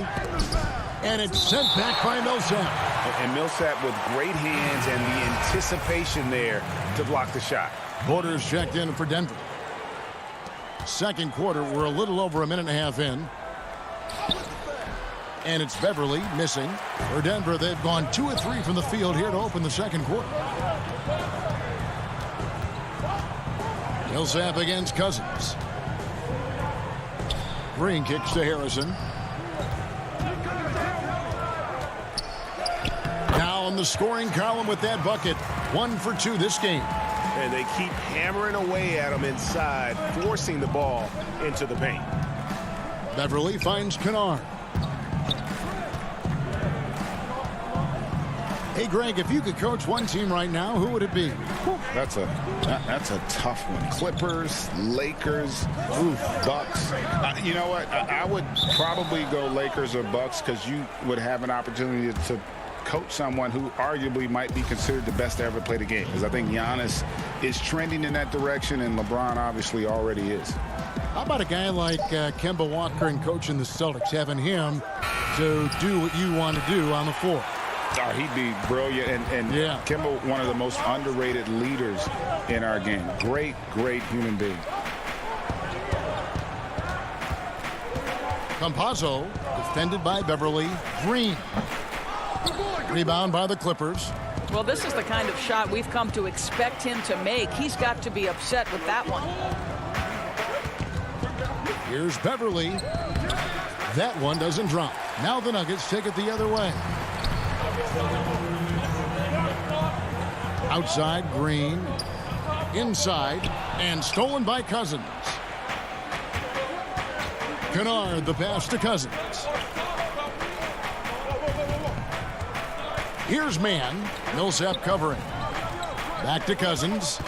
And it's sent back by Millsap. And Millsap with great hands and the anticipation there to block the shot. Porter's checked in for Denver. Second quarter, we're a little over a minute and a half in. And it's Beverly missing. For Denver, they've gone 2 of 3 from the field here to open the second quarter. Millsap against Cousins. Green kicks to Harrison. Now on the scoring column with that bucket. 1 for 2 this game. And they keep hammering away at him inside, forcing the ball into the paint. Beverly finds Kennard. Hey, Greg, if you could coach one team right now, who would it be? That's a tough one. Clippers, Lakers, Bucks. You know what? I would probably go Lakers or Bucks because you would have an opportunity to coach someone who arguably might be considered the best to ever play the game. Because I think Giannis is trending in that direction, and LeBron obviously already is. How about a guy like Kemba Walker and coaching the Celtics, having him to do what you want to do on the floor? Oh, he'd be brilliant, and yeah. Kemba, one of the most underrated leaders in our game. Great human being. Campazzo, defended by Beverly. Green. Rebound by the Clippers. Well, this is the kind of shot we've come to expect him to make. He's got to be upset with that one. Here's Beverly. That one doesn't drop. Now the Nuggets take it the other way. Outside, Green. inside and stolen by Cousins. Kennard, the pass to Cousins. Here's man. Millsap covering. Back to Cousins.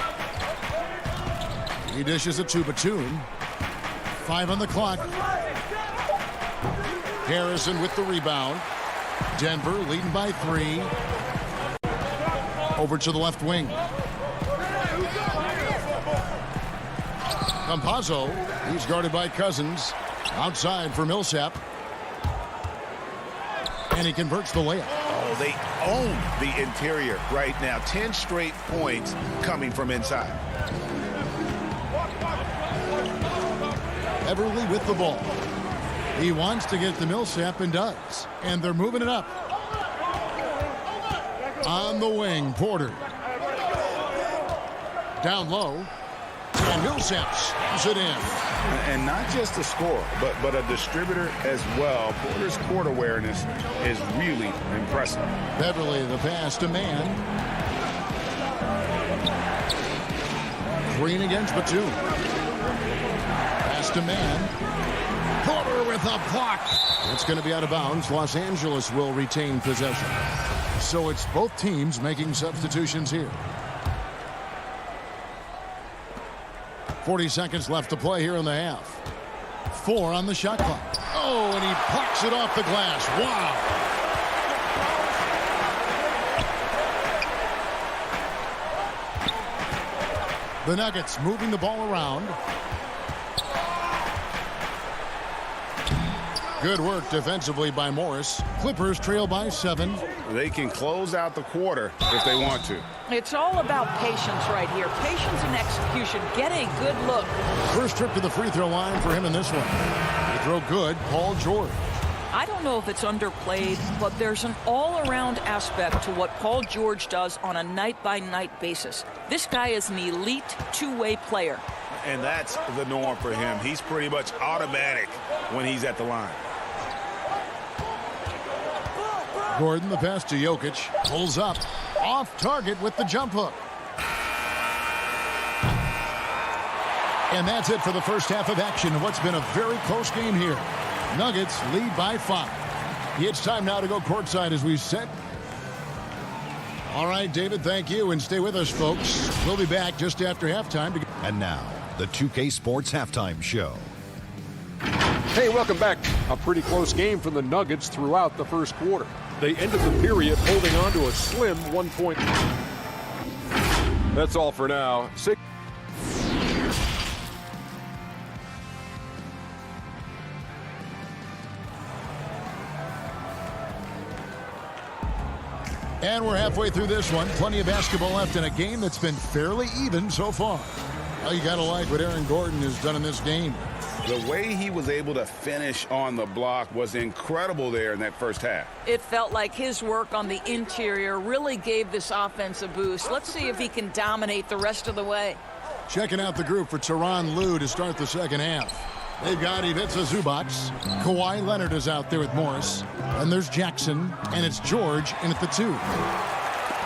He dishes it to Batum. 5 on the clock. Harrison with the rebound. Denver leading by 3. Over to the left wing. Campazzo. He's guarded by Cousins. Outside for Millsap. And he converts the layup. Oh, they own the interior right now. 10 straight points coming from inside. Everly with the ball. He wants to get to Millsap and does. And they're moving it up. On the wing, Porter. Down low. And Millsap slams it in. And not just a scorer, but a distributor as well. Porter's court awareness is really impressive. Beverly, the pass to man. Green against Batum. Pass to man. Porter with a block. It's going to be out of bounds. Los Angeles will retain possession. So it's both teams making substitutions here. 40 seconds left to play here in the half. 4 on the shot clock. Oh, and he plucks it off the glass. Wow. The Nuggets moving the ball around. Good work defensively by Morris. Clippers trail by 7. They can close out the quarter if they want to. It's all about patience right here. Patience and execution. Get a good look. First trip to the free throw line for him in this one. He throw good, Paul George. I don't know if it's underplayed, but there's an all-around aspect to what Paul George does on a night-by-night basis. This guy is an elite two-way player. And that's the norm for him. He's pretty much automatic when he's at the line. Gordon, the pass to Jokic, pulls up, off target with the jump hook. And that's it for the first half of action in what's been a very close game here. Nuggets lead by 5. It's time now to go courtside as we set. All right, David, thank you, and stay with us, folks. We'll be back just after halftime. And now, the 2K Sports Halftime Show. Hey, welcome back. A pretty close game for the Nuggets throughout the first quarter. They ended the period holding on to a slim 1 point. That's all for now. And we're halfway through this one. Plenty of basketball left in a game that's been fairly even so far. Well, you got to like what Aaron Gordon has done in this game. The way he was able to finish on the block was incredible there in that first half. It felt like his work on the interior really gave this offense a boost. Let's see if he can dominate the rest of the way. Checking out the group for Tyronn Lue to start the second half. They've got Ivica Zubac. Kawhi Leonard is out there with Morris. And there's Jackson. And it's George in at the 2.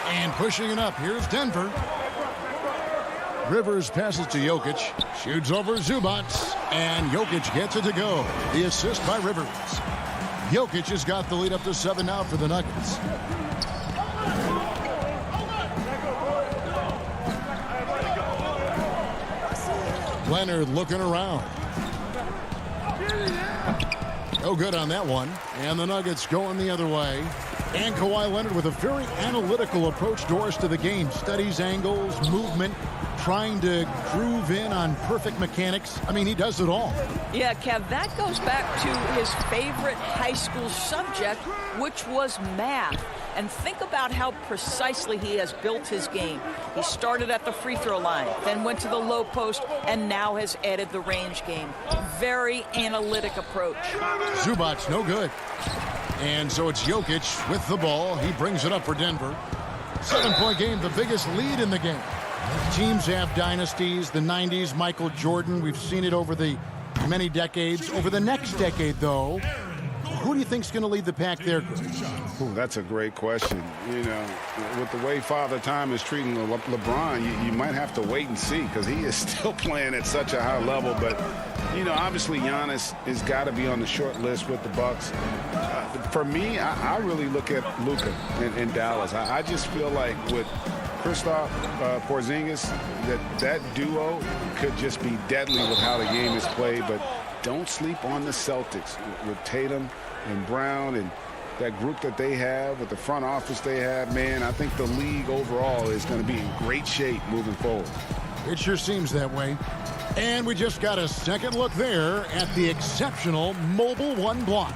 And pushing it up, here's Denver. Rivers passes to Jokic. Shoots over Zubac. And Jokic gets it to go. The assist by Rivers. Jokic has got the lead up to 7 now for the Nuggets. Leonard looking around. No good on that one. And the Nuggets going the other way. And Kawhi Leonard with a very analytical approach to the game. Studies angles, movement, trying to groove in on perfect mechanics. I mean, he does it all. Yeah, Kev, that goes back to his favorite high school subject, which was math. And think about how precisely he has built his game. He started at the free throw line, then went to the low post, and now has added the range game. Very analytic approach. Zubac, no good. And so it's Jokic with the ball. He brings it up for Denver. 7-point game, the biggest lead in the game. Teams have dynasties. The 90s, Michael Jordan. We've seen it over the many decades. Over the next decade, though, Who do you think's going to lead the pack there, Greg? Ooh, that's a great question. You know, with the way Father Time is treating LeBron, you might have to wait and see because he is still playing at such a high level. But, you know, obviously Giannis has got to be on the short list with the Bucks. For me, I really look at Luka in Dallas. I just feel like with Kristaps Porzingis, that duo could just be deadly with how the game is played. But don't sleep on the Celtics with Tatum and Brown and that group that they have with the front office they have. Man, I think the league overall is going to be in great shape moving forward. It sure seems that way. And we just got a second look there at the exceptional Mobile One block.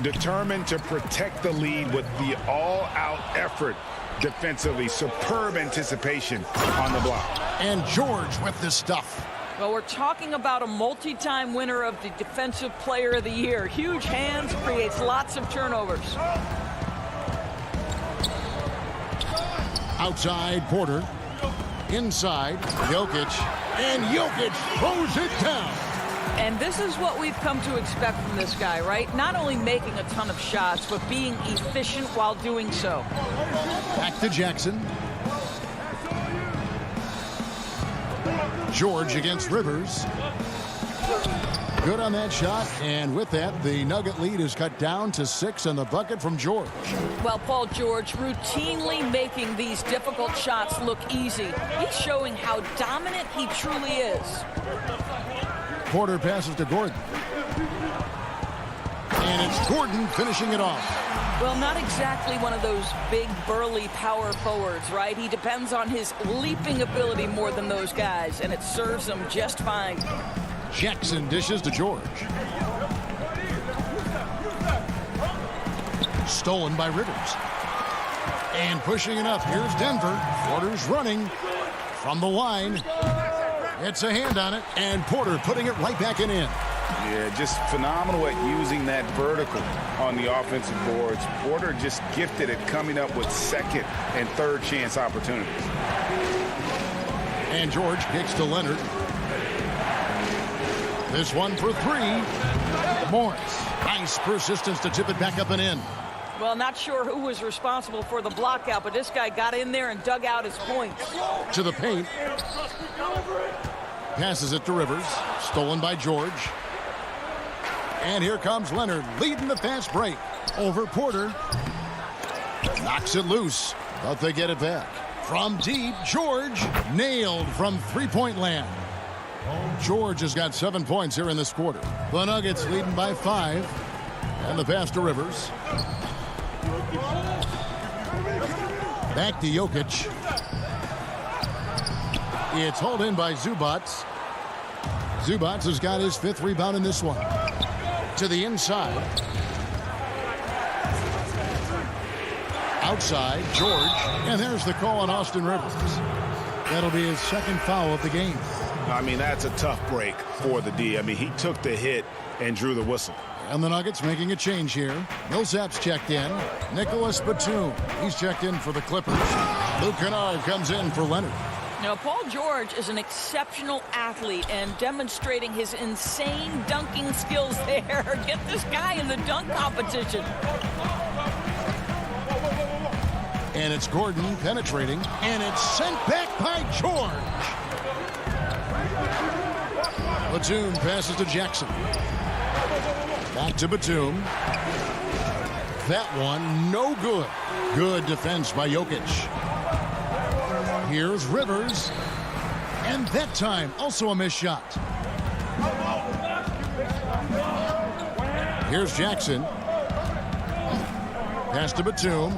Determined to protect the lead with the all-out effort defensively. Superb anticipation on the block. And George with this stuff. Well, we're talking about a multi-time winner of the Defensive Player of the Year. Huge hands, creates lots of turnovers. Outside, Porter. Inside, Jokic. And Jokic throws it down. And this is what we've come to expect from this guy, right? Not only making a ton of shots, but being efficient while doing so. Back to Jackson. George against Rivers. Good on that shot, and with that, the Nugget lead is cut down to 6 on the bucket from George. Well, Paul George routinely making these difficult shots look easy. He's showing how dominant he truly is. Porter passes to Gordon. And it's Gordon finishing it off. Well, not exactly one of those big, burly power forwards, right? He depends on his leaping ability more than those guys, and it serves him just fine. Jackson dishes to George. Stolen by Rivers. And pushing it up. Here's Denver. Porter's running from the line. It's a hand on it, and Porter putting it right back in. Yeah, just phenomenal at using that vertical on the offensive boards. Porter just gifted at coming up with second and third chance opportunities. And George kicks to Leonard. This one for 3. Morris. Nice persistence to tip it back up and in. Well, not sure who was responsible for the block out, but this guy got in there and dug out his points. To the paint. Passes it to Rivers. Stolen by George. And here comes Leonard leading the fast break. Over Porter. Knocks it loose, but they get it back. From deep, George nailed from three-point land. George has got 7 points here in this quarter. The Nuggets leading by 5. And the pass to Rivers. Back to Jokic. It's hauled in by Zubac. Zubac has got his 5th rebound in this one. To the inside. Outside, George. And there's the call on Austin Rivers. That'll be his 2nd foul of the game. I mean, that's a tough break for the D. I mean, he took the hit and drew the whistle. And the Nuggets making a change here. Millsap's checked in. Nicholas Batum, he's checked in for the Clippers. Luke Kennard comes in for Leonard. Now, Paul George is an exceptional athlete and demonstrating his insane dunking skills there. Get this guy in the dunk competition. And it's Gordon penetrating, and it's sent back by George. Batum passes to Jackson. Back to Batum. That one, no good. Good defense by Jokic. Here's Rivers. And that time, also a missed shot. Here's Jackson. Pass to Batum.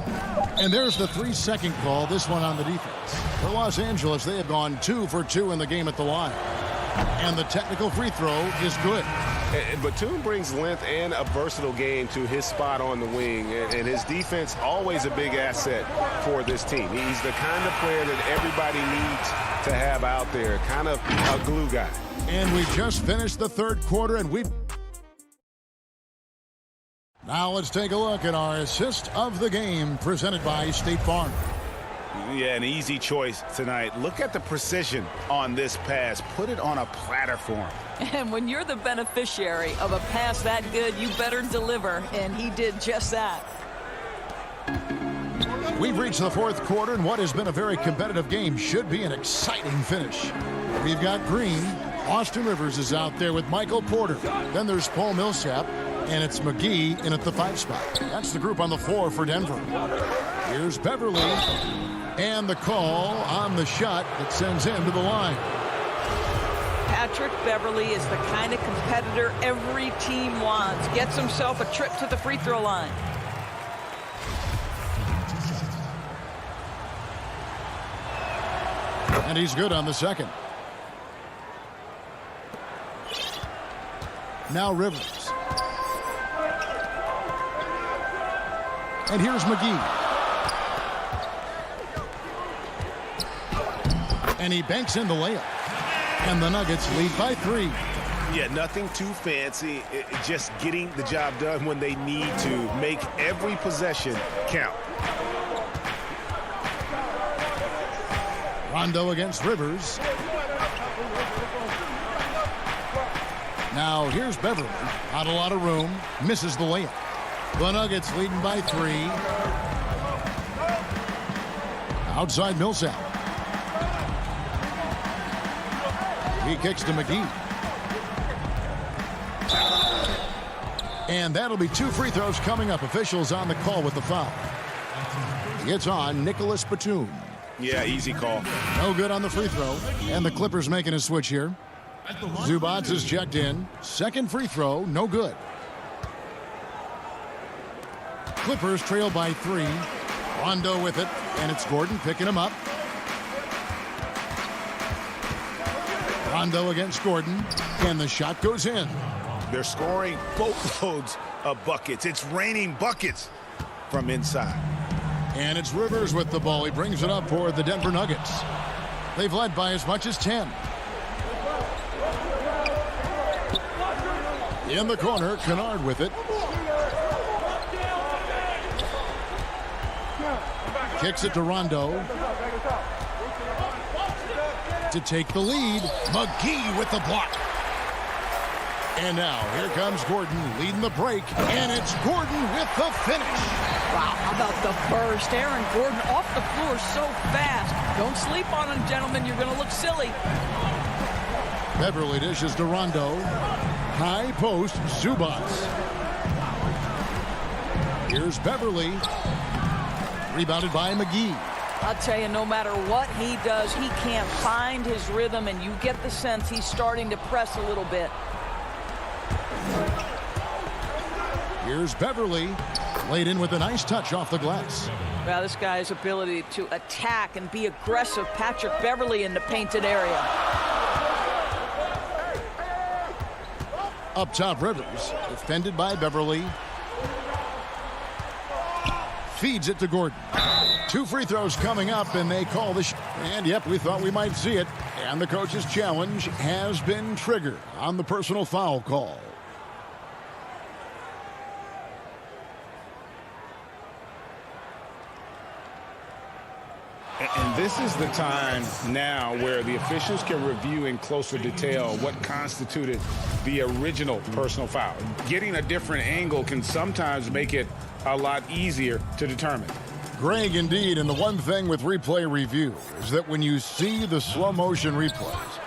And there's the 3-second call, this one on the defense. For Los Angeles, they have gone 2 for 2 in the game at the line. And the technical free throw is good. And Batum brings length and a versatile game to his spot on the wing. And his defense, always a big asset for this team. He's the kind of player that everybody needs to have out there. Kind of a glue guy. And we just finished the 3rd quarter, and now let's take a look at our assist of the game presented by State Farm. Yeah, an easy choice tonight. Look at the precision on this pass. Put it on a platter for him. And when you're the beneficiary of a pass that good, you better deliver, and he did just that. We've reached the fourth quarter, and what has been a very competitive game should be an exciting finish. We've got Green. Austin Rivers is out there with Michael Porter. Then there's Paul Millsap, and it's McGee in at the 5 spot. That's the group on the floor for Denver. Here's Beverly, and the call on the shot that sends him to the line. Patrick Beverly is the kind of competitor every team wants. Gets himself a trip to the free throw line. And he's good on the second. Now Rivers. And here's McGee. And he banks in the layup. And the Nuggets lead by 3. Yeah, nothing too fancy. Just getting the job done when they need to. Make every possession count. Rondo against Rivers. Now here's Beverly. Not a lot of room. Misses the layup. The Nuggets leading by 3. Outside Millsap. He kicks to McGee. And that'll be 2 free throws coming up. Officials on the call with the foul. It's on Nicholas Batum. Yeah, easy call. No good on the free throw. And the Clippers making a switch here. Zubats is checked in. Second free throw, no good. Clippers trail by 3. Rondo with it, and it's Gordon picking him up. Rondo against Gordon, and the shot goes in. They're scoring boatloads of buckets. It's raining buckets from inside. And it's Rivers with the ball. He brings it up for the Denver Nuggets. They've led by as much as 10. In the corner, Kennard with it. Kicks it to Rondo. To take the lead, McGee with the block. And now, here comes Gordon leading the break, and it's Gordon with the finish. Wow, how about the burst? Aaron Gordon off the floor so fast. Don't sleep on him, gentlemen. You're going to look silly. Beverly dishes to Rondo. High post, Zubats. Here's Beverly. Rebounded by McGee. I'll tell you, no matter what he does, he can't find his rhythm, and you get the sense he's starting to press a little bit. Here's Beverly. Laid in with a nice touch off the glass. Well, this guy's ability to attack and be aggressive. Patrick Beverly in the painted area. Up top, Rivers. Defended by Beverly. Feeds it to Gordon. 2 free throws coming up, and they call the shot. And, yep, we thought we might see it. And the coach's challenge has been triggered on the personal foul call. And this is the time now where the officials can review in closer detail what constituted the original personal foul. Getting a different angle can sometimes make it a lot easier to determine. Greg, indeed, and the one thing with replay review is that when you see the slow motion replays,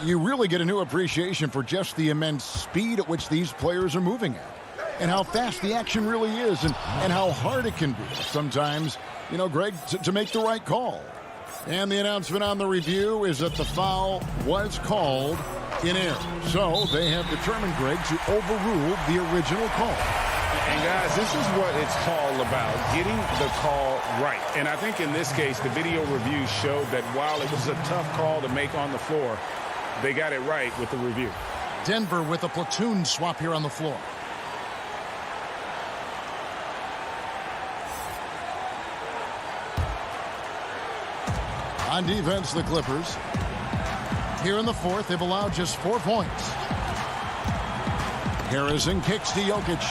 you really get a new appreciation for just the immense speed at which these players are moving at, and how fast the action really is, and how hard it can be sometimes, you know, Greg, to make the right call. And the announcement on the review is that the foul was called in error. So they have determined, Greg, to overrule the original call. And guys, this is what it's all about, getting the call right. And I think in this case, the video review showed that while it was a tough call to make on the floor, they got it right with the review. Denver with a platoon swap here on the floor. On defense, the Clippers. Here in the fourth, they've allowed just 4 points. Harrison kicks to Jokic.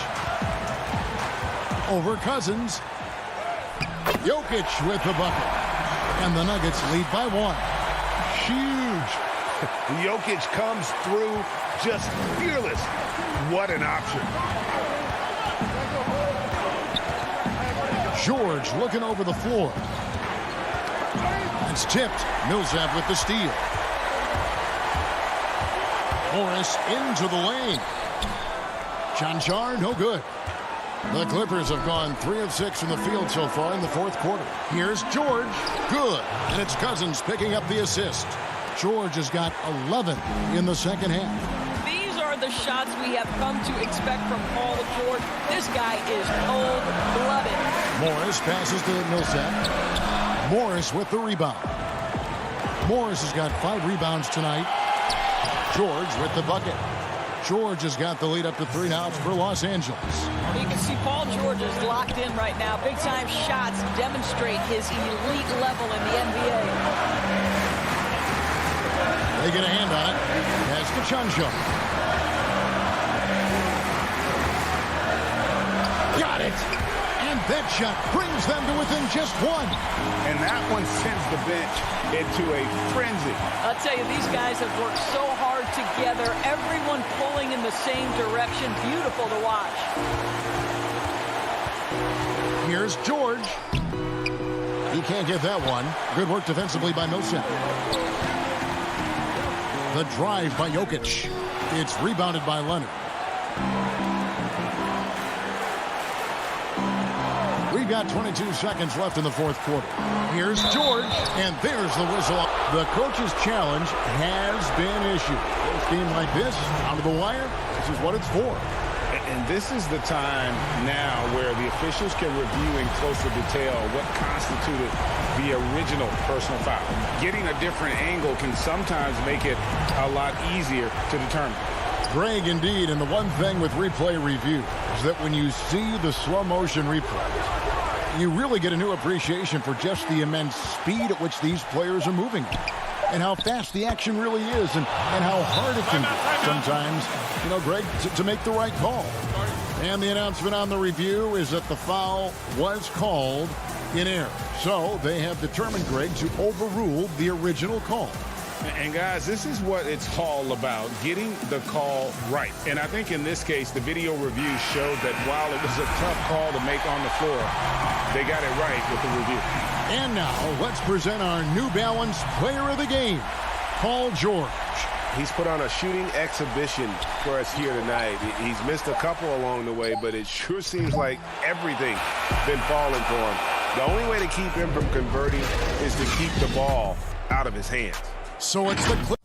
Over Cousins. Jokic with the bucket. And the Nuggets lead by 1. Huge. Jokic comes through just fearless. What an option. George looking over the floor. It's tipped. Millsap with the steal. Morris into the lane. Chanchar, no good. The Clippers have gone 3 of 6 from the field so far in the fourth quarter. Here's George. Good. And it's Cousins picking up the assist. George has got 11 in the second half. These are the shots we have come to expect from Paul George. This guy is cold-blooded. Morris passes to Millsap. Morris with the rebound. Morris has got 5 rebounds tonight. George with the bucket. George has got the lead up to 3 now for Los Angeles. You can see Paul George is locked in right now. Big-time shots demonstrate his elite level in the NBA. They get a hand on it. Pass to Chanchar. Got it. And that shot brings them to within just 1. And that one sends the bench into a frenzy. I'll tell you, these guys have worked so hard together. Everyone pulling in the same direction. Beautiful to watch. Here's George. He can't get that one. Good work defensively by Millsap. The drive by Jokic. It's rebounded by Leonard. We've got 22 seconds left in the fourth quarter. Here's George, and there's the whistle. The coach's challenge has been issued. A game like this, out of the wire, this is what it's for. And this is the time now where the officials can review in closer detail what constituted the original personal foul. Getting a different angle can sometimes make it a lot easier to determine. Greg, indeed, and the one thing with replay review is that when you see the slow motion replays, you really get a new appreciation for just the immense speed at which these players are moving and how fast the action really is and how hard it can be sometimes, you know, Greg, to make the right call. And the announcement on the review is that the foul was called in error. So they have determined, Greg, to overrule the original call. And guys, this is what it's all about, getting the call right. And I think in this case, the video review showed that while it was a tough call to make on the floor, they got it right with the review. And now let's present our New Balance player of the game, Paul George. He's put on a shooting exhibition for us here tonight. He's missed a couple along the way, but it sure seems like everything's been falling for him. The only way to keep him from converting is to keep the ball out of his hands. So it's the Clippers.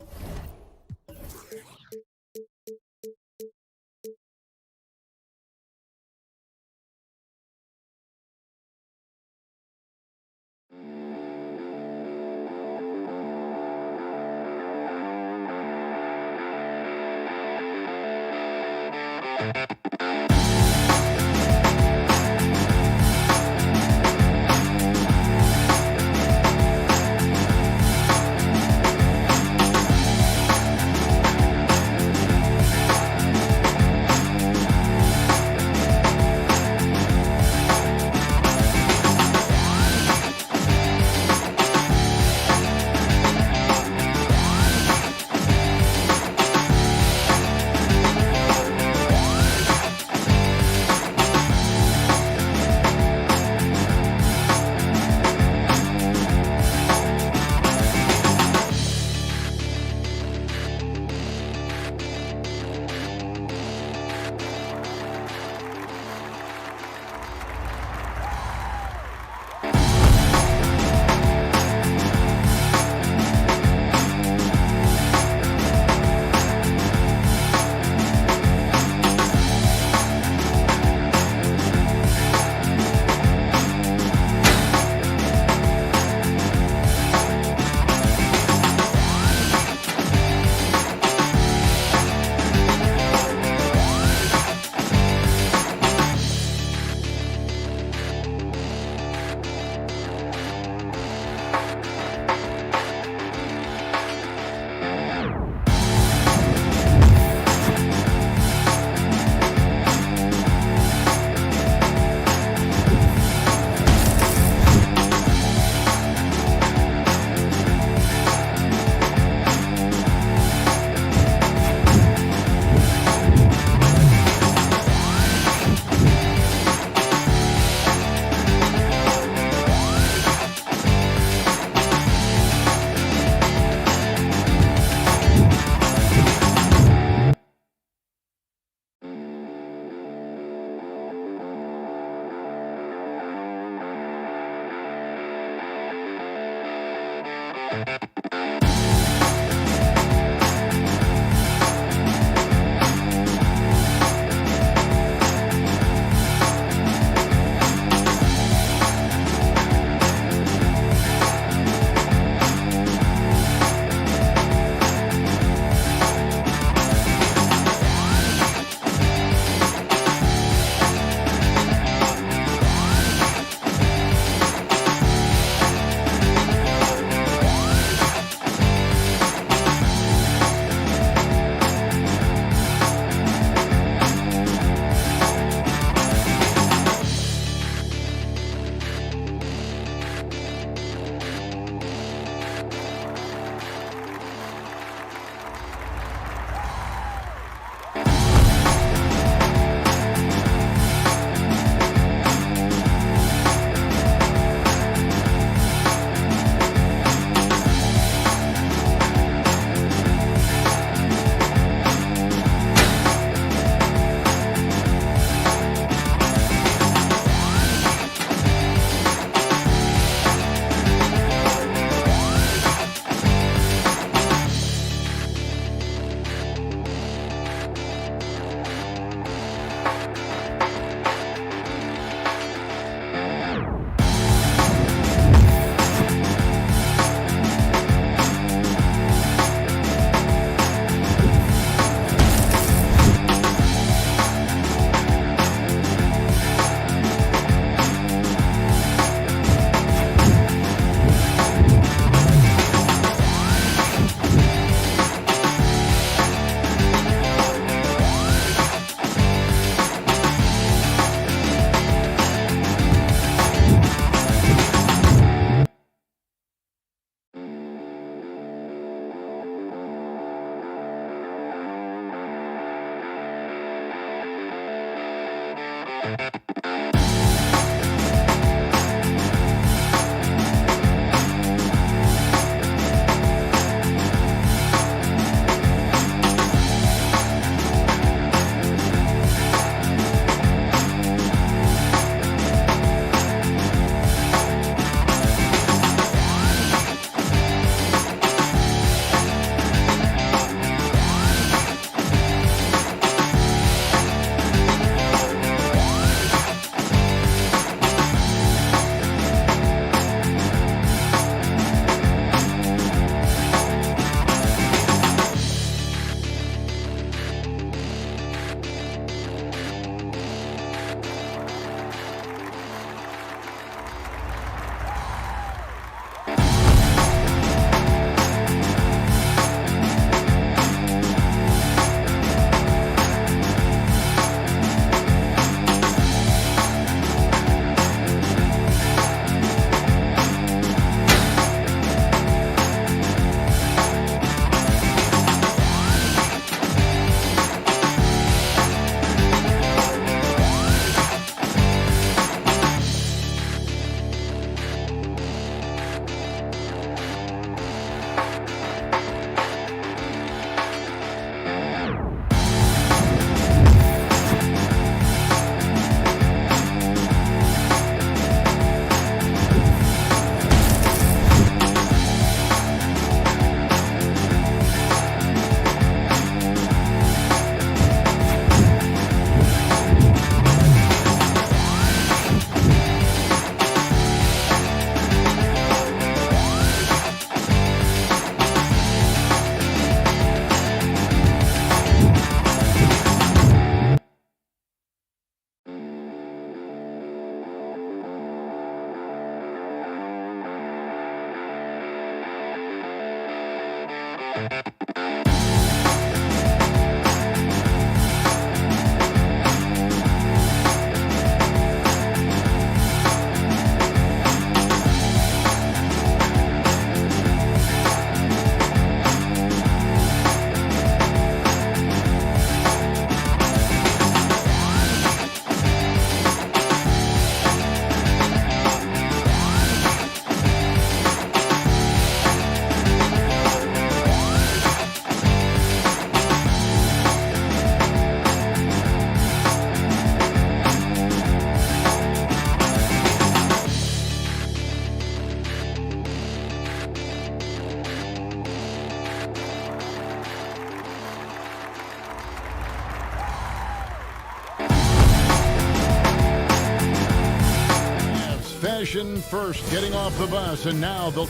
fashion first, getting off the bus, and now they'll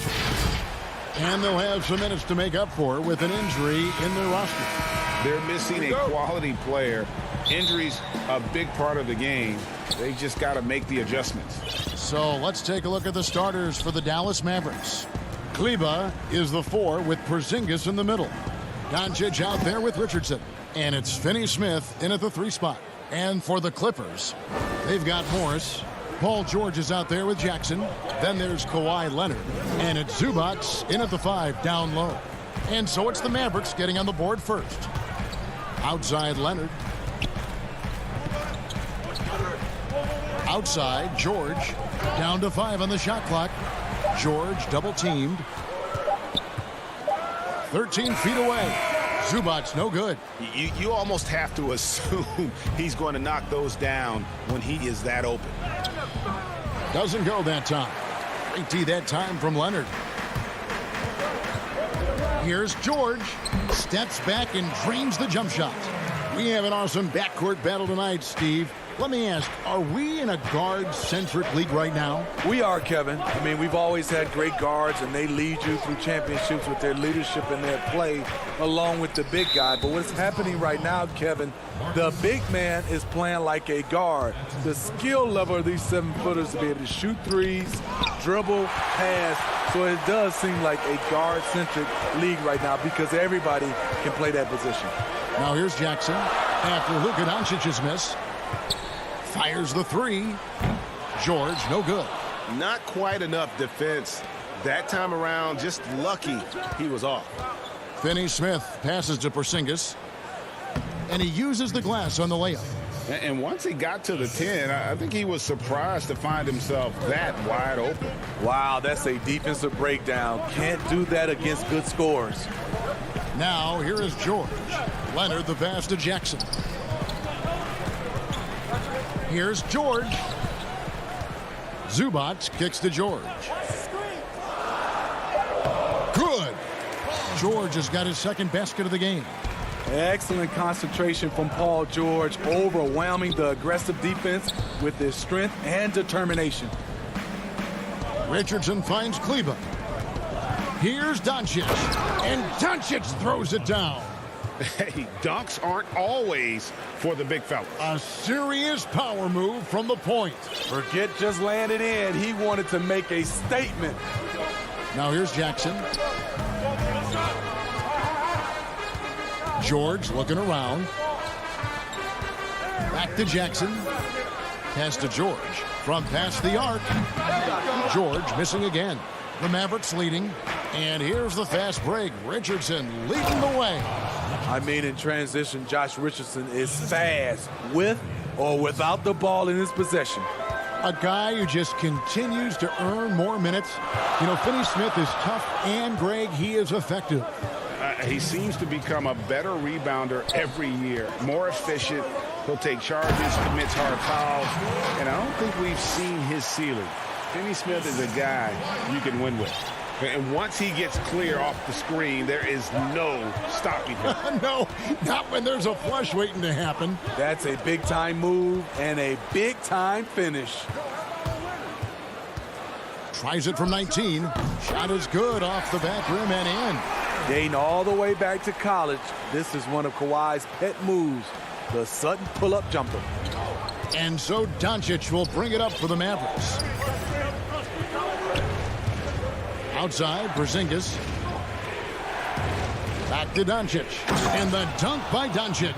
have some minutes to make up for with an injury in their roster. They're missing a quality player. Injuries a big part of the game. They just got to make the adjustments. So let's take a look at the starters for the Dallas Mavericks. Kleba is the 4 with Porzingis in the middle. Doncic out there with Richardson. And it's Finney-Smith in at the 3 spot. And for the Clippers, they've got Morris. Paul George is out there with Jackson. Then there's Kawhi Leonard. And it's Zubac in at the 5 down low. And so it's the Mavericks getting on the board first. Outside Leonard. Outside George. Down to 5 on the shot clock. George double teamed. 13 feet away. Zubac no good. You almost have to assume he's going to knock those down when he is that open. Doesn't go that time. Great D that time from Leonard. Here's George. Steps back and drains the jump shot. We have an awesome backcourt battle tonight, Steve. Let me ask, are we in a guard-centric league right now? We are, Kevin. I mean, we've always had great guards, and they lead you through championships with their leadership and their play, along with the big guy. But what's happening right now, Kevin, the big man is playing like a guard. The skill level of these 7-footers to be able to shoot threes, dribble, pass. So it does seem like a guard-centric league right now because everybody can play that position. Now here's Jackson after Luka Doncic's miss. Fires the 3. George, no good. Not quite enough defense that time around. Just lucky he was off. Finney-Smith passes to Porzingis. And he uses the glass on the layup. And once he got to the 10, I think he was surprised to find himself that wide open. Wow, that's a defensive breakdown. Can't do that against good scorers. Now, here is George. Leonard the pass to Jackson. Here's George. Zubac kicks to George. Good. George has got his second basket of the game. Excellent concentration from Paul George, overwhelming the aggressive defense with his strength and determination. Richardson finds Kleba. Here's Doncic. And Doncic throws it down. Hey, dunks aren't always for the big fella. A serious power move from the point. Forget just landed in. He wanted to make a statement. Now here's Jackson. George looking around. Back to Jackson. Pass to George. From past the arc. George missing again. The Mavericks leading. And here's the fast break. Richardson leading the way. I mean, in transition, Josh Richardson is fast with or without the ball in his possession. A guy who just continues to earn more minutes. You know, Finney-Smith is tough, and Greg, he is effective. He seems to become a better rebounder every year. More efficient. He'll take charges, commits hard fouls. And I don't think we've seen his ceiling. Finney-Smith is a guy you can win with. And once he gets clear off the screen, there is no stopping him. No, not when there's a flush waiting to happen. That's a big-time move and a big-time finish. Tries it from 19. Shot is good off the back rim and in. Dating all the way back to college, this is one of Kawhi's pet moves, the sudden pull-up jumper. And so Doncic will bring it up for the Mavericks. Outside, Porzingis. Back to Doncic. And the dunk by Doncic.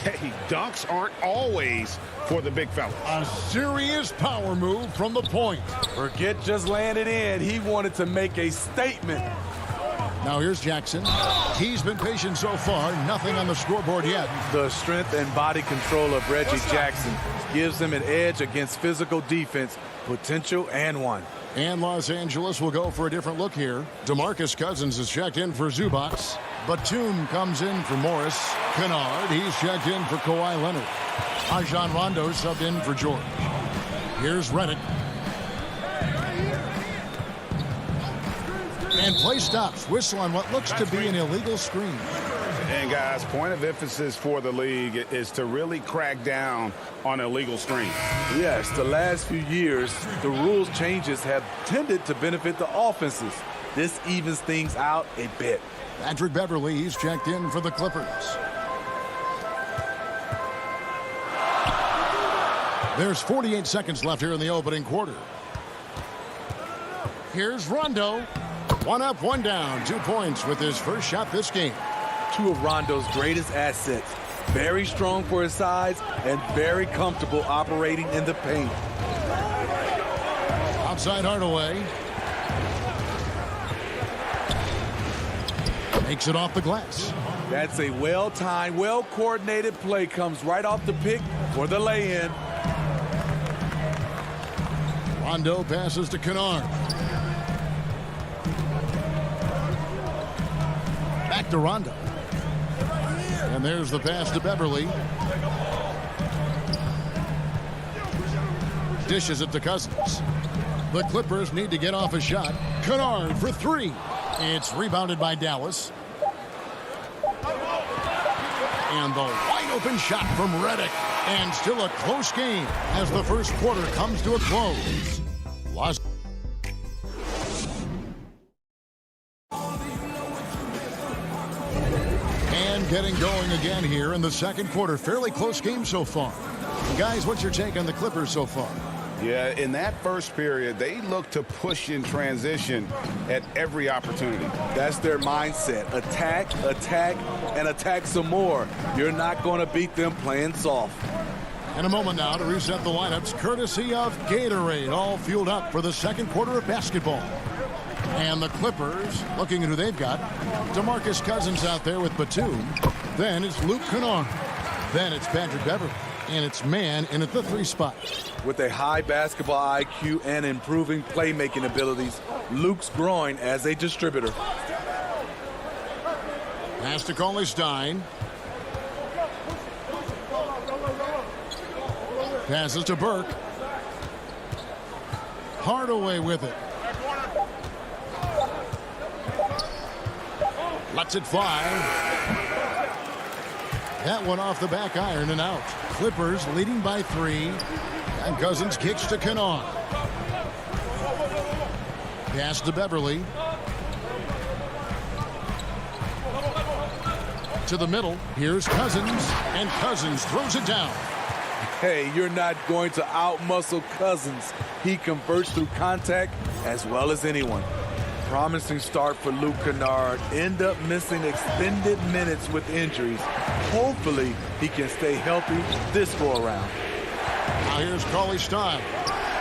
Hey, dunks aren't always for the big fella. A serious power move from the point. Forget just landed in. He wanted to make a statement. Now here's Jackson. He's been patient so far. Nothing on the scoreboard yet. The strength and body control of Reggie Jackson gives him an edge against physical defense, potential and one. And Los Angeles will go for a different look here. DeMarcus Cousins is checked in for Zubac. Batum comes in for Morris. Kennard, he's checked in for Kawhi Leonard. Rajon Rondo subbed in for George. Here's Redick. And play stops. Whistle on what looks to be an illegal screen. And guys, point of emphasis for the league is to really crack down on illegal screens. Yes, the last few years, the rules changes have tended to benefit the offenses. This evens things out a bit. Patrick Beverly, he's checked in for the Clippers. There's 48 seconds left here in the opening quarter. Here's Rondo. One up, one down. 2 points with his first shot this game. Two of Rondo's greatest assets. Very strong for his size and very comfortable operating in the paint. Outside Hardaway. Makes it off the glass. That's a well-timed, well-coordinated play. Comes right off the pick for the lay-in. Rondo passes to Kennard. Back to Rondo. And there's the pass to Beverly. Dishes it to Cousins. The Clippers need to get off a shot. Kennard for 3. It's rebounded by Dallas. And the wide open shot from Redick. And still a close game as the first quarter comes to a close. And getting going again here in the second quarter. Fairly close game so far. Guys, what's your take on the Clippers so far? Yeah, in that first period, they look to push in transition at every opportunity. That's their mindset. Attack, attack, and attack some more. You're not going to beat them playing soft. In a moment now to reset the lineups, courtesy of Gatorade, all fueled up for the second quarter of basketball. And the Clippers, looking at who they've got, DeMarcus Cousins out there with Batum. Then it's Luke Kennard. Then it's Patrick Beverly. And it's man in at the 3 spot. With a high basketball IQ and improving playmaking abilities, Luke's growing as a distributor. Pass to Cauley Stein. Passes to Burke. Hardaway with it. Lets it fly. That one off the back iron and out. Clippers leading by 3. And Cousins kicks to Kennard. Pass to Beverly. To the middle. Here's Cousins. And Cousins throws it down. Hey, you're not going to outmuscle Cousins. He converts through contact as well as anyone. Promising start for Luke Kennard. End up missing extended minutes with injuries. Hopefully, he can stay healthy this go-around. Now here's Cauley Stein.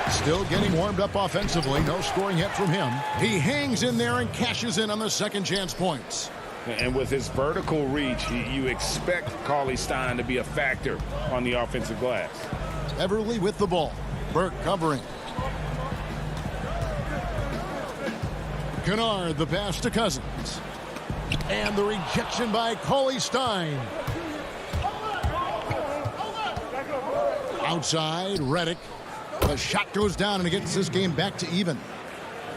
Still getting warmed up offensively. No scoring yet from him. He hangs in there and cashes in on the second chance points. And with his vertical reach, you expect Cauley Stein to be a factor on the offensive glass. Beverly with the ball. Burke covering. Kennard, the pass to Cousins. And the rejection by Cauley Stein. Outside, Redick. The shot goes down and it gets this game back to even.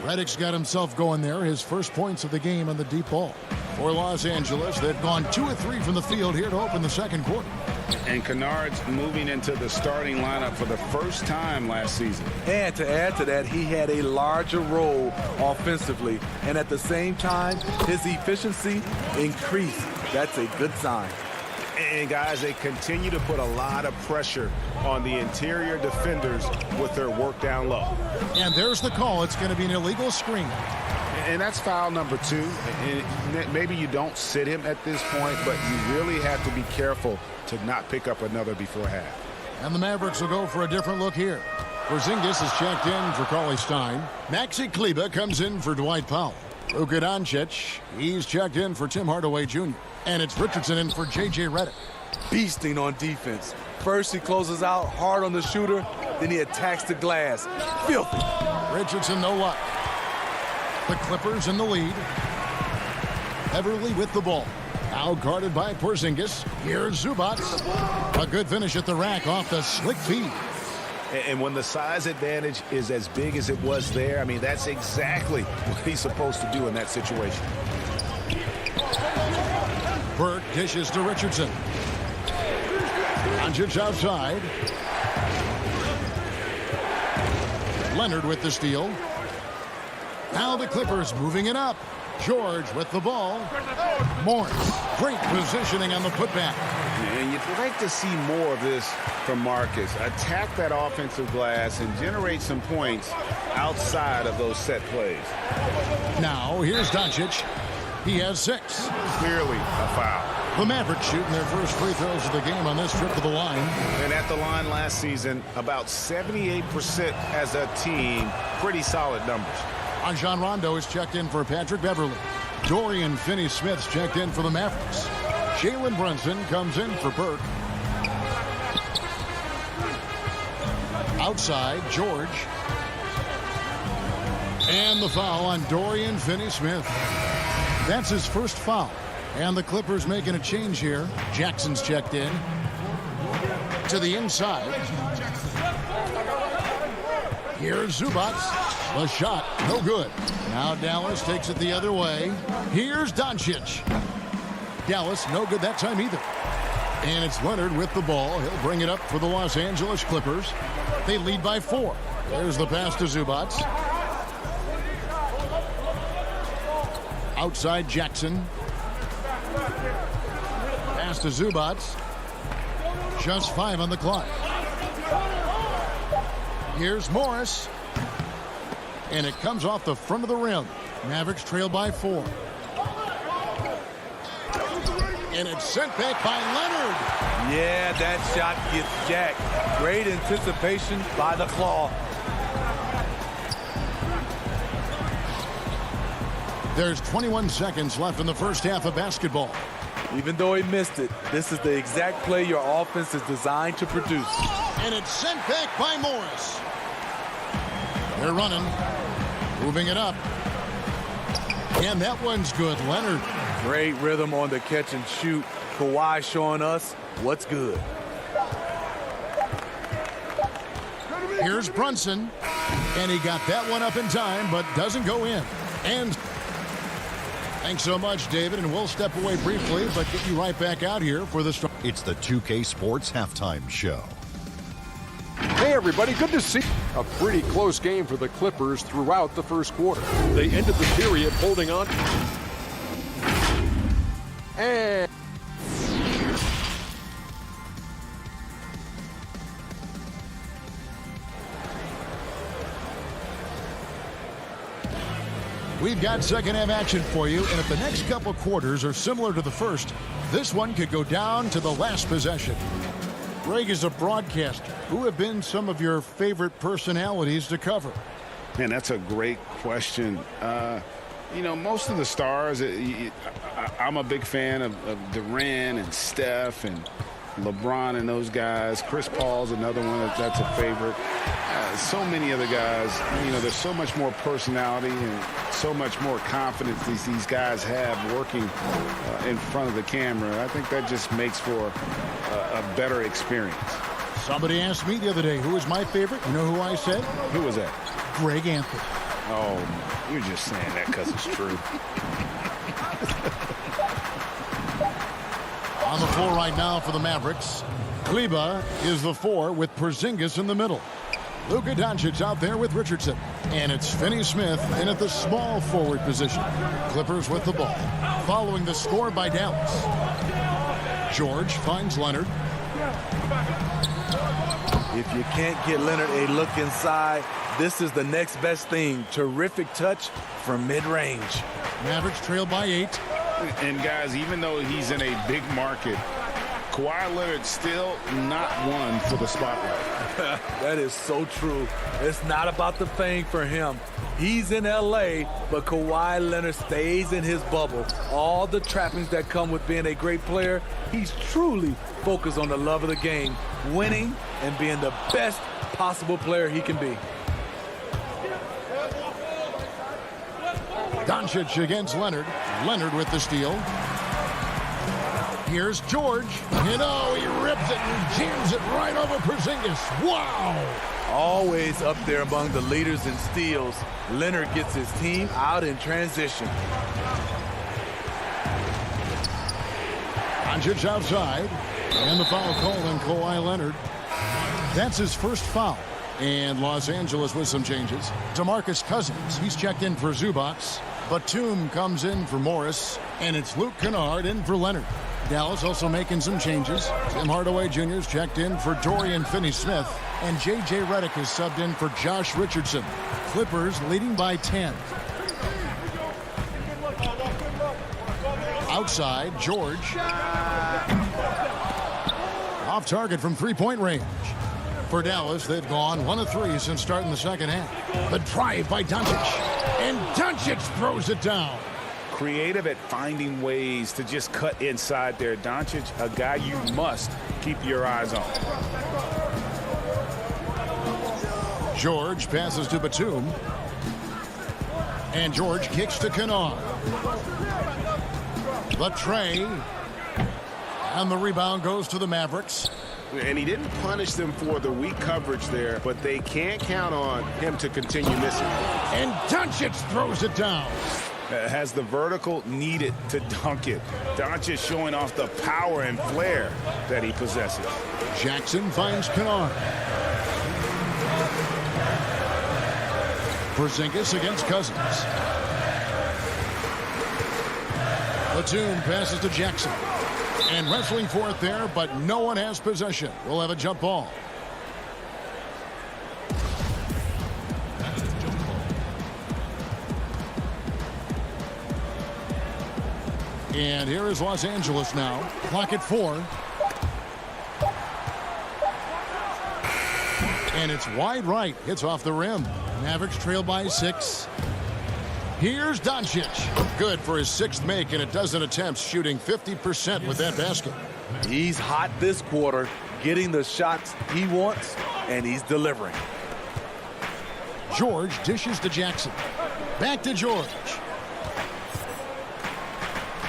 Redick's got himself going there. His first points of the game on the deep ball. For Los Angeles, they've gone 2 of 3 from the field here to open the second quarter. And Kennard's moving into the starting lineup for the first time last season. And to add to that, he had a larger role offensively. And at the same time, his efficiency increased. That's a good sign. And guys, they continue to put a lot of pressure on the interior defenders with their work down low. And there's the call. It's going to be an illegal screen. And that's foul number 2. And maybe you don't sit him at this point, but you really have to be careful to not pick up another before half. And the Mavericks will go for a different look here. Porzingis is checked in for Cauley Stein. Maxi Kleber comes in for Dwight Powell. Luka Doncic, he's checked in for Tim Hardaway Jr. And it's Richardson in for J.J. Redick. Beasting on defense. First he closes out hard on the shooter, then he attacks the glass. Filthy. Richardson, no luck. The Clippers in the lead. Beverly with the ball. Now guarded by Porzingis. Here's Zubac. A good finish at the rack off the slick feed. And when the size advantage is as big as it was there, I mean, that's exactly what he's supposed to do in that situation. Burke dishes to Richardson. Doncic outside. Leonard with the steal. Now the Clippers moving it up. George with the ball. Morris. Great positioning on the putback. And you'd like to see more of this from Marcus. Attack that offensive glass and generate some points outside of those set plays. Now here's Doncic. He has 6. Clearly a foul. The Mavericks shooting their first free throws of the game on this trip to the line. And at the line last season, about 78% as a team. Pretty solid numbers. Rajon Rondo is checked in for Patrick Beverly. Dorian Finney-Smith's checked in for the Mavericks. Jalen Brunson comes in for Burke. Outside, George. And the foul on Dorian Finney-Smith. That's his first foul. And the Clippers making a change here. Jackson's checked in. To the inside. Here's Zubac. The shot, no good. Now Dallas takes it the other way. Here's Doncic. Dallas, no good that time either. And it's Leonard with the ball. He'll bring it up for the Los Angeles Clippers. They lead by 4. There's the pass to Zubac. Outside Jackson. Pass to Zubac. Just 5 on the clock. Here's Morris. And it comes off the front of the rim. Mavericks trail by 4. And it's sent back by Leonard. Yeah, that shot gets jacked. Great anticipation by the claw. There's 21 seconds left in the first half of basketball. Even though he missed it, this is the exact play your offense is designed to produce. And it's sent back by Morris. They're running. Moving it up. And that one's good. Leonard. Great rhythm on the catch and shoot. Kawhi showing us what's good. Here's Brunson. And he got that one up in time, but doesn't go in. And thanks so much, David. And we'll step away briefly, but get you right back out here for the start. It's the 2K Sports Halftime Show. Hey, everybody, good to see you. A pretty close game for the Clippers throughout the first quarter. They ended the period holding on. And we've got second half action for you, and if the next couple quarters are similar to the first, this one could go down to the last possession. Greg is a broadcaster. Who have been some of your favorite personalities to cover? Man, that's a great question. You know, most of the stars, I'm a big fan of Durant and Steph and LeBron and those guys. Chris Paul's another one that's a favorite. So many other guys, you know, there's so much more personality and so much more confidence these guys have working in front of the camera. I think that just makes for a better experience. Somebody asked me the other day, who is my favorite? You know who I said? Who was that? Greg Anthony. Oh, you're just saying that because it's true. On the floor right now for the Mavericks, Kleba is the 4 with Porzingis in the middle. Luka Doncic out there with Richardson. And it's Finney-Smith in at the small forward position. Clippers with the ball. Following the score by Dallas. George finds Leonard. If you can't get Leonard a look inside, this is the next best thing. Terrific touch from mid-range. Mavericks trail by 8. And guys, even though he's in a big market, Kawhi Leonard still not one for the spotlight. That is so true. It's not about the fame for him. He's in L.A., but Kawhi Leonard stays in his bubble. All the trappings that come with being a great player, he's truly focused on the love of the game, winning and being the best possible player he can be. Doncic against Leonard. Leonard with the steal. Here's George. And oh, he rips it and jams it right over Porzingis. Wow! Always up there among the leaders in steals. Leonard gets his team out in transition. Doncic outside. And the foul called on Kawhi Leonard. That's his first foul. And Los Angeles with some changes. DeMarcus Cousins, he's checked in for Zubac. Batum comes in for Morris. And it's Luke Kennard in for Leonard. Dallas also making some changes. Tim Hardaway Jr. is checked in for Dorian Finney-Smith. And J.J. Redick is subbed in for Josh Richardson. Clippers leading by 10. Outside, George. Off target from three-point range. For Dallas, they've gone 1 of 3 since starting the second half. The drive by Doncic. And Doncic throws it down. Creative at finding ways to just cut inside there. Doncic, a guy you must keep your eyes on. George passes to Batum. And George kicks to Kennard. The tray. And the rebound goes to the Mavericks. And he didn't punish them for the weak coverage there, but they can't count on him to continue missing. And Doncic throws it down. Has the vertical needed to dunk it. Doncic showing off the power and flair that he possesses. Jackson finds Kennard. Porzingis against Cousins. Batum passes to Jackson. And wrestling for it there, but no one has possession. We'll have a jump ball. And here is Los Angeles now. Clock at 4. And it's wide right. Hits off the rim. Mavericks trail by 6. Here's Doncic. Good for his 6th make and a dozen attempts, shooting 50% with that basket. He's hot this quarter, getting the shots he wants, and he's delivering. George dishes to Jackson. Back to George.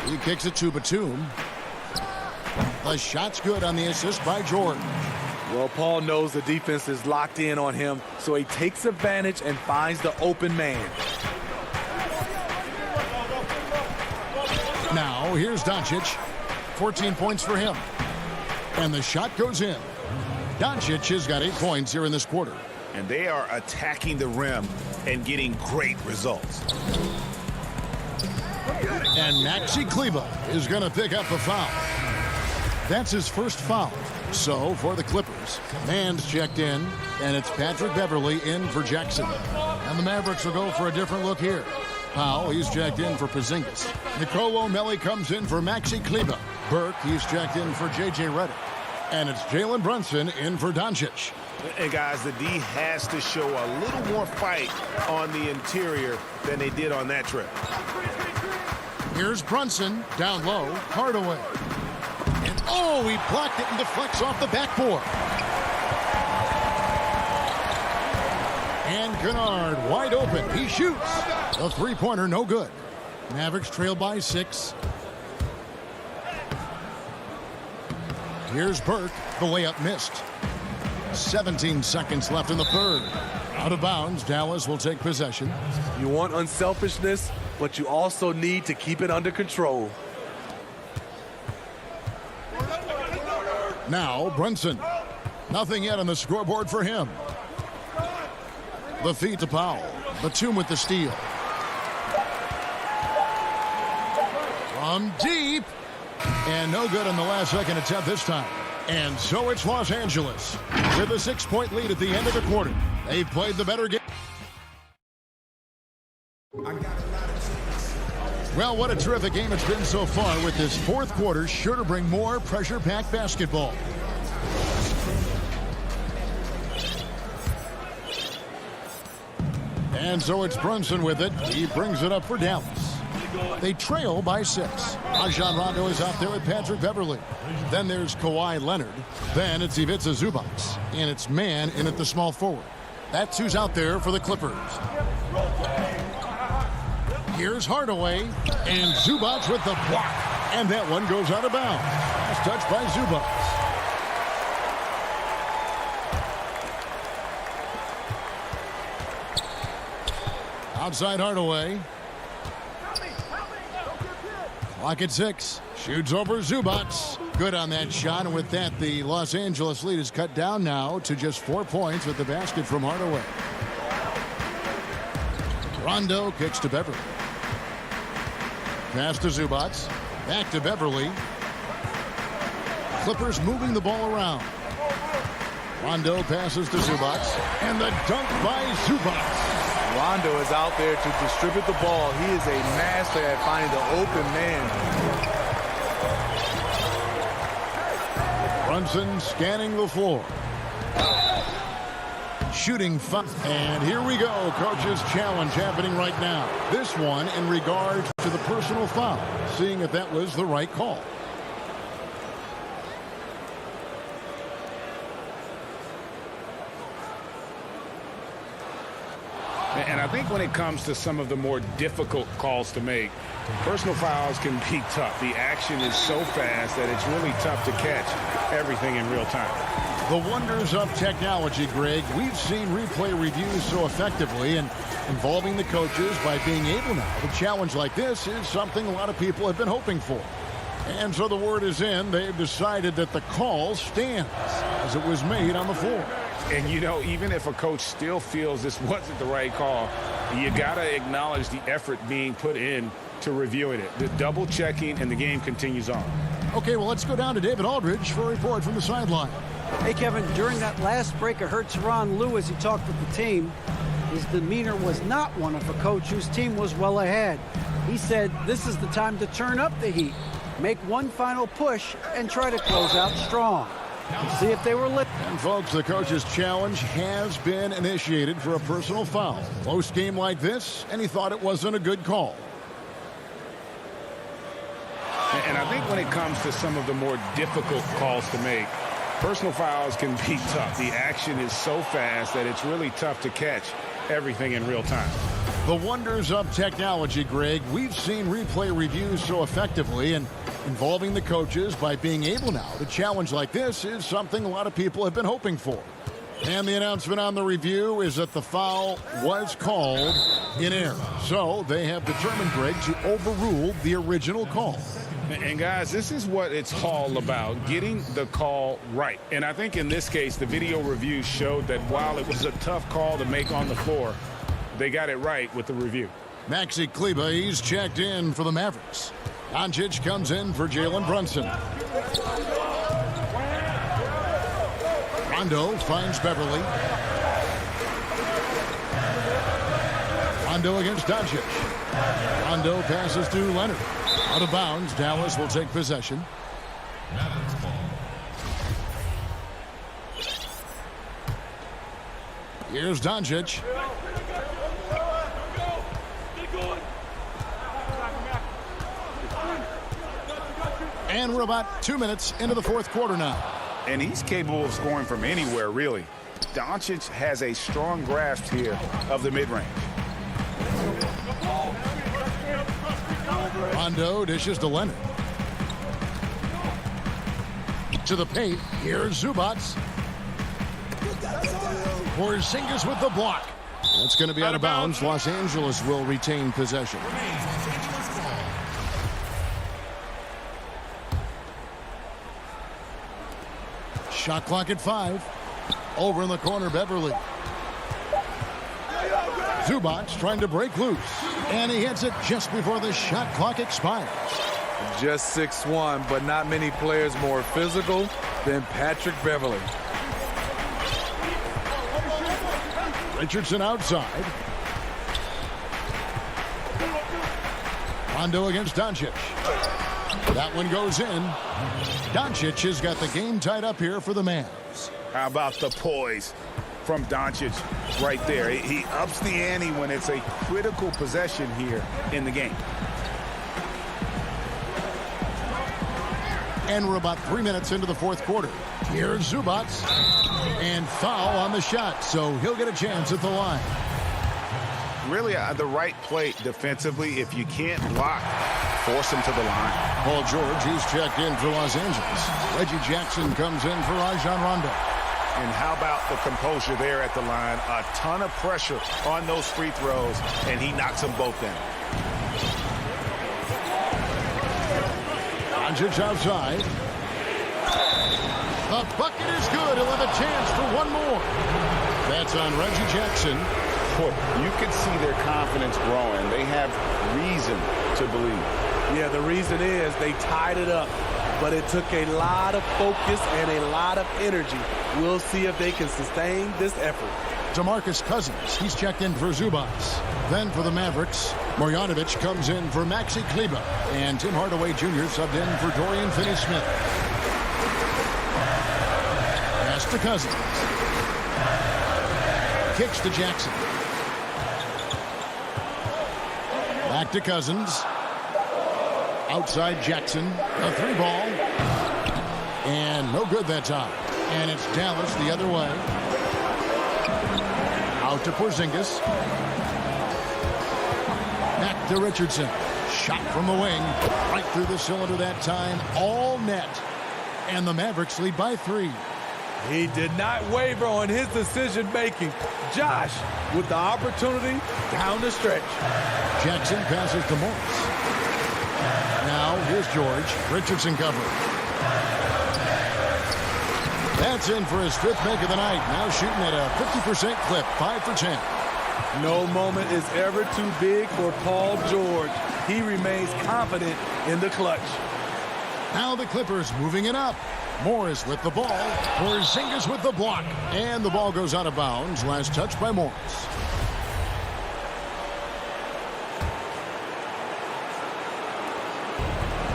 He kicks it to Batum. The shot's good on the assist by George. Well, Paul knows the defense is locked in on him, so he takes advantage and finds the open man. Now, here's Doncic. 14 points for him. And the shot goes in. Doncic has got 8 points here in this quarter. And they are attacking the rim and getting great results. And Maxi Kleber is going to pick up a foul. That's his first foul. So, for the Clippers, Mann's checked in, and it's Patrick Beverley in for Jackson. And the Mavericks will go for a different look here. Powell, he's checked in for Porzingis. Nicolo Melli comes in for Maxi Kleber. Burke, he's checked in for J.J. Redick. And it's Jalen Brunson in for Doncic. And guys, the D has to show a little more fight on the interior than they did on that trip. Here's Brunson, down low, Hardaway. And oh, he blocked it and deflects off the backboard. And Kennard wide open. He shoots. A three-pointer, no good. Mavericks trail by 6. Here's Burke. The layup missed. 17 seconds left in the third. Out of bounds, Dallas will take possession. You want unselfishness, but you also need to keep it under control. Now, Brunson. Nothing yet on the scoreboard for him. The feed to Powell. Batum with the steal. From deep. And no good on the last second attempt this time. And so it's Los Angeles with a 6-point lead at the end of the quarter. They've played the better game. Well, what a terrific game it's been so far, with this fourth quarter sure to bring more pressure-packed basketball. And so it's Brunson with it. He brings it up for Dallas. They trail by 6. Rajon Rondo is out there with Patrick Beverley. Then there's Kawhi Leonard. Then it's Ivica Zubac. And it's Mann in at the small forward. That's who's out there for the Clippers. Here's Hardaway. And Zubac with the block. And that one goes out of bounds. Last touch by Zubac. Outside Hardaway. Clock at 6. Shoots over Zubats. Good on that shot, and with that, the Los Angeles lead is cut down now to just 4 points with the basket from Hardaway. Rondo kicks to Beverly. Pass to Zubats. Back to Beverly. Clippers moving the ball around. Rondo passes to Zubats. And the dunk by Zubats. Rondo is out there to distribute the ball. He is a master at finding the open man. Brunson scanning the floor. Shooting fun. And here we go. Coach's challenge happening right now. This one in regards to the personal foul. Seeing if that was the right call. And I think when it comes to some of the more difficult calls to make, personal fouls can be tough. The action is so fast that it's really tough to catch everything in real time. The wonders of technology, Greg. We've seen replay reviews so effectively, and involving the coaches by being able now to challenge like this is something a lot of people have been hoping for. And so the word is in. They've decided that the call stands as it was made on the floor. And, you know, even if a coach still feels this wasn't the right call, you got to acknowledge the effort being put in to reviewing it. The double checking, and the game continues on. Okay, well, let's go down to David Aldridge for a report from the sideline. Hey, Kevin, during that last break, I heard Tyronn Lue as he talked with the team. His demeanor was not one of a coach whose team was well ahead. He said this is the time to turn up the heat, make one final push, and try to close out strong. See if they were lit. And folks, the coach's challenge has been initiated for a personal foul. Close game like this, and he thought it wasn't a good call. And I think when it comes to some of the more difficult calls to make, personal fouls can be tough. The action is so fast that it's really tough to catch everything in real time. The wonders of technology, Greg. We've seen replay reviews so effectively, and involving the coaches by being able now to challenge like this is something a lot of people have been hoping for. And the announcement on the review is that the foul was called in error. So they have determined, Greg, to overrule the original call. And guys, this is what it's all about, getting the call right. And I think in this case, the video review showed that while it was a tough call to make on the floor, they got it right with the review. Maxi Kleber, he's checked in for the Mavericks. Doncic comes in for Jalen Brunson. Rondo finds Beverly. Rondo against Doncic. Rondo passes to Leonard. Out of bounds, Dallas will take possession. Here's Doncic. And we're about 2 minutes into the fourth quarter now. And he's capable of scoring from anywhere, really. Doncic has a strong grasp here of the mid-range. Rondo dishes to Leonard. To the paint. Here's Zubats. Porzingis with the block. That's going to be out of bounds. Los Angeles will retain possession. Shot clock at 5. Over in the corner, Beverly. Zubats trying to break loose. And he hits it just before the shot clock expires. Just 6'1", but not many players more physical than Patrick Beverly. Richardson outside. Rondo against Doncic. That one goes in. Doncic has got the game tied up here for the Mavs. How about the poise from Doncic right there? He ups the ante when it's a critical possession here in the game. And we're about 3 minutes into the fourth quarter. Here's Zubats. And foul on the shot, so he'll get a chance at the line. Really the right play defensively. If you can't block, force him to the line. Paul George, he's checked in for Los Angeles. Reggie Jackson comes in for Rajon Rondo. And how about the composure there at the line? A ton of pressure on those free throws, and he knocks them both down. Doncic outside. The bucket is good. He'll have a chance for one more. That's on Reggie Jackson. Boy, you can see their confidence growing. They have reason to believe. Yeah, the reason is they tied it up, but it took a lot of focus and a lot of energy. We'll see if they can sustain this effort. DeMarcus Cousins, he's checked in for Zubas. Then for the Mavericks, Marjanovic comes in for Maxi Kleber. And Tim Hardaway Jr. subbed in for Dorian Finney-Smith. Pass to Cousins. Kicks to Jackson. Back to Cousins. Outside Jackson. A three ball. And no good that time. And it's Dallas the other way. Out to Porzingis. Back to Richardson. Shot from the wing. Right through the cylinder that time. All net. And the Mavericks lead by 3. He did not waver on his decision-making. Josh with the opportunity down the stretch. Jackson passes to Morris. Now here's George. Richardson covering. That's in for his 5th make of the night. Now shooting at a 50% clip. 5 for 10. No moment is ever too big for Paul George. He remains confident in the clutch. Now the Clippers moving it up. Morris with the ball. Porzingis with the block. And the ball goes out of bounds. Last touch by Morris.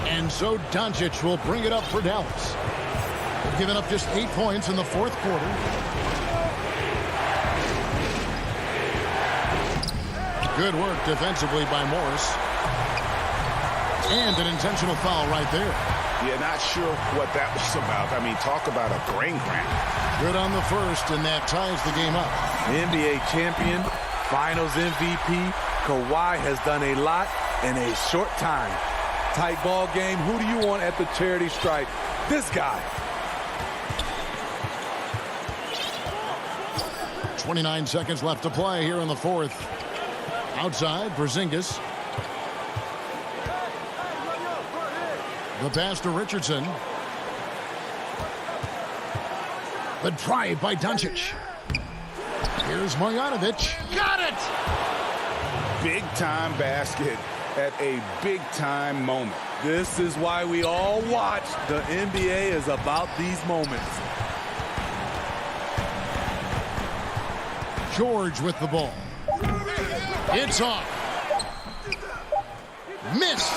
And so Doncic will bring it up for Dallas. They've given up just 8 points in the 4th quarter. Good work defensively by Morris. And an intentional foul right there. Yeah, not sure what that was about. I mean, talk about a brain cramp. Good on the first, and that ties the game up. NBA champion, Finals MVP, Kawhi has done a lot in a short time. Tight ball game. Who do you want at the charity stripe? This guy. 29 seconds left to play here in the 4th. Outside, Porzingis. The pass to Richardson. The drive by Doncic. Here's Marjanovic. Got it! Big-time basket at a big-time moment. This is why we all watch. The NBA is about these moments. George with the ball. It's off. Missed.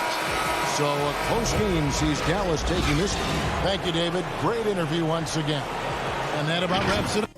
So a close game sees Dallas taking this one. Thank you, David. Great interview once again. And that about wraps it up.